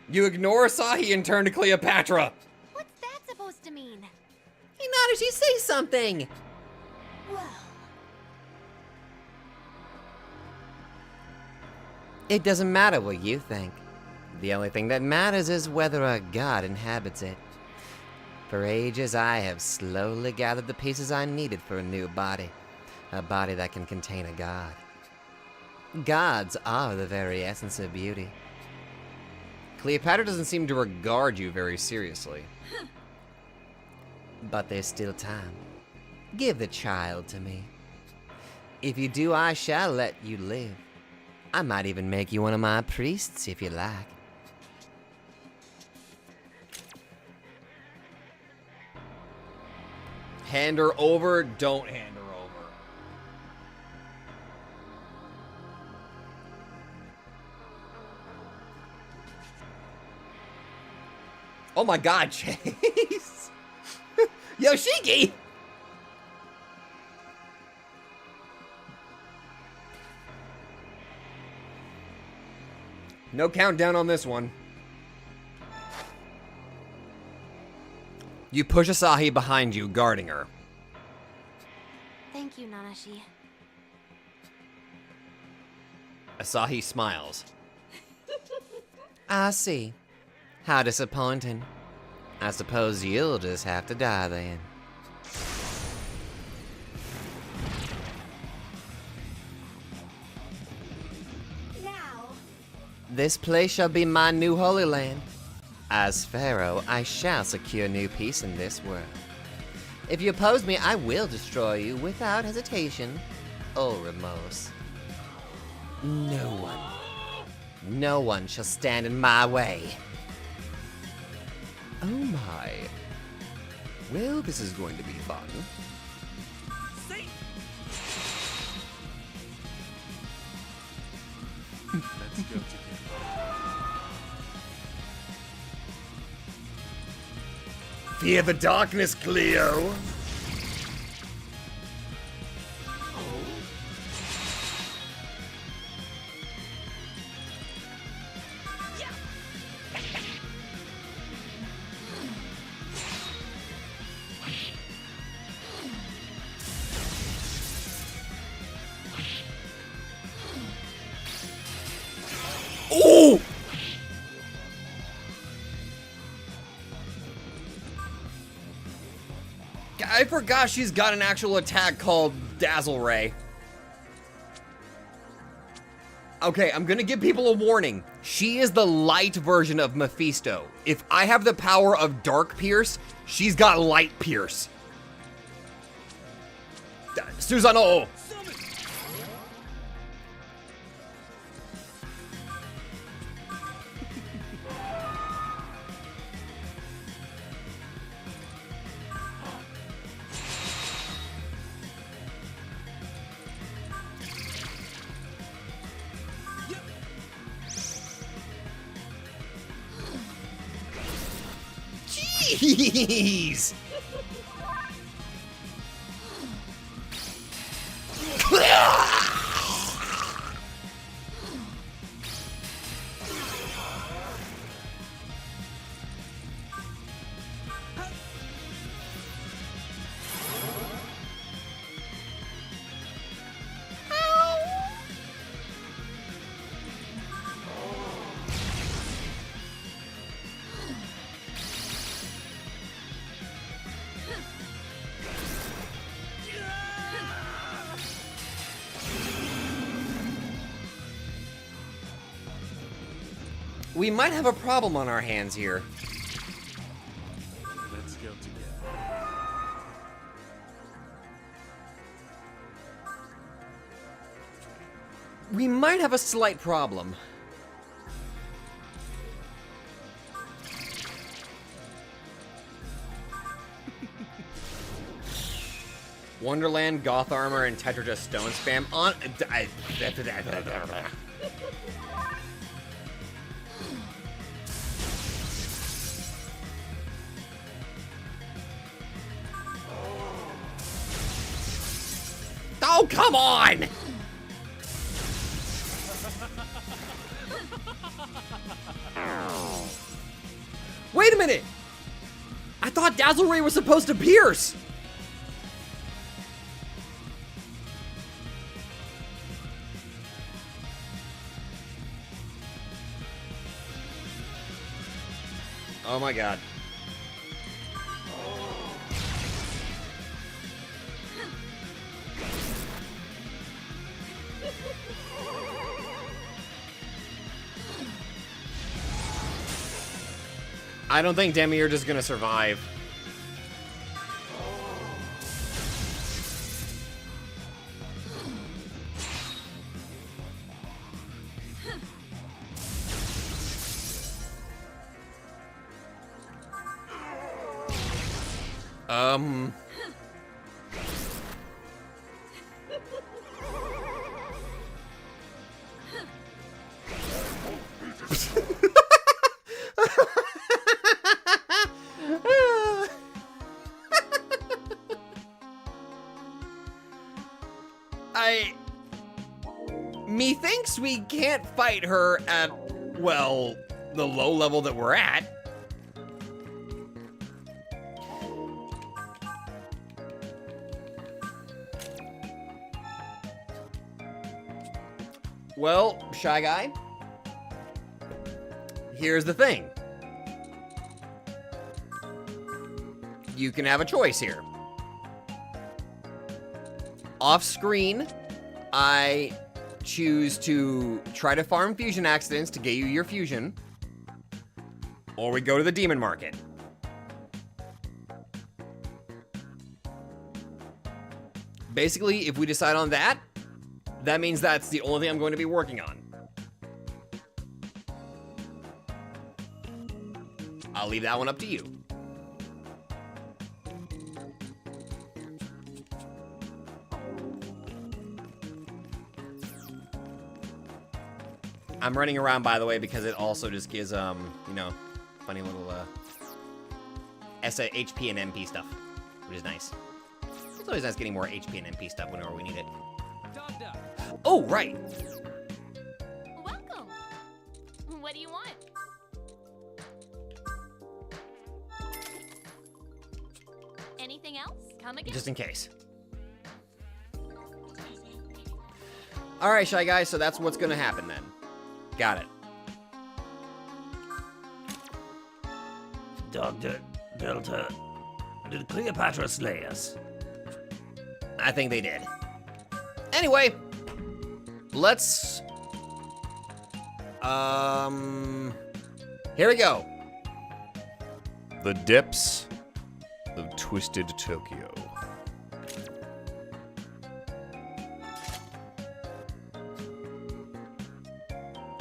You ignore Asahi and turn to Cleopatra. What's that supposed to mean? Hey, Nanashi, say something. Well, it doesn't matter what you think. The only thing that matters is whether a god inhabits it. For ages, I have slowly gathered the pieces I needed for a new body. A body that can contain a god. Gods are the very essence of beauty. Cleopatra doesn't seem to regard you very seriously. But there's still time. Give the child to me. If you do, I shall let you live. I might even make you one of my priests if you like. Hand her over, don't hand her over. Oh my god, Chase! Yoshiki! No countdown on this one. You push Asahi behind you, guarding her. thank you, Nanashi. Asahi smiles. I see. How disappointing. I suppose you'll just have to die then. Now. This place shall be my new holy land. As Pharaoh, I shall secure new peace in this world. If you oppose me, I will destroy you without hesitation or remorse. No one shall stand in my way. Oh my. Well, this is going to be fun. Let's go together. Fear the darkness, Cleo. Ooh! I forgot she's got an actual attack called Dazzle Ray. Okay, I'm gonna give people a warning. She is the light version of Mephisto. If I have the power of Dark Pierce, she's got Light Pierce. Susanoo! Jeez! We might have a problem on our hands here. Let's go together. We might have a slight problem. Wonderland, Goth Armor, and Tetra Stone Spam on. Oh, come on! Wait a minute! I thought Dazzle Ray was supposed to pierce! Oh my god. I don't think Demiurge is gonna survive. Methinks we can't fight her at, well, the low level that we're at. Well, Shy Guy, here's the thing. You can have a choice here. Off screen, I choose to try to farm fusion accidents to get you your fusion, or we go to the demon market. Basically, if we decide on that, that means that's the only thing I'm going to be working on. I'll leave that one up to you. I'm running around, by the way, because it also just gives, you know, funny little, HP and MP stuff, which is nice. It's always nice getting more HP and MP stuff whenever we need it. Oh, right! Welcome! What do you want? Anything else? Come again? Just in case. Alright, Shy Guys, so that's what's gonna happen then. Got it. Dr. Delta, did Cleopatra slay us? I think they did. Let's... Here we go. The depths of Twisted Tokyo.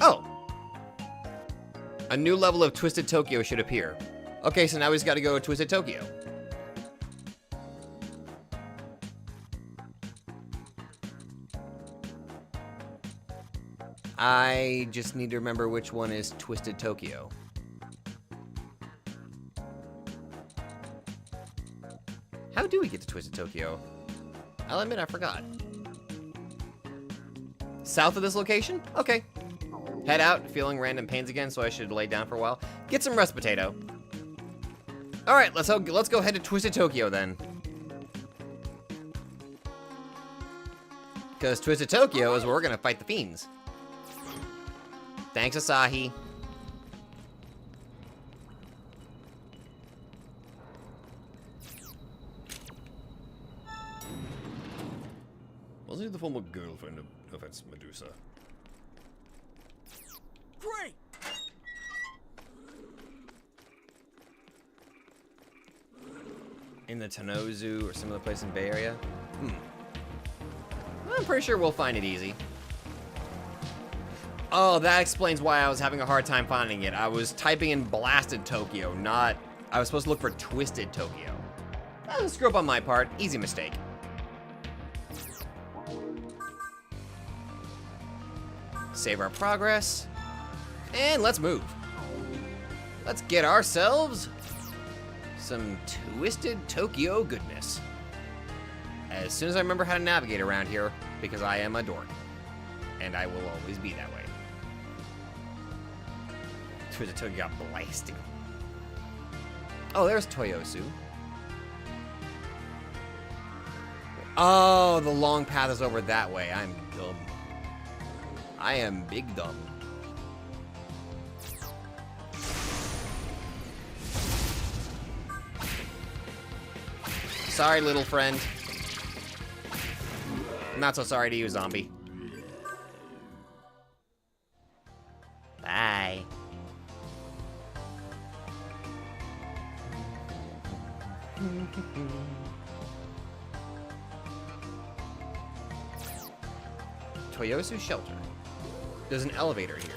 Oh. A new level of Twisted Tokyo should appear. Okay, so now we just gotta go to Twisted Tokyo. I just need to remember which one is Twisted Tokyo. How do we get to Twisted Tokyo? I'll admit I forgot. South of this location? Okay. Head out, feeling random pains again, so I should lay down for a while. Get some rest, potato. All right, let's go head to Twisted Tokyo then. Because Twisted Tokyo is where we're gonna fight the fiends. Thanks, Asahi. Wasn't he the former girlfriend of Offense Medusa? Great! In the Tanozu or similar place in Bay Area? I'm pretty sure we'll find it easy. Oh, that explains why I was having a hard time finding it. I was typing in Blasted Tokyo, not... I was supposed to look for Twisted Tokyo. That was a screw up on my part. Easy mistake. Save our progress. And let's move. Let's get ourselves some Twisted Tokyo goodness. As soon as I remember how to navigate around here, because I am a dork. And I will always be that way. Twisted Tokyo got blasted. Oh, there's Toyosu. Oh, the long path is over that way. I'm dumb. I am big dumb. Sorry, little friend. Not so sorry to you, zombie. Bye. Toyosu Shelter. There's an elevator here.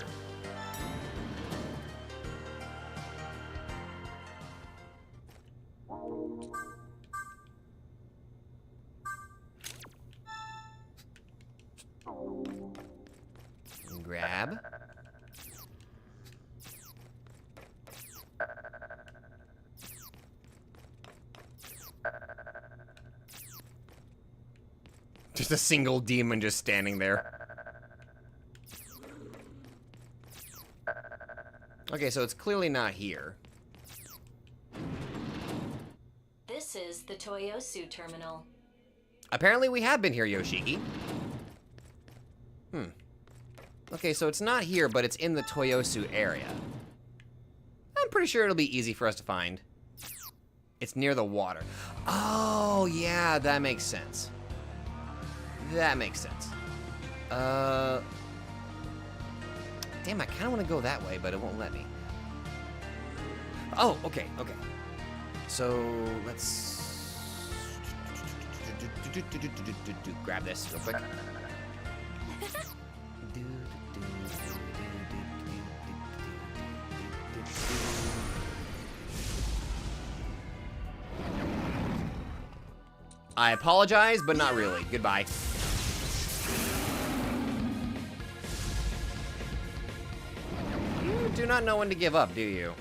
Grab. Just a single demon just standing there. Okay, so it's clearly not here. This is the Toyosu terminal. Apparently we have been here, Yoshiki. Okay, so it's not here, but it's in the Toyosu area. I'm pretty sure it'll be easy for us to find. It's near the water. Oh, yeah, that makes sense. That makes sense. Damn, I kind of want to go that way, but it won't let me. Oh, okay, okay. So, let's... grab this real quick. I apologize, but not really. Goodbye. You do not know when to give up, do you?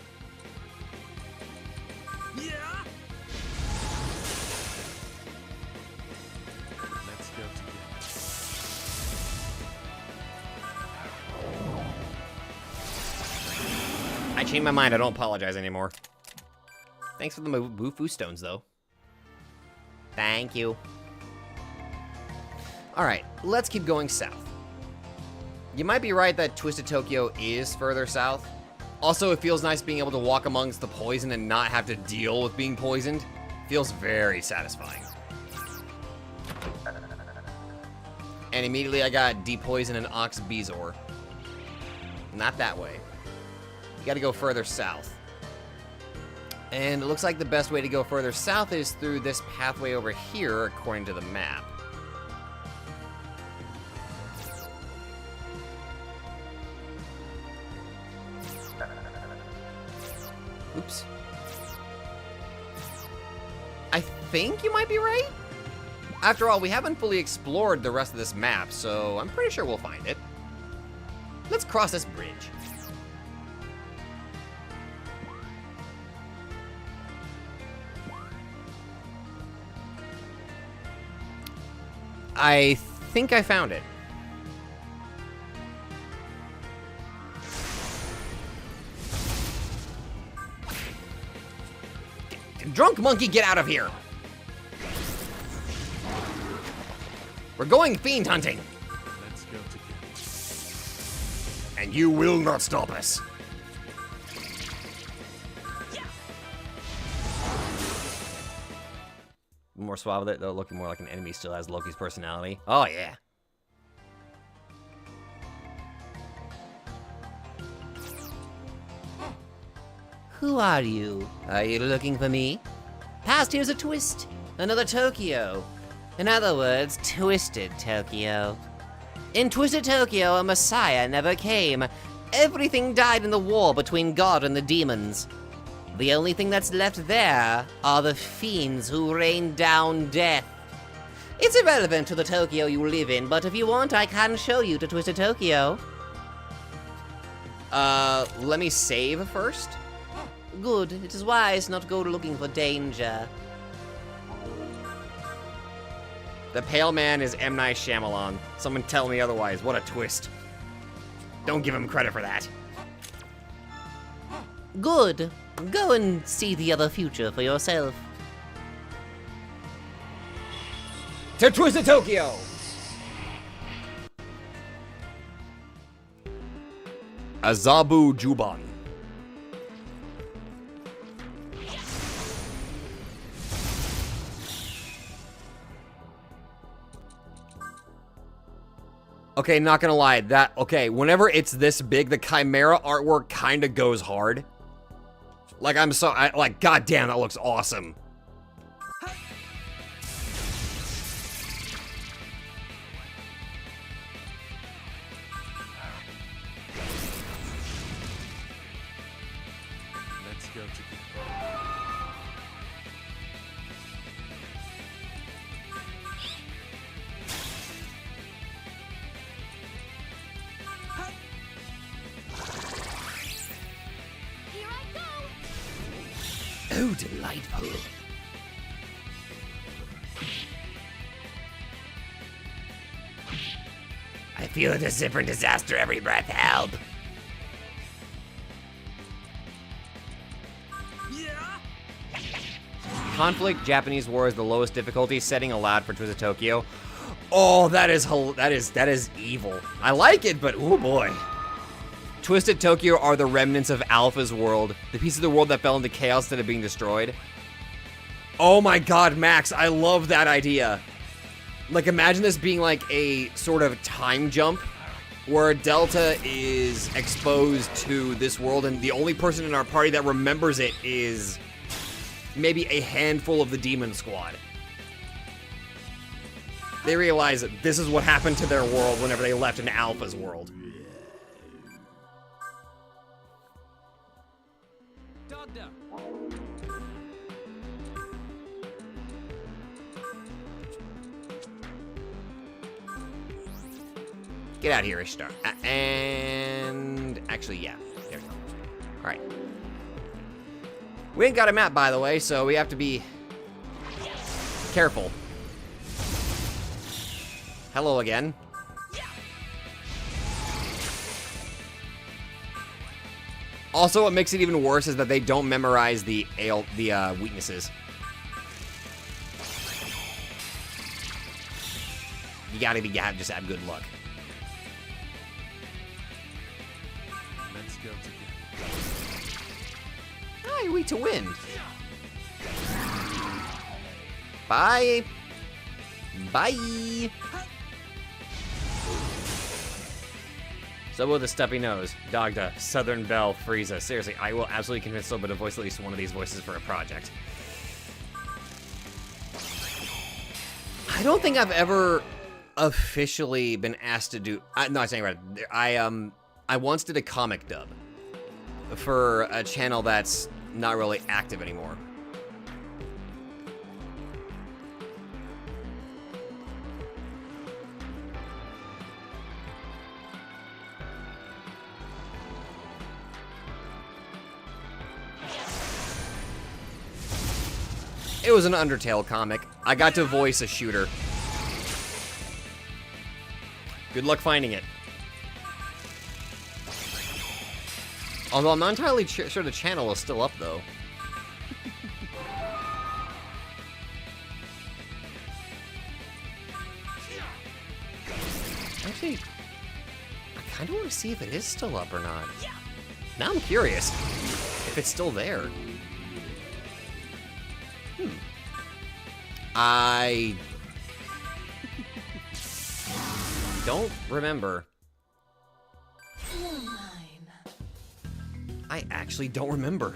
Yeah. Let's go together. I changed my mind. I don't apologize anymore. Thanks for the Wufu stones, though. Thank you. Alright, let's keep going south. You might be right that Twisted Tokyo is further south. Also, it feels nice being able to walk amongst the poison and not have to deal with being poisoned. Feels very satisfying. And immediately I got Depoison and Ox Bezoar. not that way. You gotta go further south. And it looks like the best way to go further south is through this pathway over here, according to the map. Oops. I think you might be right. After all, we haven't fully explored the rest of this map, so I'm pretty sure we'll find it. Let's cross this bridge. I think I found it. Drunk monkey, get out of here! We're going fiend hunting. Let's go together. And you will not stop us. More suave with it, though, looking more like an enemy still has Loki's personality. Oh, yeah. Who are you? Are you looking for me? Past here's a twist. Another Tokyo. In other words, Twisted Tokyo. In Twisted Tokyo, a messiah never came. Everything died in the war between God and the demons. The only thing that's left there are the fiends who rain down death. It's irrelevant to the Tokyo you live in, but if you want, I can show you to Twisted Tokyo. Let me save first. Good. It is wise not to go looking for danger. The pale man is M. Night Shyamalan. Someone tell me otherwise. What a twist. Don't give him credit for that. Good. Go and see the other future for yourself. To Twisted Tokyo! Azabu Juban. Okay, not gonna lie, okay, whenever it's this big, the Chimera artwork kinda goes hard. Like, like, goddamn, that looks awesome. Let's go together. Oh, delightful. I feel a different disaster every breath. Help. Conflict Japanese War is the lowest difficulty setting allowed for Twisted Tokyo. Oh, that is evil. I like it, but oh boy. Twisted Tokyo are the remnants of Alpha's world, the piece of the world that fell into chaos instead of being destroyed. Oh my god, Max, I love that idea. Like, imagine this being like a sort of time jump where Delta is exposed to this world and the only person in our party that remembers it is maybe a handful of the Demon Squad. They realize that this is what happened to their world whenever they left into Alpha's world. Get out of here, Ishtar. And actually, yeah, there we go. All right. We ain't got a map, by the way, so we have to be careful. Hello again. Also, what makes it even worse is that they don't memorize the weaknesses. You gotta just have good luck. Let's go together. Ah, you're weak to wind. Bye. Bye. So will the Stumpy Nose, Dogda, Southern Belle, Frieza. Seriously, I will absolutely convince Silva to voice at least one of these voices for a project. I don't think I've ever officially been asked to do. No, I'm saying right. I once did a comic dub for a channel that's not really active anymore. It was an Undertale comic. I got to voice a shooter. Good luck finding it. Although I'm not entirely sure the channel is still up, though. Actually, I kind of want to see if it is still up or not. Now I'm curious if it's still there. I don't remember. I actually don't remember.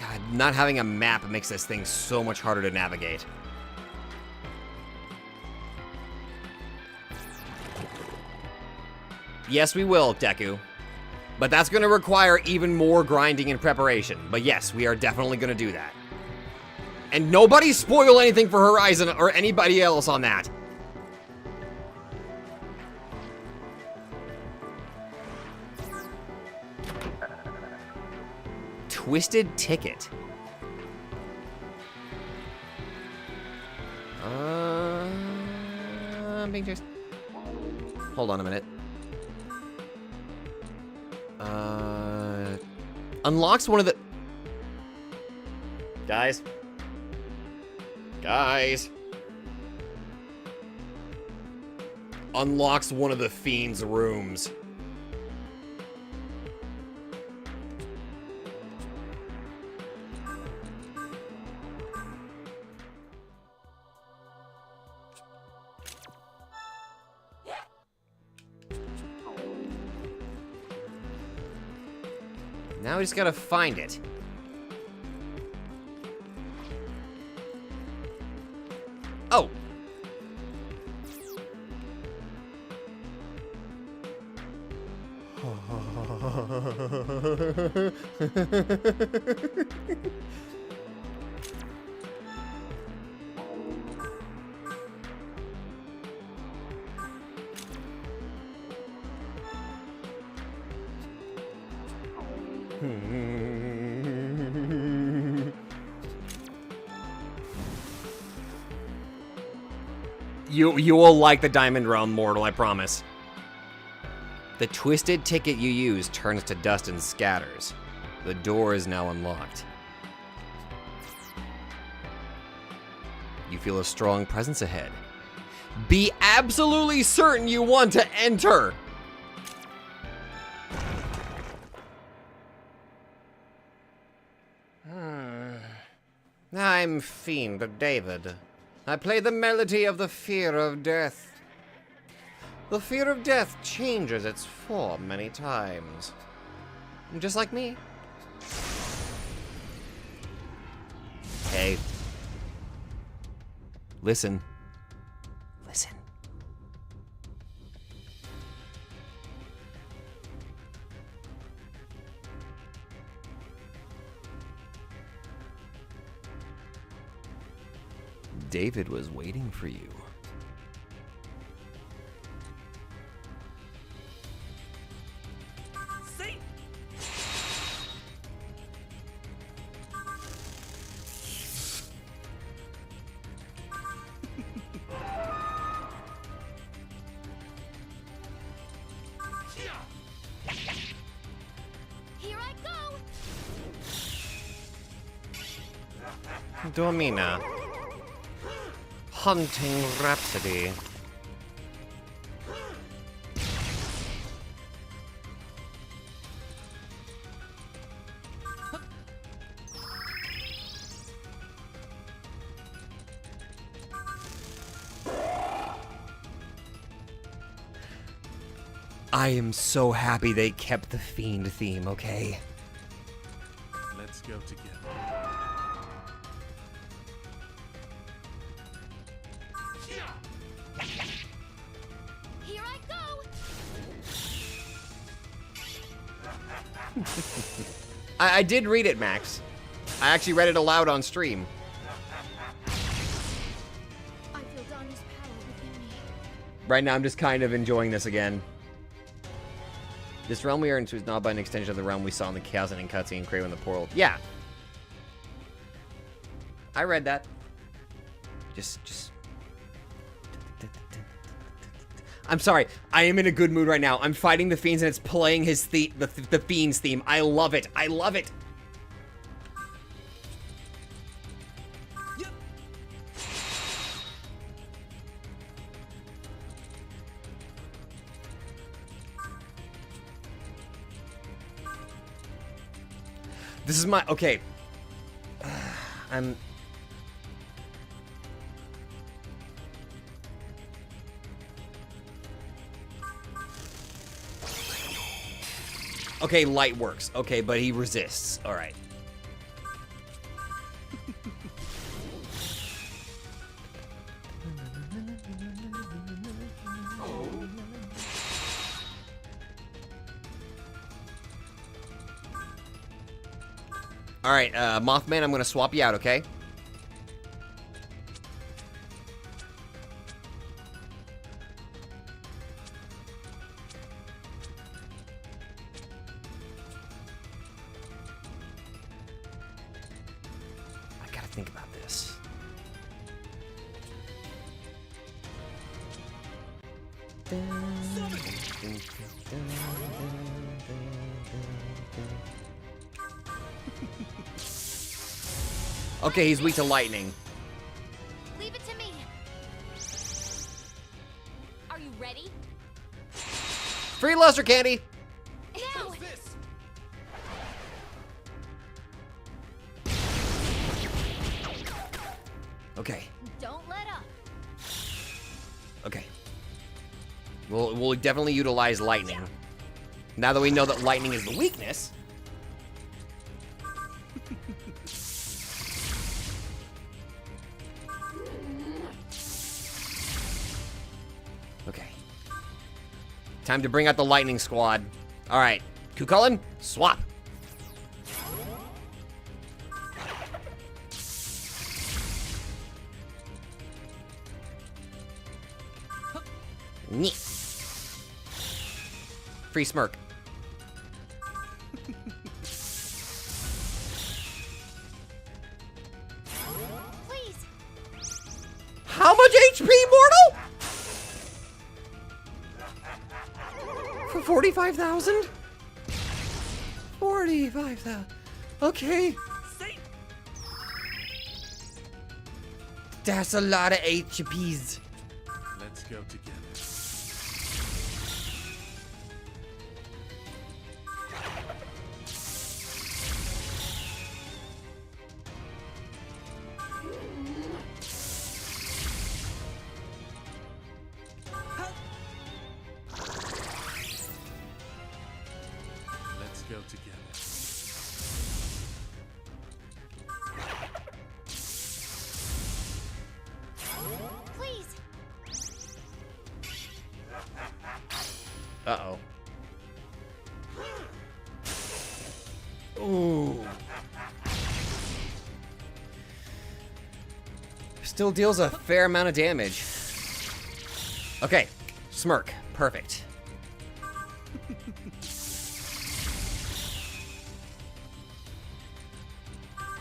God, not having a map makes this thing so much harder to navigate. Yes, we will, Deku. But that's going to require even more grinding and preparation. But yes, we are definitely going to do that. And nobody spoil anything for Horizon or anybody else on that. Twisted Ticket. Being just... Hold on a minute. Unlocks one of the... Guys. Unlocks one of the Fiend's rooms. Now we just gotta find it. Oh! You will like the Diamond Realm, mortal, I promise. The twisted ticket you use turns to dust and scatters. The door is now unlocked. You feel a strong presence ahead. Be absolutely certain you want to enter! I'm Fiend David. I play the melody of the fear of death. The fear of death changes its form many times. Just like me. Hey. Listen. Listen. David was waiting for you. See? Here I go. Domina. Hunting Rhapsody. I am so happy they kept the Fiend theme, okay? Let's go together. Here I go! I did read it, Max. I actually read it aloud on stream. I feel Donnie's power within me. Right now, I'm just kind of enjoying this again. This realm we are into is not by an extension of the realm we saw in the Chaos Ending cutscene created in the portal. Yeah. I read that. Just. I'm sorry. I am in a good mood right now. I'm fighting the fiends and it's playing his the fiends theme. I love it. I love it. This is my okay. I'm. Okay, light works. Okay, but he resists. All right. All right, Mothman, I'm gonna swap you out, okay? I gotta think about this. Okay, he's weak to lightning. Leave it to me. Are you ready? Free luster candy. Now. Okay. Don't let up. Okay. We'll definitely utilize lightning. Now that we know that lightning is the weakness. Okay. Time to bring out the lightning squad. All right. Kukulin, swap. Nyeh. Free smirk. Please. How much HP, mortal? For 45,000? 45,000. Okay. That's a lot of HPs. Let's go together. Let's go together. Please. Uh-oh. Ooh. Still deals a fair amount of damage. Okay, smirk. Perfect.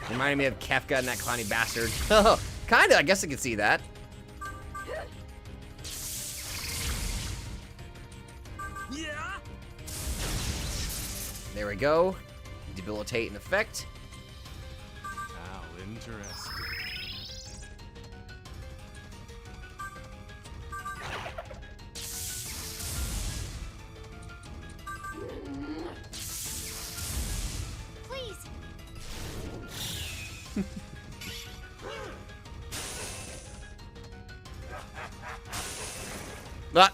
Reminded me of Kefka and that clowny bastard. Oh, kinda. I guess I could see that. Yeah. There we go. Debilitate in effect. How interesting. Please. Ah,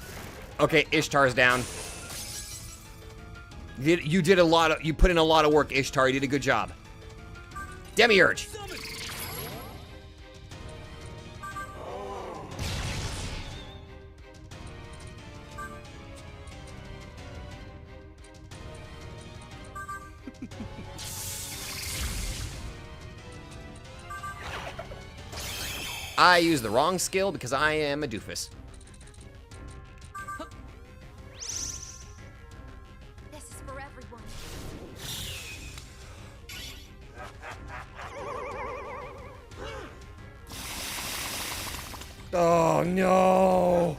okay, Ishtar's down. You did a lot of, you put in a lot of work, Ishtar. You did a good job. Demiurge. I used the wrong skill because I am a doofus. This is for everyone. Oh no!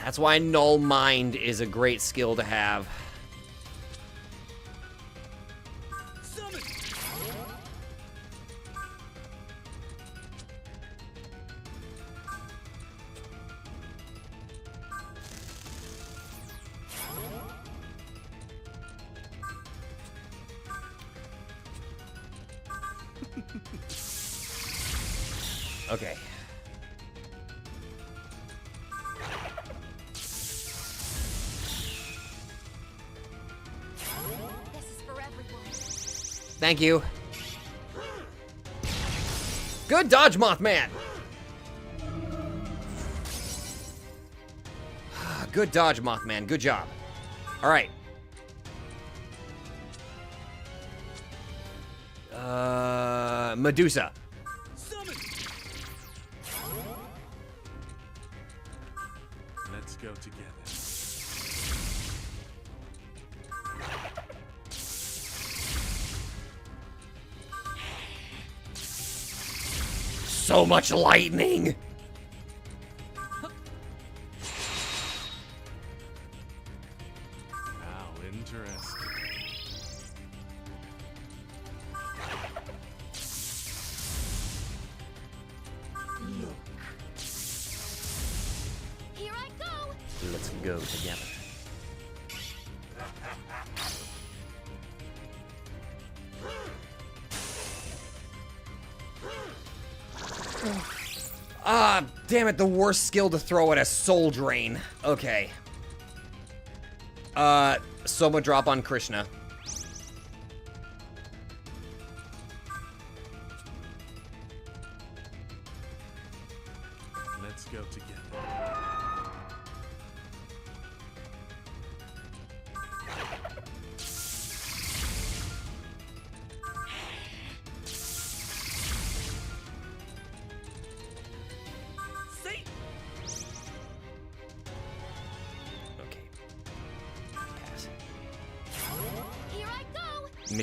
That's why Null Mind is a great skill to have. Okay. Thank you. Good dodge, Mothman. Good dodge, Mothman. Good job. All right. Medusa. Let's go together. So much lightning. How interesting. Here I go. Let's go together. Ah, damn it, the worst skill to throw at a soul drain. Okay. Soma drop on Krishna. Let's go together.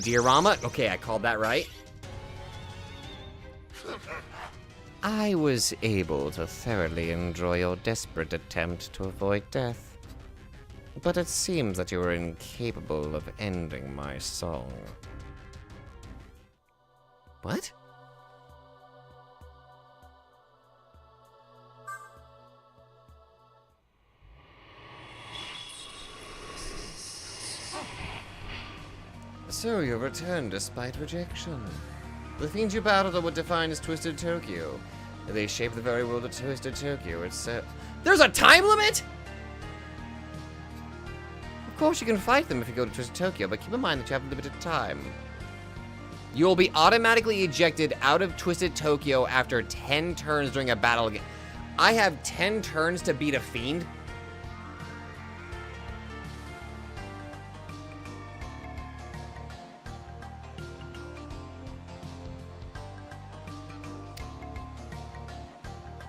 Diorama? Okay, I called that right. I was able to thoroughly enjoy your desperate attempt to avoid death. But it seems that you were incapable of ending my song. What? So you returned despite rejection. The fiends you battled are what define as Twisted Tokyo. They shape the very world of Twisted Tokyo itself. There's a time limit?! Of course you can fight them if you go to Twisted Tokyo, but keep in mind that you have limited time. You will be automatically ejected out of Twisted Tokyo after 10 turns during a battle again. I have 10 turns to beat a fiend?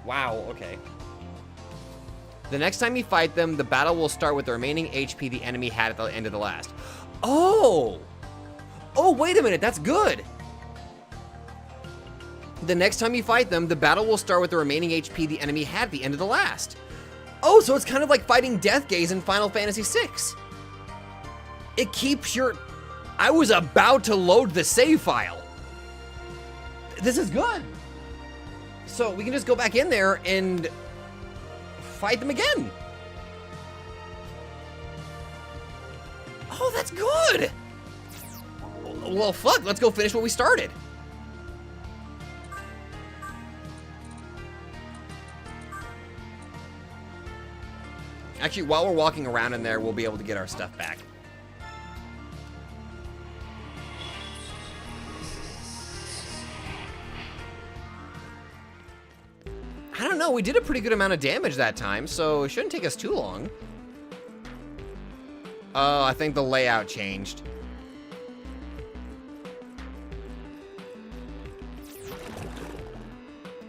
Wow, okay. The next time you fight them, the battle will start with the remaining HP the enemy had at the end of the last. Oh! Oh, wait a minute, that's good! The next time you fight them, the battle will start with the remaining HP the enemy had at the end of the last. Oh, so it's kind of like fighting Death Gaze in Final Fantasy VI. It keeps your... I was about to load the save file. This is good. So we can just go back in there and fight them again. Oh, that's good. Well, fuck, let's go finish what we started. Actually, while we're walking around in there, we'll be able to get our stuff back. I don't know, we did a pretty good amount of damage that time, so it shouldn't take us too long. Oh, I think the layout changed.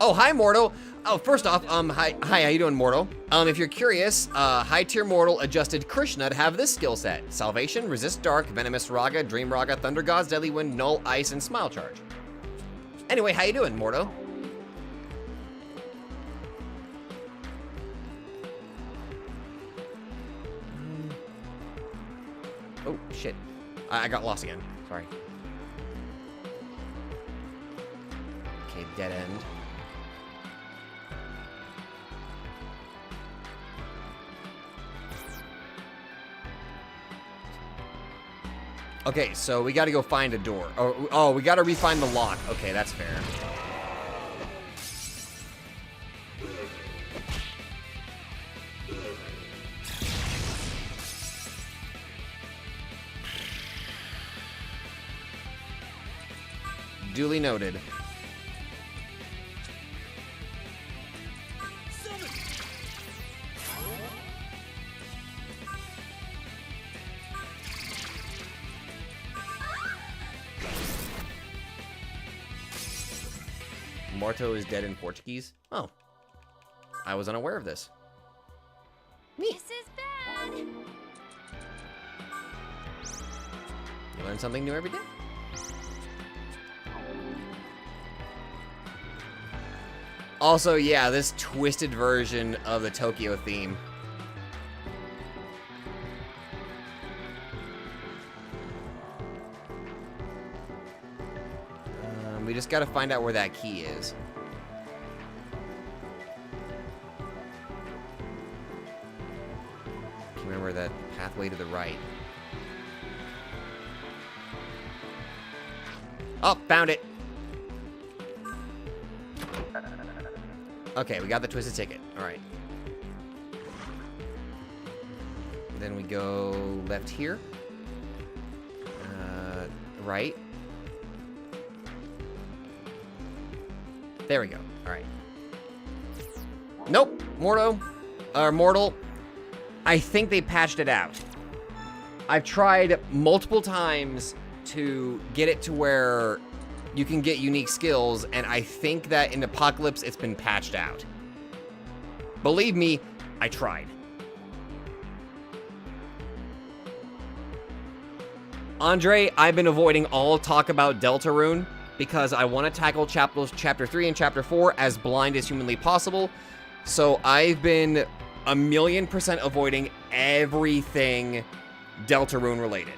Oh, hi, Mortal. Oh, first off, hi, how you doing, Mortal? If you're curious, high-tier Mortal adjusted Krishna to have this skill set. Salvation, Resist Dark, Venomous Raga, Dream Raga, Thunder Gods, Deadly Wind, Null, Ice, and Smile Charge. Anyway, how you doing, Mortal? Oh, shit. I got lost again. Sorry. Okay, dead end. Okay, so we gotta go find a door. Oh, we gotta re-find the lock. Okay, that's fair. Duly noted. Morto is dead in Portuguese? Oh. I was unaware of this. This is bad. You learn something new every day. Also, yeah, this twisted version of the Tokyo theme. We just gotta find out where that key is. Remember that pathway to the right. Oh, found it. Okay, we got the twisted ticket. All right. Then we go left here. Right. There we go. All right. Nope. Mortal. I think they patched it out. I've tried multiple times to get it to where you can get unique skills, and I think that in Apocalypse it's been patched out. Believe me, I tried. Andre, I've been avoiding all talk about Deltarune because I want to tackle chapter 3 and chapter 4 as blind as humanly possible. So I've been 1,000,000% avoiding everything Deltarune related.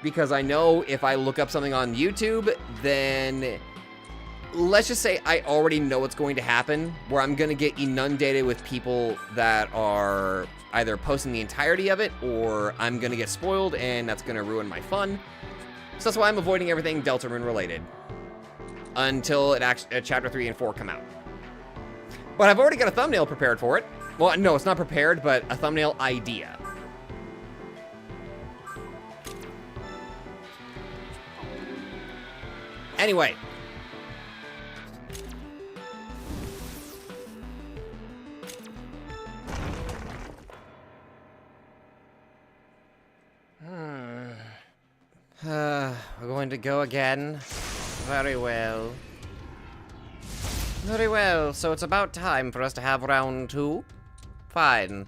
Because I know if I look up something on YouTube, then let's just say I already know what's going to happen, where I'm going to get inundated with people that are either posting the entirety of it, or I'm going to get spoiled, and that's going to ruin my fun. So that's why I'm avoiding everything Deltarune related until chapter 3 and 4 come out. But I've already got a thumbnail prepared for it. Well, no, it's not prepared, but a thumbnail idea. Anyway. We're going to go again. Very well. Very well, so it's about time for us to have round 2. Fine.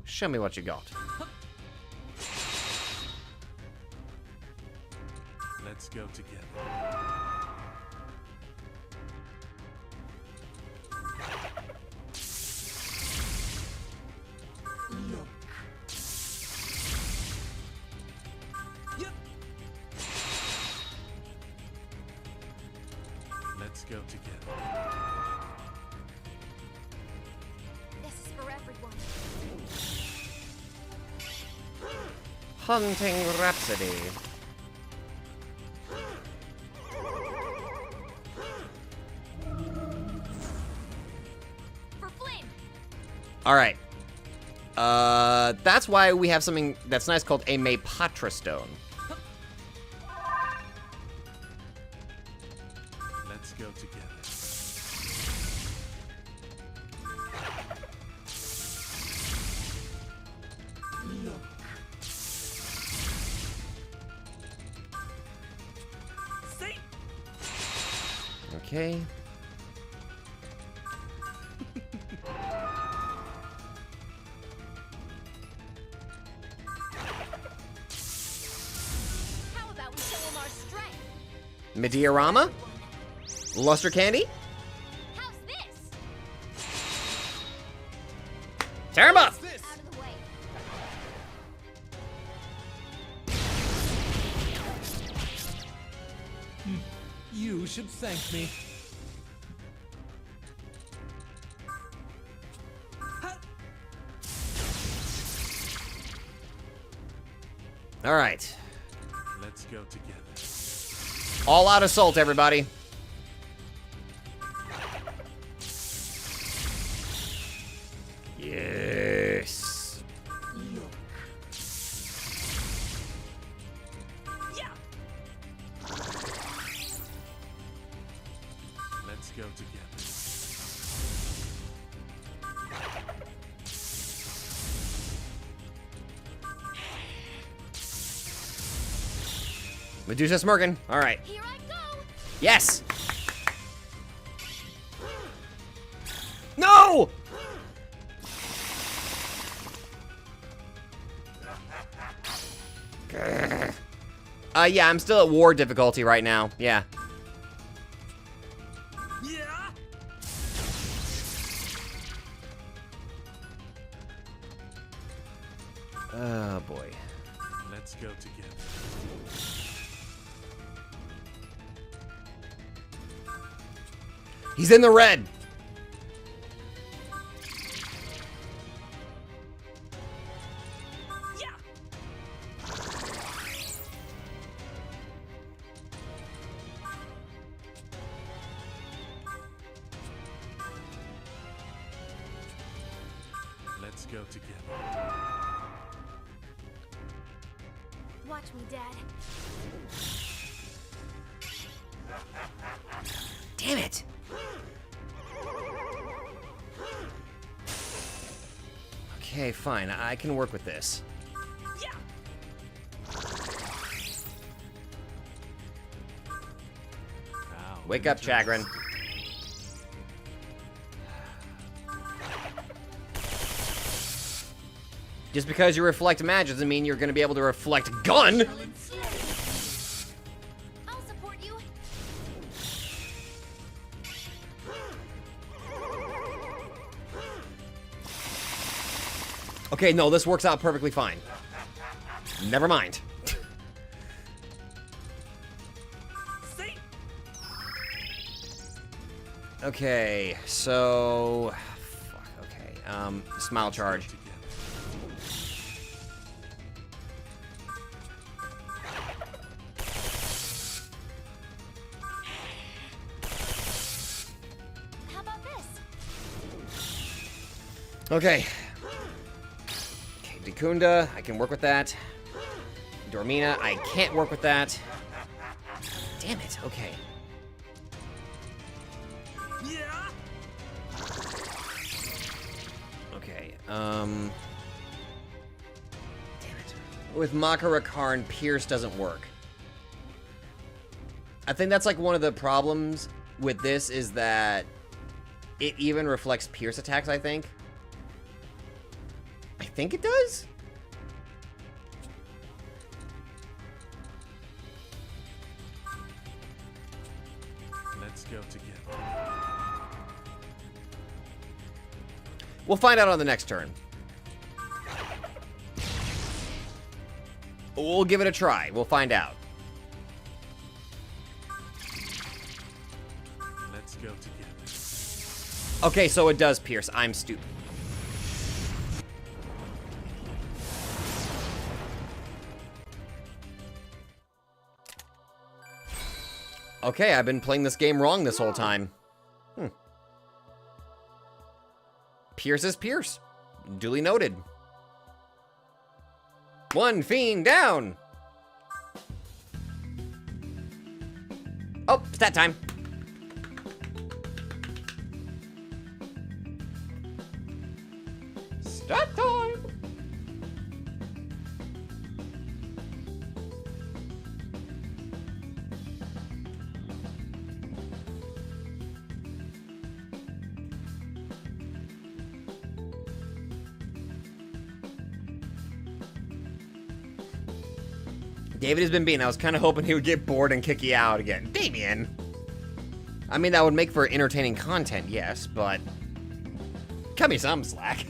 Show me what you got. Let's go together. go together. This is for everyone. Hunting Rhapsody. For Flynn. All right. That's why we have something that's nice called a Maypatra Stone. Let's go together. Okay. How about we show him our strength? Mediorama? Luster Candy? How's this? Tear him up! Out of the way. You should thank me. All right. Let's go together. All out assault, everybody. Yes. Let's go together. Medusa smirking. All right. Here I go. Yes. No. Yeah, I'm still at war difficulty right now. Yeah. Oh boy. Let's go together. He's in the red. Let's go together. Watch me, Dad. Damn it. Okay, fine. I can work with this. Wake up, Chagrin. Just because you reflect magic doesn't mean you're going to be able to reflect gun. I'll support you. Okay, no, this works out perfectly fine. Never mind. Okay, so... Fuck, okay. Smile charge. How about this? Okay. Okay, Dikunda, I can work with that. Dormina, I can't work with that. Damn it, okay. Okay, damn it. With Makarakarn, Pierce doesn't work. I think that's like one of the problems with this is that it even reflects Pierce attacks, I think. I think it does? Let's go together. We'll find out on the next turn. We'll give it a try. We'll find out. Let's Okay, so it does pierce. I'm stupid. Okay, I've been playing this game wrong this whole time. Pierce is pierce. Duly noted. One fiend down. Oh, stat time. Stat time. David has been beaten. I was kind of hoping he would get bored and kick you out again. Damien! I mean, that would make for entertaining content, yes, but... cut me some slack.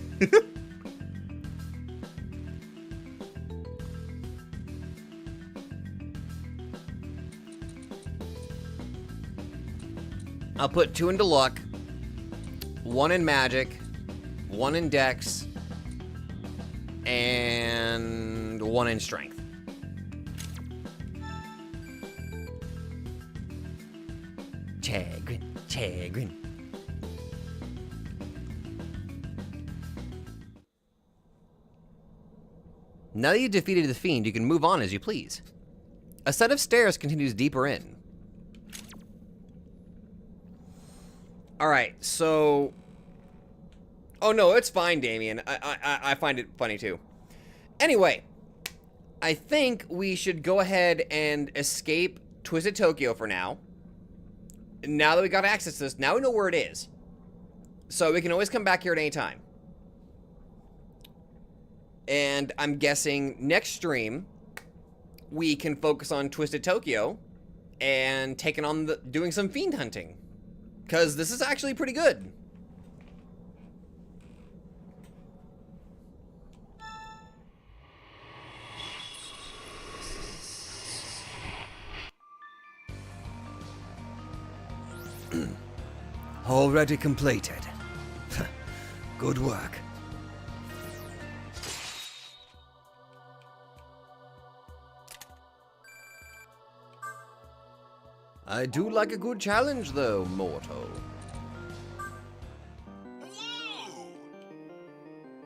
I'll put 2 into luck, 1 in magic, 1 in dex, and 1 in strength. Chagrin. Now that you defeated the fiend, you can move on as you please. A set of stairs continues deeper in. Alright, so... oh no, it's fine, Damien. I find it funny too. Anyway, I think we should go ahead and escape Twisted Tokyo for now. Now that we got access to this, now we know where it is. So we can always come back here at any time. And I'm guessing next stream, we can focus on Twisted Tokyo and taking on doing some fiend hunting. Because this is actually pretty good. Already completed. Good work. I do like a good challenge, though, mortal.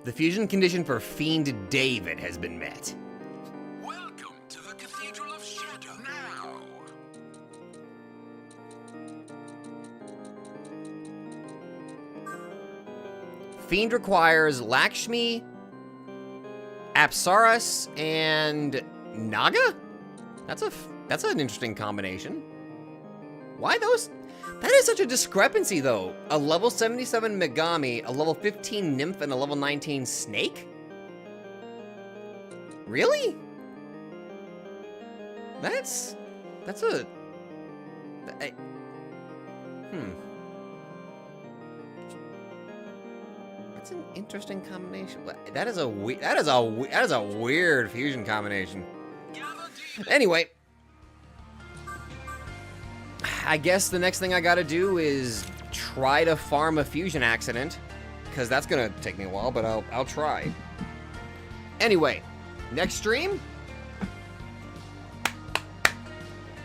The fusion condition for Fiend David has been met. Welcome to the Cathedral of Shadow. Now. Fiend requires Lakshmi, Apsaras, and Naga? That's an interesting combination. Why those? That is such a discrepancy, though. A level 77 Megami, a level 15 Nymph, and a level 19 Snake? Really? That's a... That's an interesting combination. That is a weird fusion combination. Anyway, I guess the next thing I gotta do is try to farm a fusion accident, because that's gonna take me a while, but I'll try. Anyway, next stream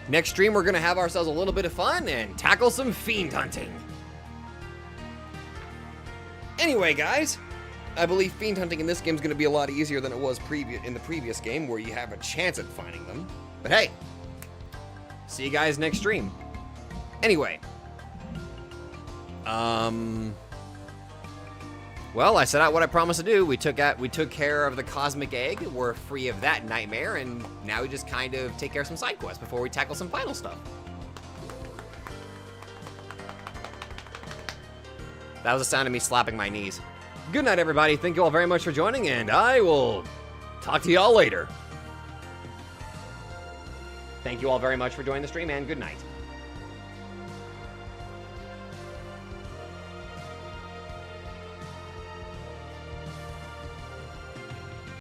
we're gonna have ourselves a little bit of fun and tackle some fiend hunting. Anyway, guys, I believe fiend hunting in this game is going to be a lot easier than it was in the previous game, where you have a chance at finding them. But hey, see you guys next stream. Anyway, well, I set out what I promised to do. We took care of the cosmic egg. We're free of that nightmare, and now we just kind of take care of some side quests before we tackle some final stuff. That was the sound of me slapping my knees. Good night, everybody. Thank you all very much for joining, and I will talk to y'all later. Thank you all very much for joining the stream, and good night.